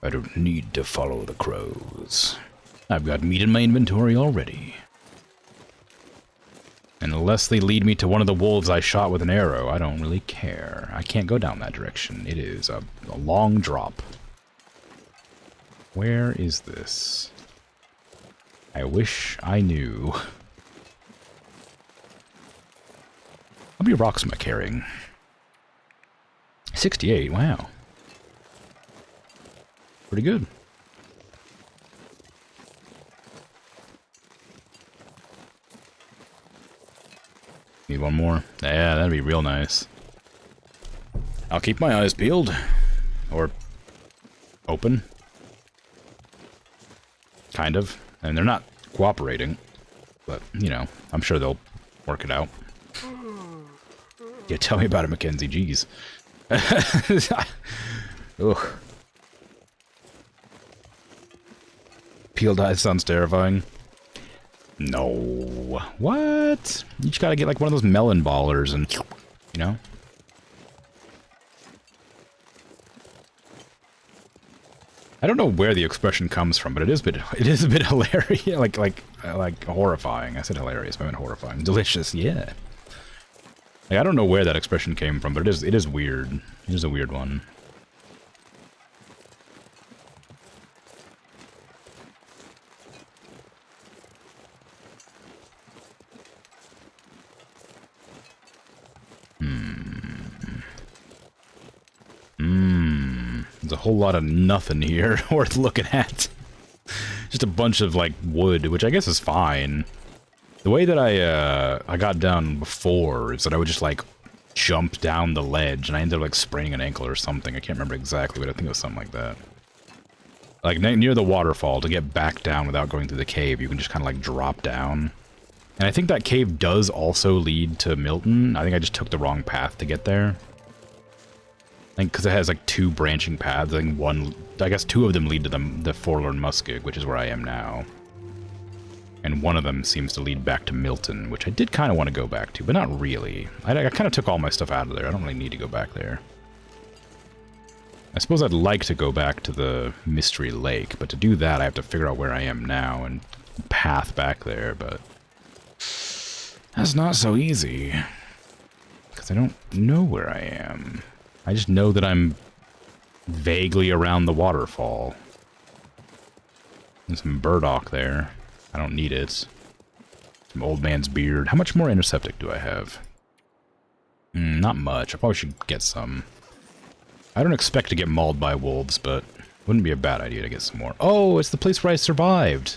I don't need to follow the crows. I've got meat in my inventory already. And unless they lead me to one of the wolves I shot with an arrow, I don't really care. I can't go down that direction. It is a long drop. Where is this? I wish I knew. How many rocks am I carrying? 68, wow. Pretty good. Need one more? Yeah, that'd be real nice. I'll keep my eyes peeled. Or open. Kind of. And they're not cooperating. But, you know, I'm sure they'll work it out. Yeah, tell me about it, Mackenzie. Jeez. Ugh. Peeled eyes sounds terrifying. No. What? You just gotta get like one of those melon ballers and, you know? I don't know where the expression comes from, but it is a bit hilarious, like horrifying. I said hilarious, but I meant horrifying. Delicious, yeah. Like, I don't know where that expression came from, but it is weird. It is a weird one. There's a whole lot of nothing here worth looking at. Just a bunch of, like, wood, which I guess is fine. The way that I got down before is that I would just, like, jump down the ledge, and I ended up, like, spraining an ankle or something. I can't remember exactly, but I think it was something like that. Like, near the waterfall, to get back down without going through the cave, you can just kind of, like, drop down. And I think that cave does also lead to Milton. I think I just took the wrong path to get there. I think because it has, like, 2 branching paths. I think I guess 2 of them lead to the Forlorn Muskeg, which is where I am now. And one of them seems to lead back to Milton, which I did kind of want to go back to, but not really. I kind of took all my stuff out of there. I don't really need to go back there. I suppose I'd like to go back to the Mystery Lake, but to do that I have to figure out where I am now and path back there, but that's not so easy. Because I don't know where I am. I just know that I'm vaguely around the waterfall. There's some burdock there. I don't need it. Some old man's beard. How much more antiseptic do I have? Not much. I probably should get some. I don't expect to get mauled by wolves, but wouldn't be a bad idea to get some more. Oh, it's the place where I survived.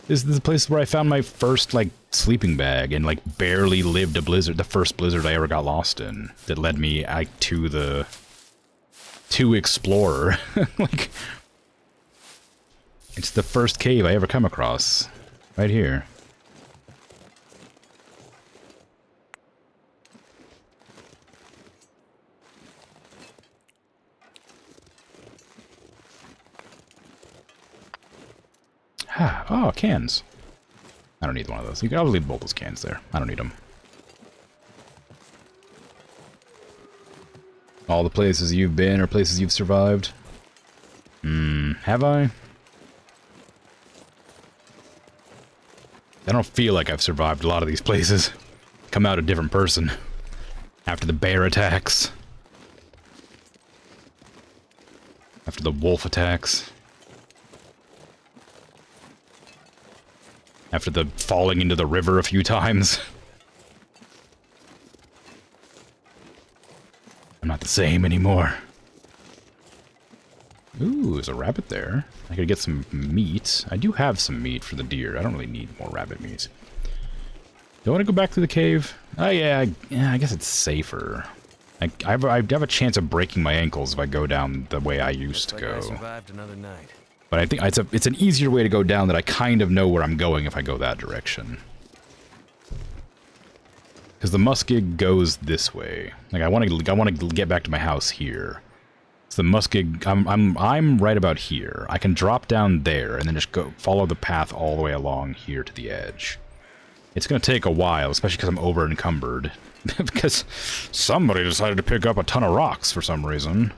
This is the place where I found my first, like, sleeping bag and, like, barely lived a blizzard, the first blizzard I ever got lost in, that led me to Explorer. Like, it's the first cave I ever come across. Right here. Oh, cans. I don't need one of those. You can always leave both those cans there. I don't need them. All the places you've been or places you've survived? Have I? I don't feel like I've survived a lot of these places. Come out a different person. After the bear attacks. After the wolf attacks. After the falling into the river a few times. I'm not the same anymore. Ooh, there's a rabbit there. I could get some meat. I do have some meat for the deer. I don't really need more rabbit meat. Do I want to go back to the cave? Oh yeah, I guess it's safer. I have a chance of breaking my ankles if I go down the way I used to go. I survived another night. But I think it's an easier way to go down that I kind of know where I'm going if I go that direction. Because the muskeg goes this way. Like I want to get back to my house here. So the muskeg, I'm right about here. I can drop down there and then just go follow the path all the way along here to the edge. It's going to take a while, especially because I'm over encumbered. Because somebody decided to pick up a ton of rocks for some reason.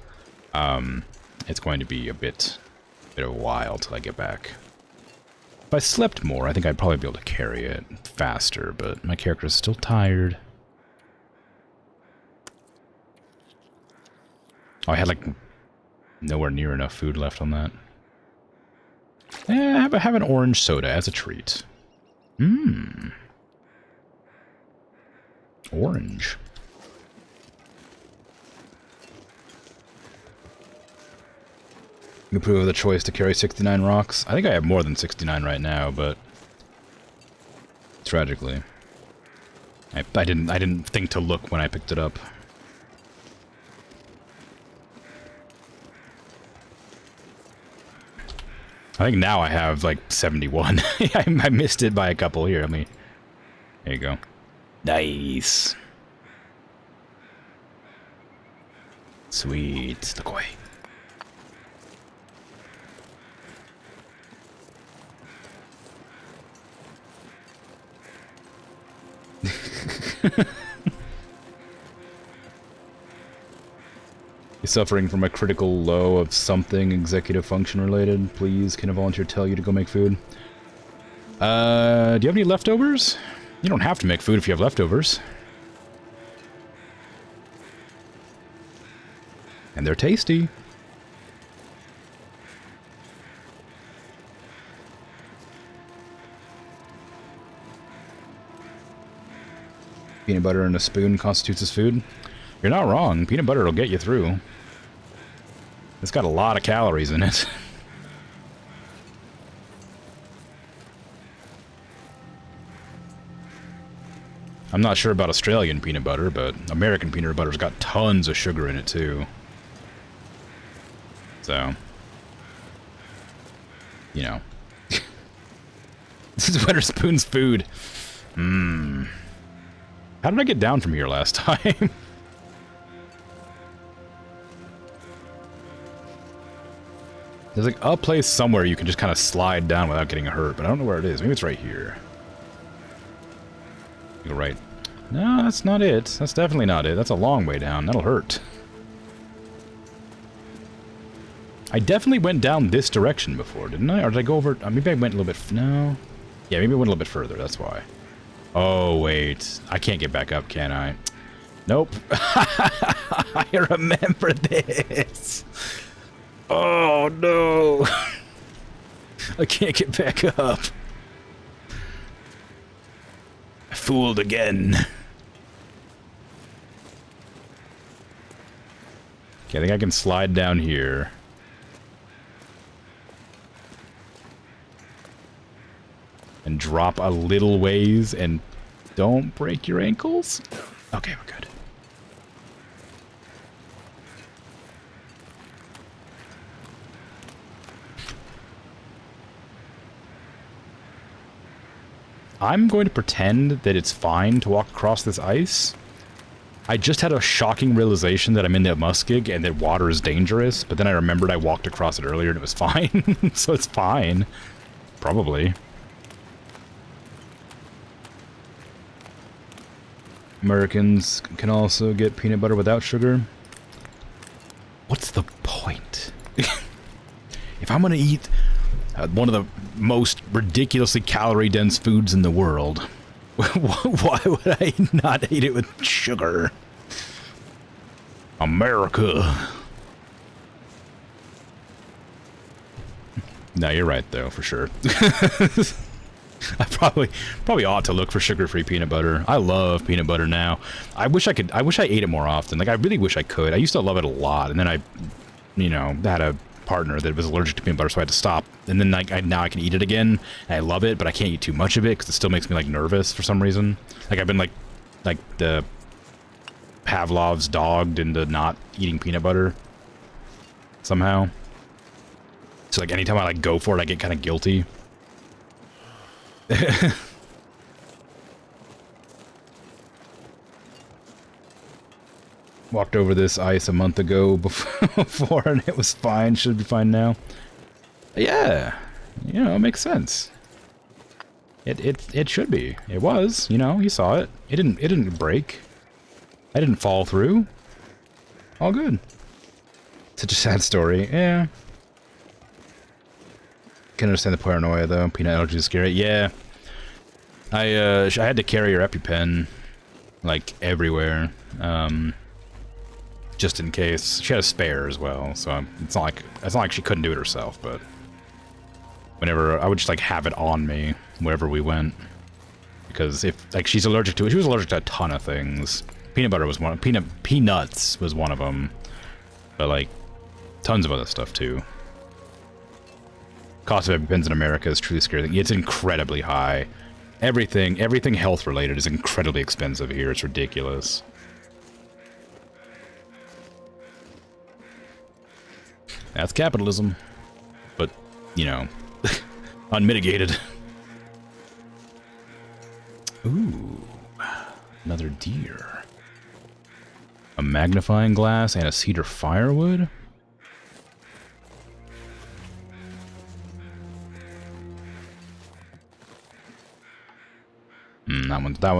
It's going to be a bit of a while till I get back. If I slept more, I think I'd probably be able to carry it faster, but my character is still tired. Oh, I had like nowhere near enough food left on that. Have an orange soda as a treat. Mmm. Orange. You approve of the choice to carry 69 rocks? I think I have more than 69 right now, but tragically, I didn't think to look when I picked it up. I think now I have like 71. I missed it by a couple here. There you go. Nice. Sweet. Look away. You're suffering from a critical low of something executive function related. Please, can a volunteer tell you to go make food? Do you have any leftovers? You don't have to make food if you have leftovers. And they're tasty. Peanut butter in a spoon constitutes as food. You're not wrong. Peanut butter will get you through. It's got a lot of calories in it. I'm not sure about Australian peanut butter, but American peanut butter's got tons of sugar in it too. So, you know. This is Weatherspoon's food. Mmm. How did I get down from here last time? There's like a place somewhere you can just kind of slide down without getting hurt, but I don't know where it is. Maybe it's right here. You're right. No, that's not it. That's definitely not it. That's a long way down. That'll hurt. I definitely went down this direction before, didn't I? Or did I go over... maybe I went a little bit... no? Yeah, maybe I went a little bit further. That's why. Oh, wait. I can't get back up, can I? Nope. I remember this. Oh, no. I can't get back up. I fooled again. Okay, I think I can slide down here. And drop a little ways and don't break your ankles. Okay, we're good. I'm going to pretend that it's fine to walk across this ice. I just had a shocking realization that I'm in the muskeg and that water is dangerous, but then I remembered I walked across it earlier and it was fine. So it's fine. Probably. Americans can also get peanut butter without sugar. What's the point? If I'm gonna eat one of the most ridiculously calorie-dense foods in the world, why would I not eat it with sugar? America. No, you're right though, for sure. I probably ought to look for sugar-free peanut butter. I love peanut butter now. I wish I ate it more often. Like, I really wish I could. I used to love it a lot, and then I, you know, had a partner that was allergic to peanut butter, so I had to stop. And then now I can eat it again, and I love it, but I can't eat too much of it because it still makes me like nervous for some reason. Like I've been like the Pavlov's dog into not eating peanut butter somehow. So like anytime I like go for it, I get kind of guilty. Walked over this ice a month ago before and it was fine. Should be fine now. Yeah, you know, it makes sense. It should be. It was, you know, you saw it. It didn't break. I didn't fall through. All good. Such a sad story. Yeah. Can understand the paranoia though. Peanut allergy is scary. Yeah. I had to carry her EpiPen like everywhere. Just in case. She had a spare as well, so it's not like she couldn't do it herself, but whenever I would just like have it on me wherever we went, because if like she's allergic to it, she was allergic to a ton of things. Peanut butter was one. Peanuts was one of them, but like tons of other stuff too. Cost of EpiPens in America is truly scary. It's incredibly high. Everything health related is incredibly expensive here. It's ridiculous. That's capitalism, but you know, unmitigated. Ooh, another deer. A magnifying glass and a cedar firewood?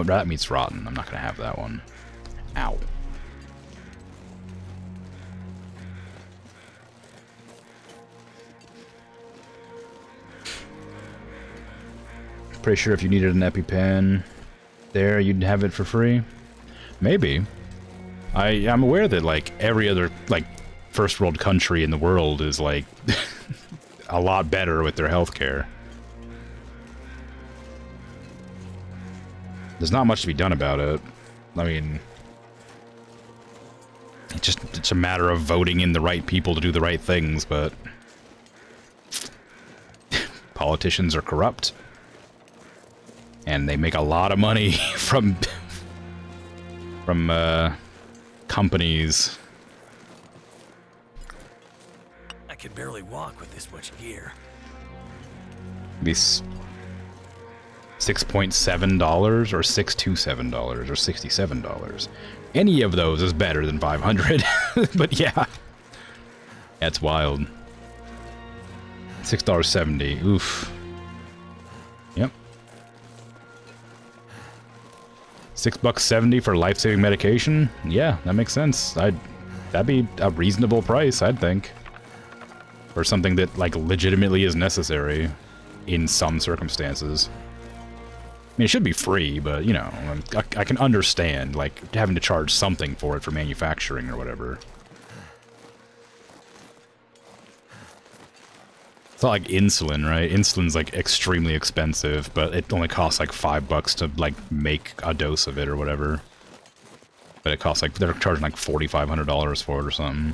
That meat's rotten. I'm not gonna have that one. Ow. Pretty sure if you needed an EpiPen there, you'd have it for free. Maybe. I'm aware that like every other like first world country in the world is like a lot better with their healthcare. There's not much to be done about it. I mean, it's a matter of voting in the right people to do the right things, but politicians are corrupt. And they make a lot of money from companies. I can barely walk with this much gear. These $6.7 or $627 or $67. Any of those is better than 500. But yeah, that's wild. $6.70. Oof. Yep. $6.70 for life-saving medication? Yeah, that makes sense. That'd be a reasonable price, I'd think. For something that, like, legitimately is necessary in some circumstances. I mean, it should be free, but, you know, I can understand, like, having to charge something for it for manufacturing or whatever. It's not like insulin, right? Insulin's, like, extremely expensive, but it only costs, like, $5 to, like, make a dose of it or whatever. But it costs, like, they're charging, like, $4,500 for it or something.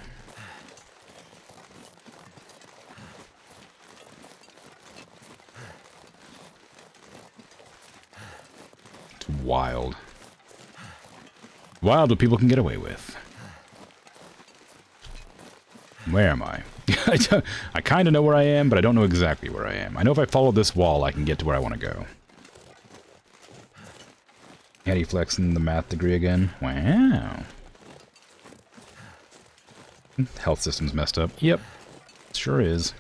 It's wild. Wild what people can get away with. Where am I? I kind of know where I am, but I don't know exactly where I am. I know if I follow this wall, I can get to where I want to go. Eddie flexing the math degree again. Wow. Health system's messed up. Yep. Sure is.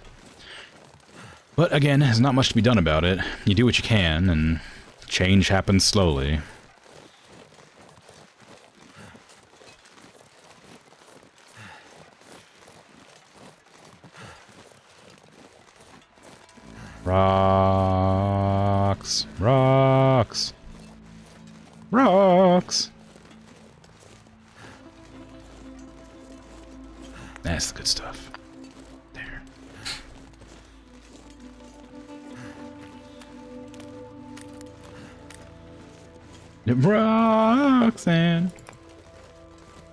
But again, there's not much to be done about it. You do what you can, and change happens slowly. Rocks. Rocks. Rocks. That's the good stuff. There. Roxanne.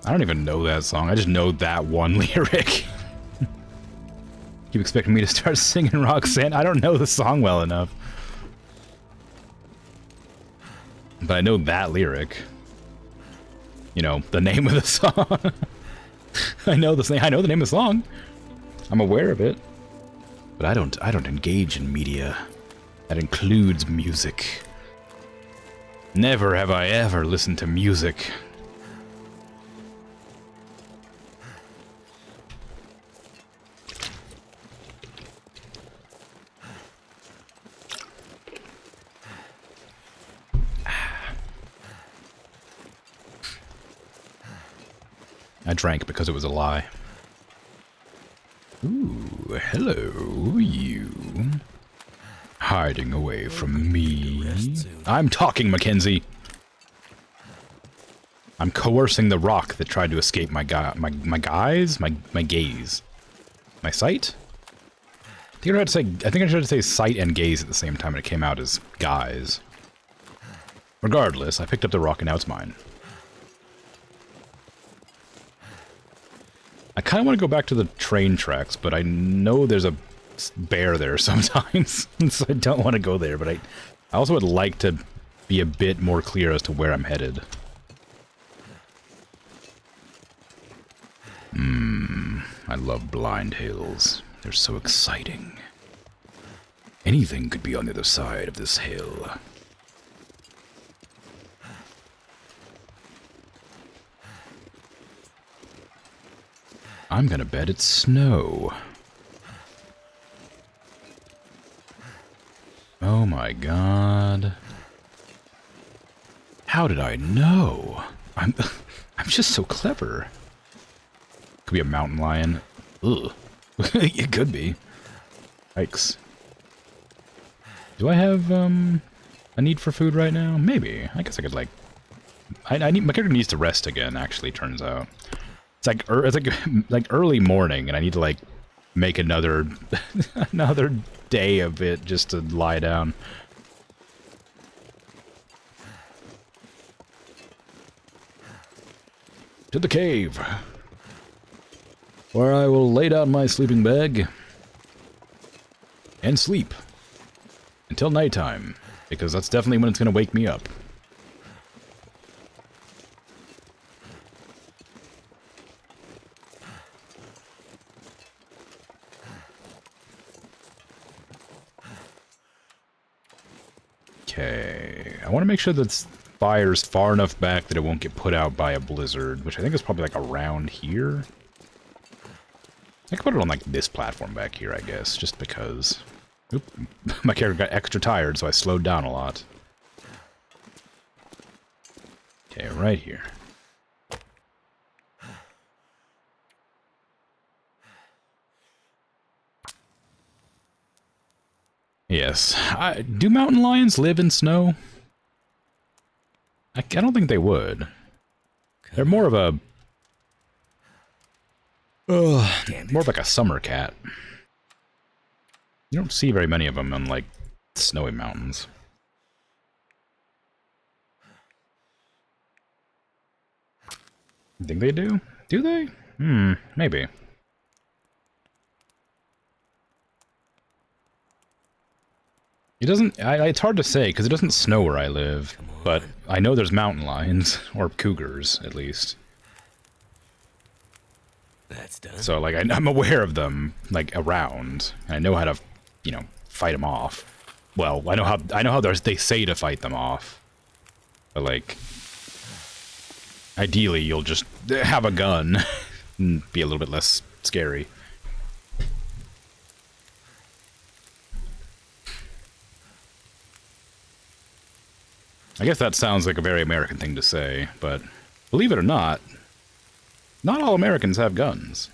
I don't even know that song. I just know that one lyric. Keep expecting me to start singing Roxanne? I don't know the song well enough. But I know that lyric. you know, the name of the song. I know the name of the song. I'm aware of it. But I don't engage in media that includes music. Never have I ever listened to music. I drank because it was a lie. Ooh, hello, you. Hiding away from me. I'm talking, Mackenzie. I'm coercing the rock that tried to escape my gaze? My sight? I think I tried to say sight and gaze at the same time and it came out as guys. Regardless, I picked up the rock and now it's mine. I kind of want to go back to the train tracks, but I know there's a bear there sometimes, so I don't want to go there, but I also would like to be a bit more clear as to where I'm headed. I love blind hills. They're so exciting. Anything could be on the other side of this hill. I'm gonna bet it's snow. Oh my god. How did I know? I'm just so clever. Could be a mountain lion. Ugh. It could be. Yikes. Do I have a need for food right now? Maybe. I guess I could like I need my character needs to rest again, actually, turns out. It's like early morning, and I need to like make another another day of it just to lie down. To the cave, where I will lay down my sleeping bag and sleep until nighttime, because that's definitely when it's going to wake me up. Okay, I want to make sure that fire's far enough back that it won't get put out by a blizzard, which I think is probably like around here. I can put it on like this platform back here, I guess, just because. Oop, my character got extra tired, so I slowed down a lot. Okay, right here. Yes. Do mountain lions live in snow? I don't think they would. They're more of a... more of like a summer cat. You don't see very many of them on, like, snowy mountains. You think they do? Do they? Maybe. It doesn't... it's hard to say, because it doesn't snow where I live. But I know there's mountain lions, or cougars, at least. That's done. So, like, I'm aware of them, like, around. And I know how to, you know, fight them off. Well, I know how they say to fight them off. But, like, ideally, you'll just have a gun and be a little bit less scary. I guess that sounds like a very American thing to say, but believe it or not all Americans have guns.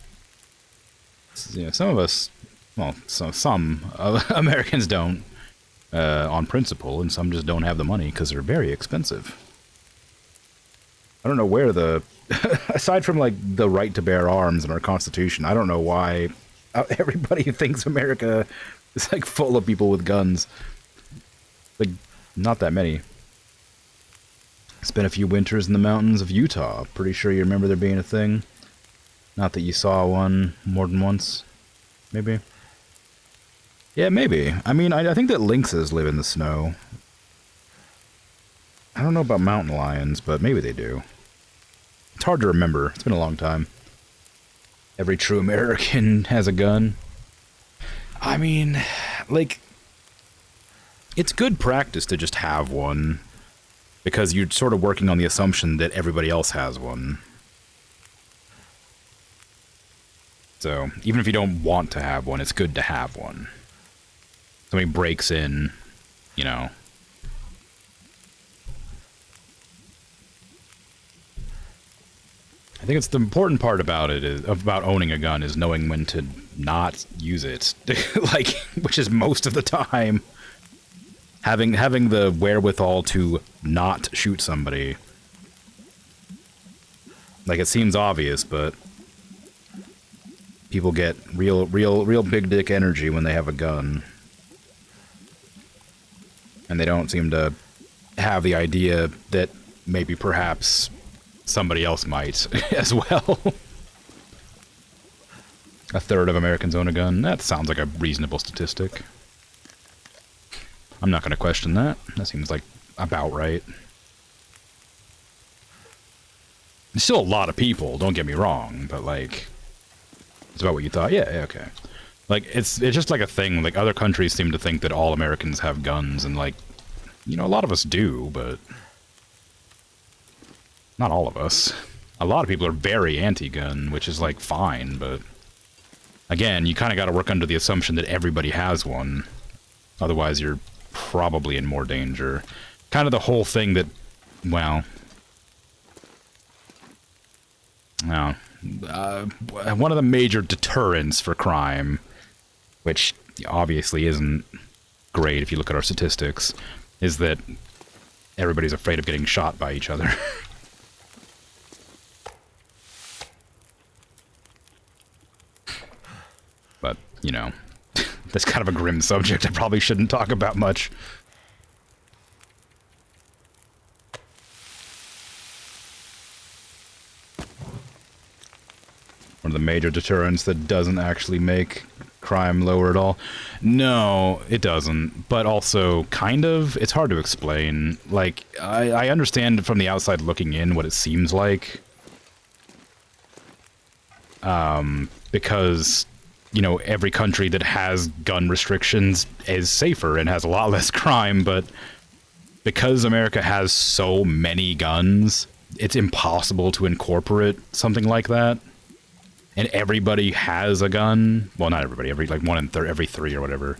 You know, some of us, well, some Americans don't, on principle, and some just don't have the money because they're very expensive. I don't know where the, aside from like the right to bear arms in our Constitution, I don't know why everybody thinks America is like full of people with guns. Like, not that many. Spent a few winters in the mountains of Utah. Pretty sure you remember there being a thing. Not that you saw one more than once. Maybe. Yeah, maybe. I mean, I think that lynxes live in the snow. I don't know about mountain lions, but maybe they do. It's hard to remember. It's been a long time. Every true American has a gun. I mean, like, it's good practice to just have one, because you're sort of working on the assumption that everybody else has one. So, even if you don't want to have one, it's good to have one. Somebody breaks in, you know. I think it's the important part about it, is about owning a gun, is knowing when to not use it. Like, which is most of the time. Having the wherewithal to not shoot somebody. Like, it seems obvious, but people get real big dick energy when they have a gun. And they don't seem to have the idea that maybe perhaps somebody else might as well. A third of Americans own a gun. That sounds like a reasonable statistic. I'm not going to question that. That seems like about right. There's still a lot of people, don't get me wrong, but like, it's about what you thought. Yeah, okay. Like, it's just like a thing. Like, other countries seem to think that all Americans have guns, and like, you know, a lot of us do, but not all of us. A lot of people are very anti-gun, which is like fine, but again, you kind of got to work under the assumption that everybody has one. Otherwise, you're probably in more danger. Kind of the whole thing that, well, no, one of the major deterrents for crime, which obviously isn't great if you look at our statistics, is that everybody's afraid of getting shot by each other. But, you know, that's kind of a grim subject I probably shouldn't talk about much. One of the major deterrents that doesn't actually make crime lower at all. No, it doesn't. But also, kind of, it's hard to explain. Like, I understand from the outside looking in what it seems like. Because, you know, every country that has gun restrictions is safer and has a lot less crime, but because America has so many guns, it's impossible to incorporate something like that. And everybody has a gun. Well, not everybody. Like one in every three or whatever.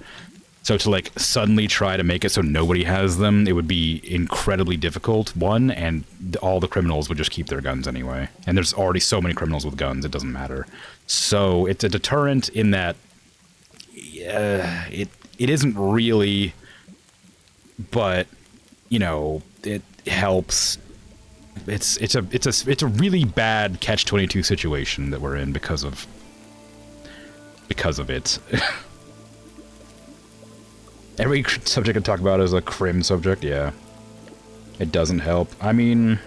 So to like suddenly try to make it so nobody has them, it would be incredibly difficult. One, and all the criminals would just keep their guns anyway. And there's already so many criminals with guns, it doesn't matter. So it's a deterrent in that it isn't really, but you know, it helps. It's a really bad catch-22 situation that we're in because of it. Every subject I talk about is a crim subject, yeah. It doesn't help. I mean,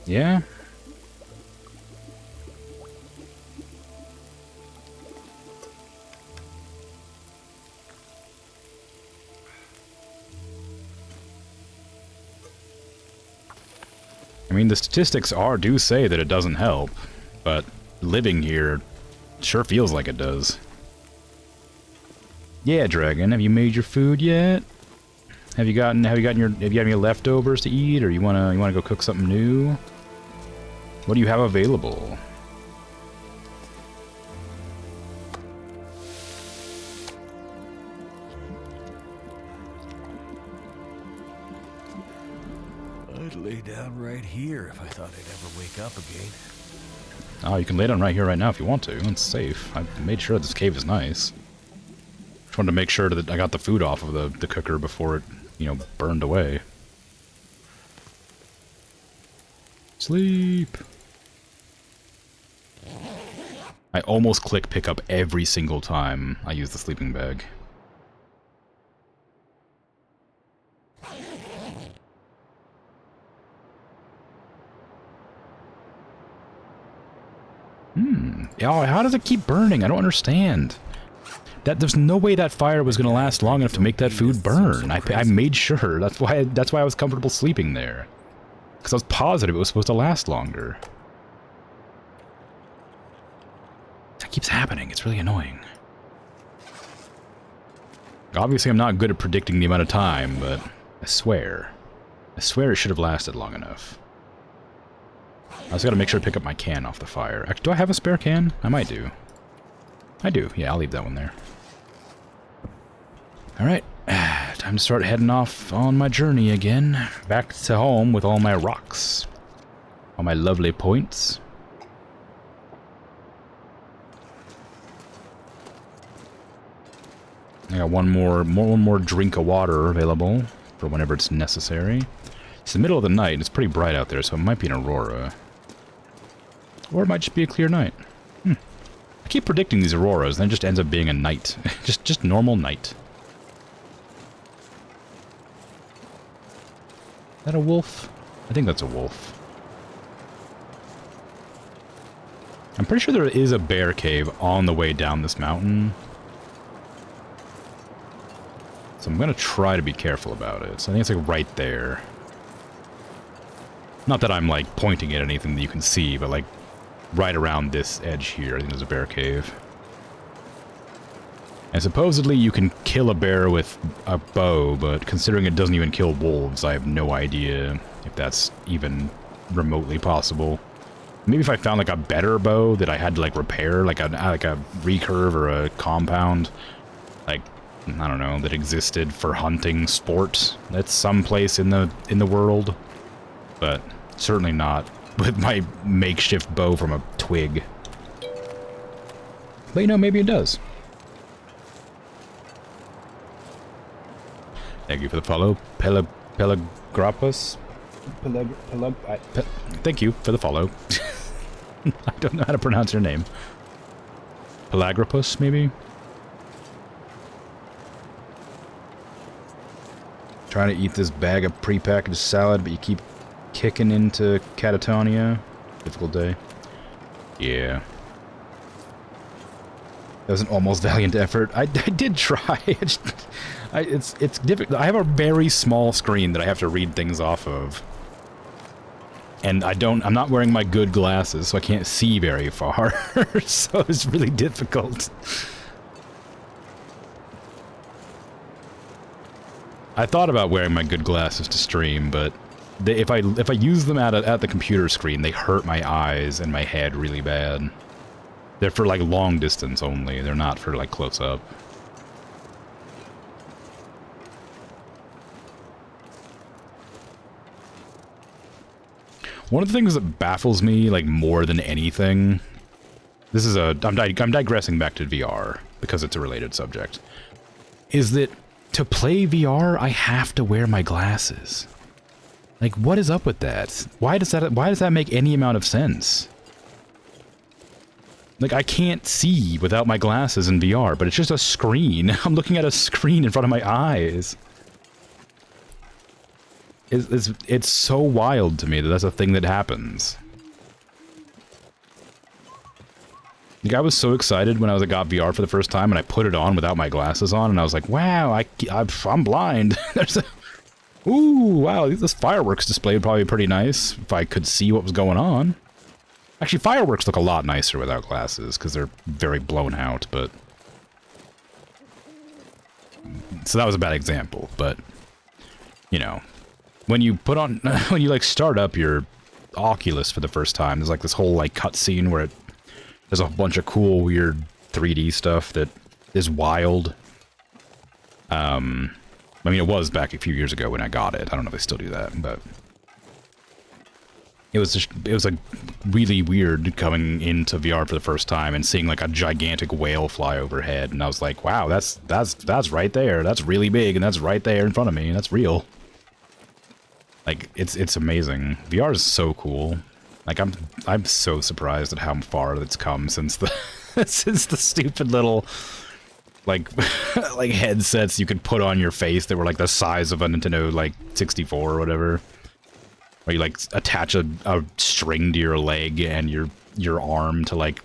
yeah. I mean, the statistics do say that it doesn't help, but living here sure feels like it does. Yeah, Dragon, have you made your food yet? Have you got any leftovers to eat, or you wanna go cook something new? What do you have available? I'd lay down right here if I thought I'd ever wake up again. Oh, you can lay down right here right now if you want to. It's safe. I made sure this cave is nice. Just wanted to make sure that I got the food off of the cooker before it, you know, burned away. Sleep. I almost click pick up every single time I use the sleeping bag. Oh, how does it keep burning? I don't understand. There's no way that fire was going to last long enough to make that food burn. I made sure. That's why I was comfortable sleeping there. Because I was positive it was supposed to last longer. That keeps happening. It's really annoying. Obviously, I'm not good at predicting the amount of time, but I swear it should have lasted long enough. I also gotta make sure to pick up my can off the fire. Actually, do I have a spare can? I might do. I do. Yeah, I'll leave that one there. Alright, time to start heading off on my journey again. Back to home with all my rocks. All my lovely points. I got one more drink of water available for whenever it's necessary. It's the middle of the night and it's pretty bright out there, so it might be an aurora. Or it might just be a clear night. I keep predicting these auroras, and then it just ends up being a night. just normal night. Is that a wolf? I think that's a wolf. I'm pretty sure there is a bear cave on the way down this mountain. So I'm gonna try to be careful about it. So I think it's like right there. Not that I'm like pointing at anything that you can see, but like right around this edge here, I think there's a bear cave. And supposedly you can kill a bear with a bow, but considering it doesn't even kill wolves, I have no idea if that's even remotely possible. Maybe if I found like a better bow that I had to like repair, like a recurve or a compound, like I don't know, that existed for hunting sport. That's someplace in the world, but certainly not with my makeshift bow from a twig. But you know, maybe it does. Thank you for the follow, Pelagrapus. Thank you for the follow. I don't know how to pronounce your name. Pelagrapus, maybe? Trying to eat this bag of prepackaged salad, but you keep kicking into catatonia. Difficult day. Yeah. That was an almost valiant effort. I did try. It's difficult. I have a very small screen that I have to read things off of. And I'm not wearing my good glasses, so I can't see very far. So it's really difficult. I thought about wearing my good glasses to stream, but if I use them at the computer screen, they hurt my eyes and my head really bad. They're for like long distance only. They're not for like close up. One of the things that baffles me like more than anything, I'm digressing back to VR because it's a related subject, is that to play VR I have to wear my glasses. Like, what is up with that? Why does that make any amount of sense? Like, I can't see without my glasses in VR, but it's just a screen. I'm looking at a screen in front of my eyes. It's so wild to me that that's a thing that happens. Like, I was so excited when I got VR for the first time, and I put it on without my glasses on, and I was like, wow, I'm blind. Ooh, wow, this fireworks display would probably be pretty nice if I could see what was going on. Actually, fireworks look a lot nicer without glasses, because they're very blown out, but... So that was a bad example, but... You know, when you put on... when you, like, start up your Oculus for the first time, there's, like, this whole, like, cutscene where there's a bunch of cool, weird 3D stuff that is wild. I mean, it was back a few years ago when I got it. I don't know if they still do that, but... It was like really weird coming into VR for the first time and seeing like a gigantic whale fly overhead, and I was like, wow, that's right there. That's really big, and that's right there in front of me. That's real. Like, it's amazing. VR is so cool. Like, I'm so surprised at how far it's come since the since the stupid little like like headsets you could put on your face that were like the size of a Nintendo like 64 or whatever. Where you, like, attach a string to your leg and your arm to, like,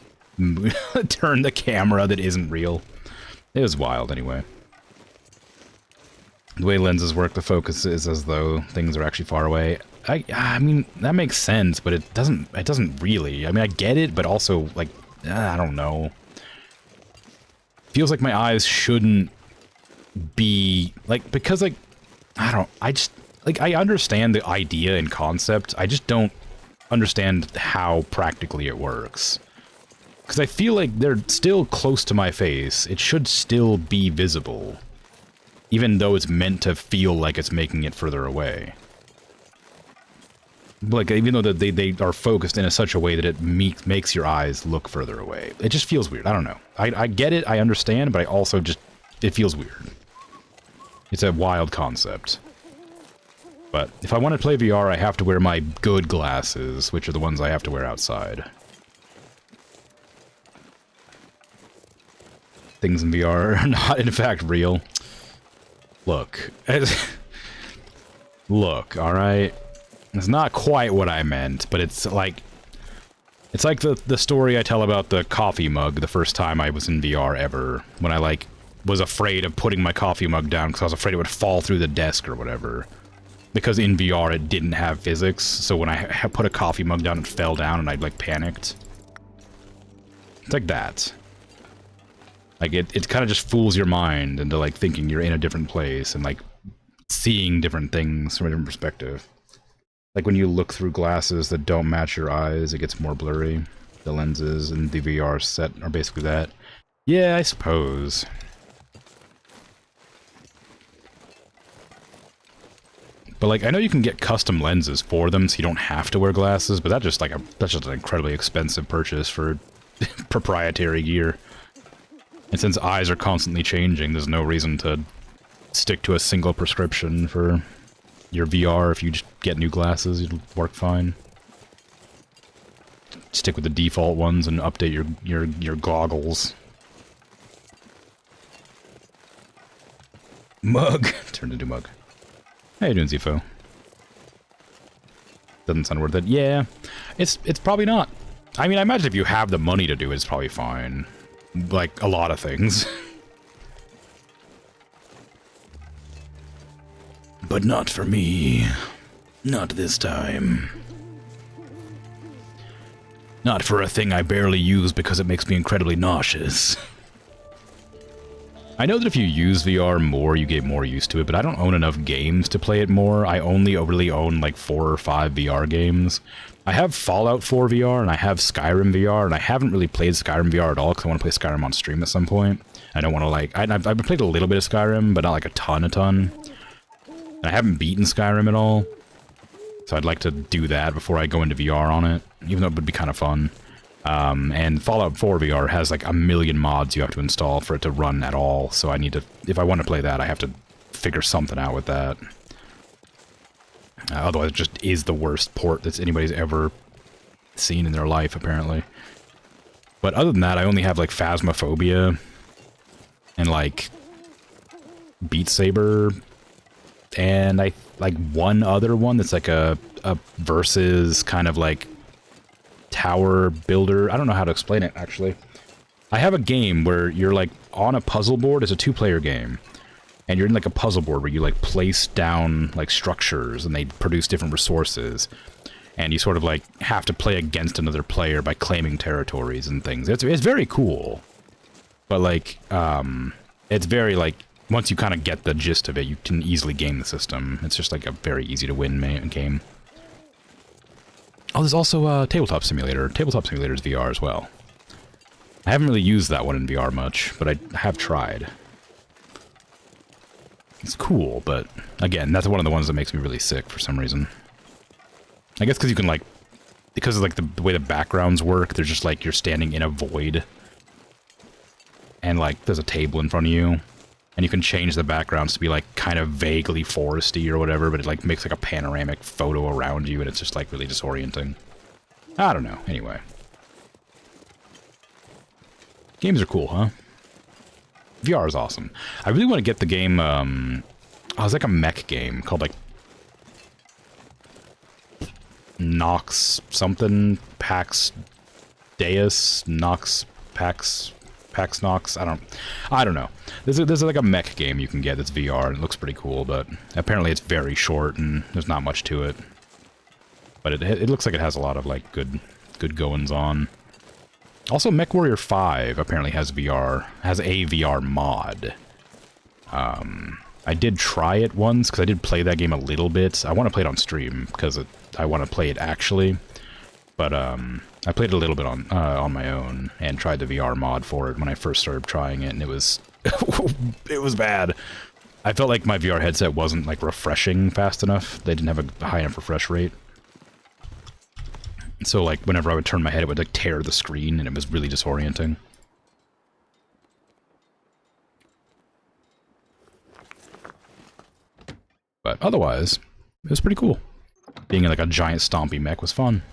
turn the camera that isn't real. It was wild, anyway. The way lenses work, the focus is as though things are actually far away. I mean, that makes sense, but it doesn't really. I mean, I get it, but also, like, I don't know. Feels like my eyes shouldn't be, like, because, like, I just, like, I understand the idea and concept, I just don't understand how practically it works. Because I feel like they're still close to my face, it should still be visible. Even though it's meant to feel like it's making it further away. Like, even though they are focused in such a way that it makes your eyes look further away. It just feels weird. I don't know. I get it, I understand, but I also just... It feels weird. It's a wild concept. But if I want to play VR, I have to wear my good glasses, which are the ones I have to wear outside. Things in VR are not, in fact, real. Look. Look, alright? It's not quite what I meant, but it's like... It's like the story I tell about the coffee mug the first time I was in VR ever. When I, like, was afraid of putting my coffee mug down because I was afraid it would fall through the desk or whatever. Because in VR it didn't have physics, so when I put a coffee mug down, it fell down and I, like, panicked. It's like that. Like, it kind of just fools your mind into, like, thinking you're in a different place and, like, seeing different things from a different perspective. Like, when you look through glasses that don't match your eyes, it gets more blurry. The lenses in the VR set are basically that. Yeah, I suppose. But, like, I know you can get custom lenses for them, so you don't have to wear glasses, but that's just an incredibly expensive purchase for proprietary gear. And since eyes are constantly changing, there's no reason to stick to a single prescription for your VR. If you just get new glasses, it'll work fine. Stick with the default ones and update your goggles. Mug! Turned into mug. How you doing, Zifo? Doesn't sound worth it. Yeah, it's probably not. I mean, I imagine if you have the money to do it, it's probably fine. Like, a lot of things. But not for me. Not this time. Not for a thing I barely use because it makes me incredibly nauseous. I know that if you use VR more, you get more used to it, but I don't own enough games to play it more. I only really own like 4 or 5 VR games. I have Fallout 4 VR, and I have Skyrim VR, and I haven't really played Skyrim VR at all, because I want to play Skyrim on stream at some point. I don't want to, like... I've played a little bit of Skyrim, but not like a ton. And I haven't beaten Skyrim at all. So I'd like to do that before I go into VR on it, even though it would be kind of fun. And Fallout 4 VR has like a million mods you have to install for it to run at all, so I need to... If I want to play that, I have to figure something out with that. Otherwise, it just is the worst port that anybody's ever seen in their life, apparently. But other than that, I only have, like, Phasmophobia and, like, Beat Saber, and like, one other one that's, like, a versus kind of, like, tower builder. I don't know how to explain it, actually. I have a game where you're, like, on a puzzle board. It's a 2-player game. And you're in, like, a puzzle board where you, like, place down, like, structures, and they produce different resources. And you sort of, like, have to play against another player by claiming territories and things. It's very cool. But, like, it's very, like, once you kind of get the gist of it, you can easily game the system. It's just, like, a very easy-to-win game. Oh, there's also Tabletop Simulator. Tabletop Simulator is VR as well. I haven't really used that one in VR much, but I have tried. It's cool, but again, that's one of the ones that makes me really sick for some reason. I guess because you can, like, because of, like, the way the backgrounds work, they're just, like, you're standing in a void. And, like, there's a table in front of you. And you can change the backgrounds to be, like, kind of vaguely foresty or whatever, but it, like, makes, like, a panoramic photo around you, and it's just, like, really disorienting. I don't know. Anyway. Games are cool, huh? VR is awesome. I really want to get the game, it's like a mech game called, like, Nox something, Pax Deus, Nox Pax Pax Nox. I don't know. There's like a mech game you can get that's VR, and it looks pretty cool, but apparently it's very short and there's not much to it. But it looks like it has a lot of like good goings on. Also, MechWarrior 5 apparently has a VR mod. I did try it once because I did play that game a little bit. I want to play it on stream because I want to play it actually. But I played it a little bit on my own and tried the VR mod for it when I first started trying it, and it was it was bad. I felt like my VR headset wasn't like refreshing fast enough. They didn't have a high enough refresh rate. So like whenever I would turn my head, it would like tear the screen, and it was really disorienting. But otherwise, it was pretty cool. Being in like a giant stompy mech was fun.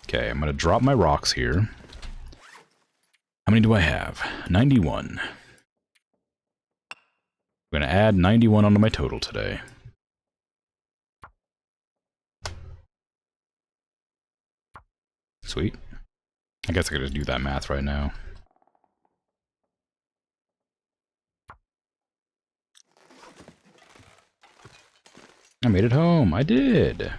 Okay, I'm gonna drop my rocks here. How many do I have? 91. I'm gonna add 91 onto my total today. Sweet. I guess I could just do that math right now. I made it home. I did.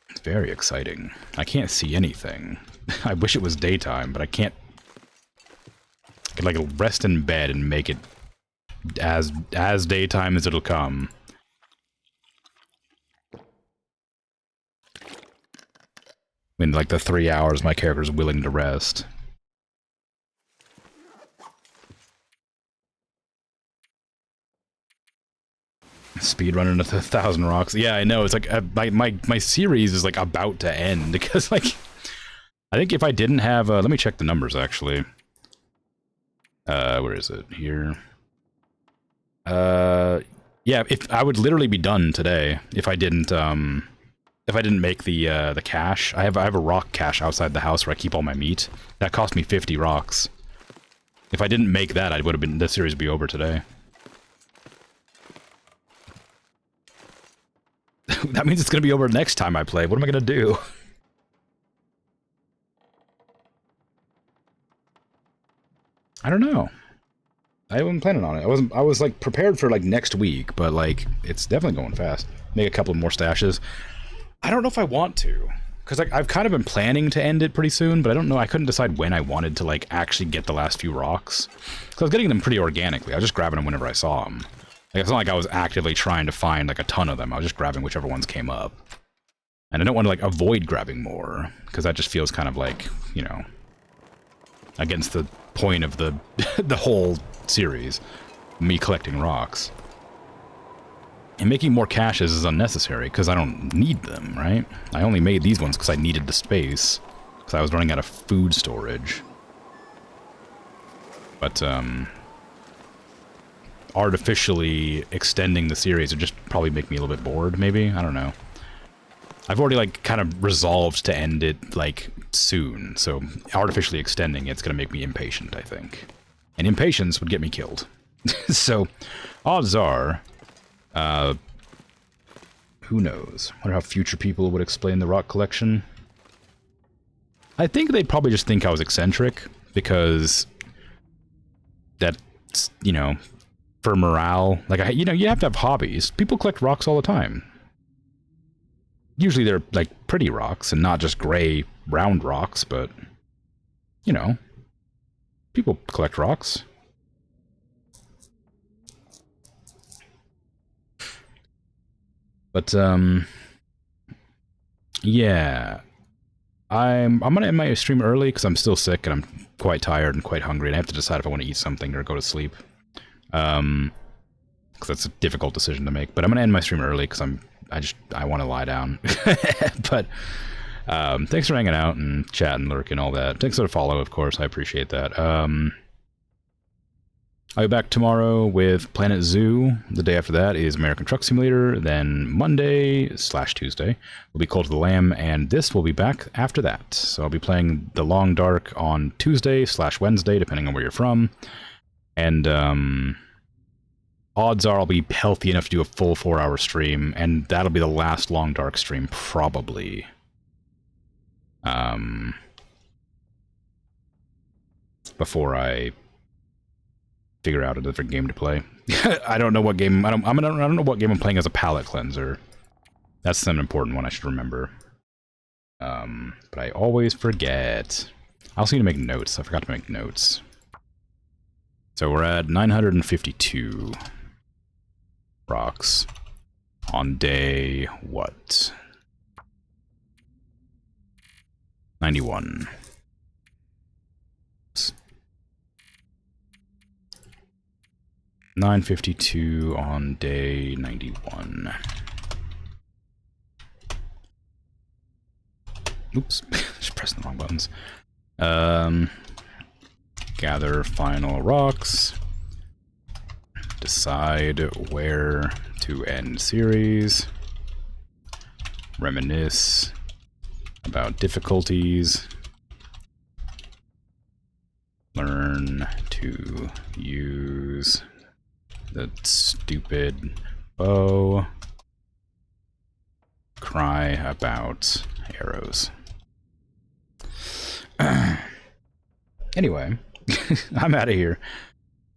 It's very exciting. I can't see anything. I wish it was daytime, but I can't. I could like rest in bed and make it as daytime as it'll come. In like the 3 hours my character's willing to rest. Speedrunning to 1,000 rocks. Yeah, I know. It's like my series is like about to end because like I think if I didn't have let me check the numbers actually. Where is it? Here. Yeah, if I would literally be done today if I didn't make the cache. I have a rock cache outside the house where I keep all my meat. That cost me 50 rocks. If I didn't make that, I would have been the series would be over today. That means it's going to be over next time I play. What am I going to do? I don't know. I wasn't planning on it. I was like prepared for like next week, but like it's definitely going fast. Make a couple more stashes. I don't know if I want to, because like I've kind of been planning to end it pretty soon, but I don't know. I couldn't decide when I wanted to like actually get the last few rocks. Because I was getting them pretty organically. I was just grabbing them whenever I saw them. Like, it's not like I was actively trying to find like a ton of them. I was just grabbing whichever ones came up. And I don't want to like avoid grabbing more, because that just feels kind of like, you know, against the point of the the whole series, me collecting rocks. And making more caches is unnecessary, because I don't need them, right? I only made these ones because I needed the space, because I was running out of food storage. But, artificially extending the series would just probably make me a little bit bored, maybe? I don't know. I've already, like, kind of resolved to end it, like, soon, so artificially extending it's gonna make me impatient, I think. And impatience would get me killed. So, odds are... who knows? I wonder how future people would explain the rock collection. I think they'd probably just think I was eccentric, because that's, you know, for morale. Like, you know, you have to have hobbies. People collect rocks all the time. Usually they're, like, pretty rocks, and not just gray, round rocks, but, you know, people collect rocks. But, yeah. I'm gonna end my stream early, because I'm still sick, and I'm quite tired and quite hungry, and I have to decide if I want to eat something or go to sleep. Because that's a difficult decision to make. But I'm gonna end my stream early, because I want to lie down. But, thanks for hanging out and chatting, lurking, all that. Thanks for the follow, of course, I appreciate that. I'll be back tomorrow with Planet Zoo. The day after that is American Truck Simulator. Then Monday/Tuesday will be Cult of the Lamb, and this will be back after that. So I'll be playing The Long Dark on Tuesday/Wednesday, depending on where you're from. And odds are I'll be healthy enough to do a full 4-hour stream, and that'll be the last Long Dark stream, probably. before I figure out a different game to play. I don't know what game I don't know what game I'm playing as a palate cleanser. That's an important one I should remember. But I always forget. I also need to make notes. I forgot to make notes. So we're at 952 rocks on day what? 91. 952 on day 91. Oops, just pressing the wrong buttons. Gather final rocks. Decide where to end series. Reminisce about difficulties. Learn to use the stupid bow. Cry about arrows. Anyway, I'm out of here.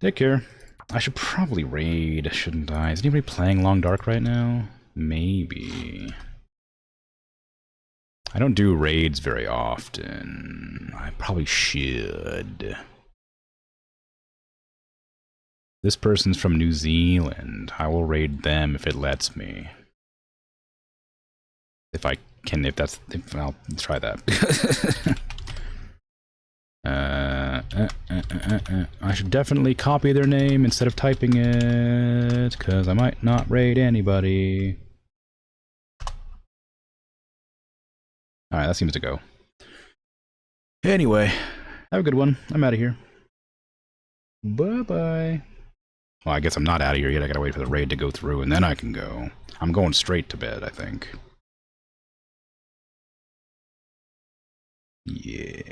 Take care. I should probably raid, shouldn't I? Is anybody playing Long Dark right now? Maybe. I don't do raids very often. I probably should. This person's from New Zealand. I will raid them if it lets me. If I can, I'll try that. I should definitely copy their name instead of typing it, because I might not raid anybody. Alright, that seems to go. Anyway, have a good one. I'm out of here. Bye-bye. Well, I guess I'm not out of here yet. I gotta wait for the raid to go through, and then I can go. I'm going straight to bed, I think. Yeah.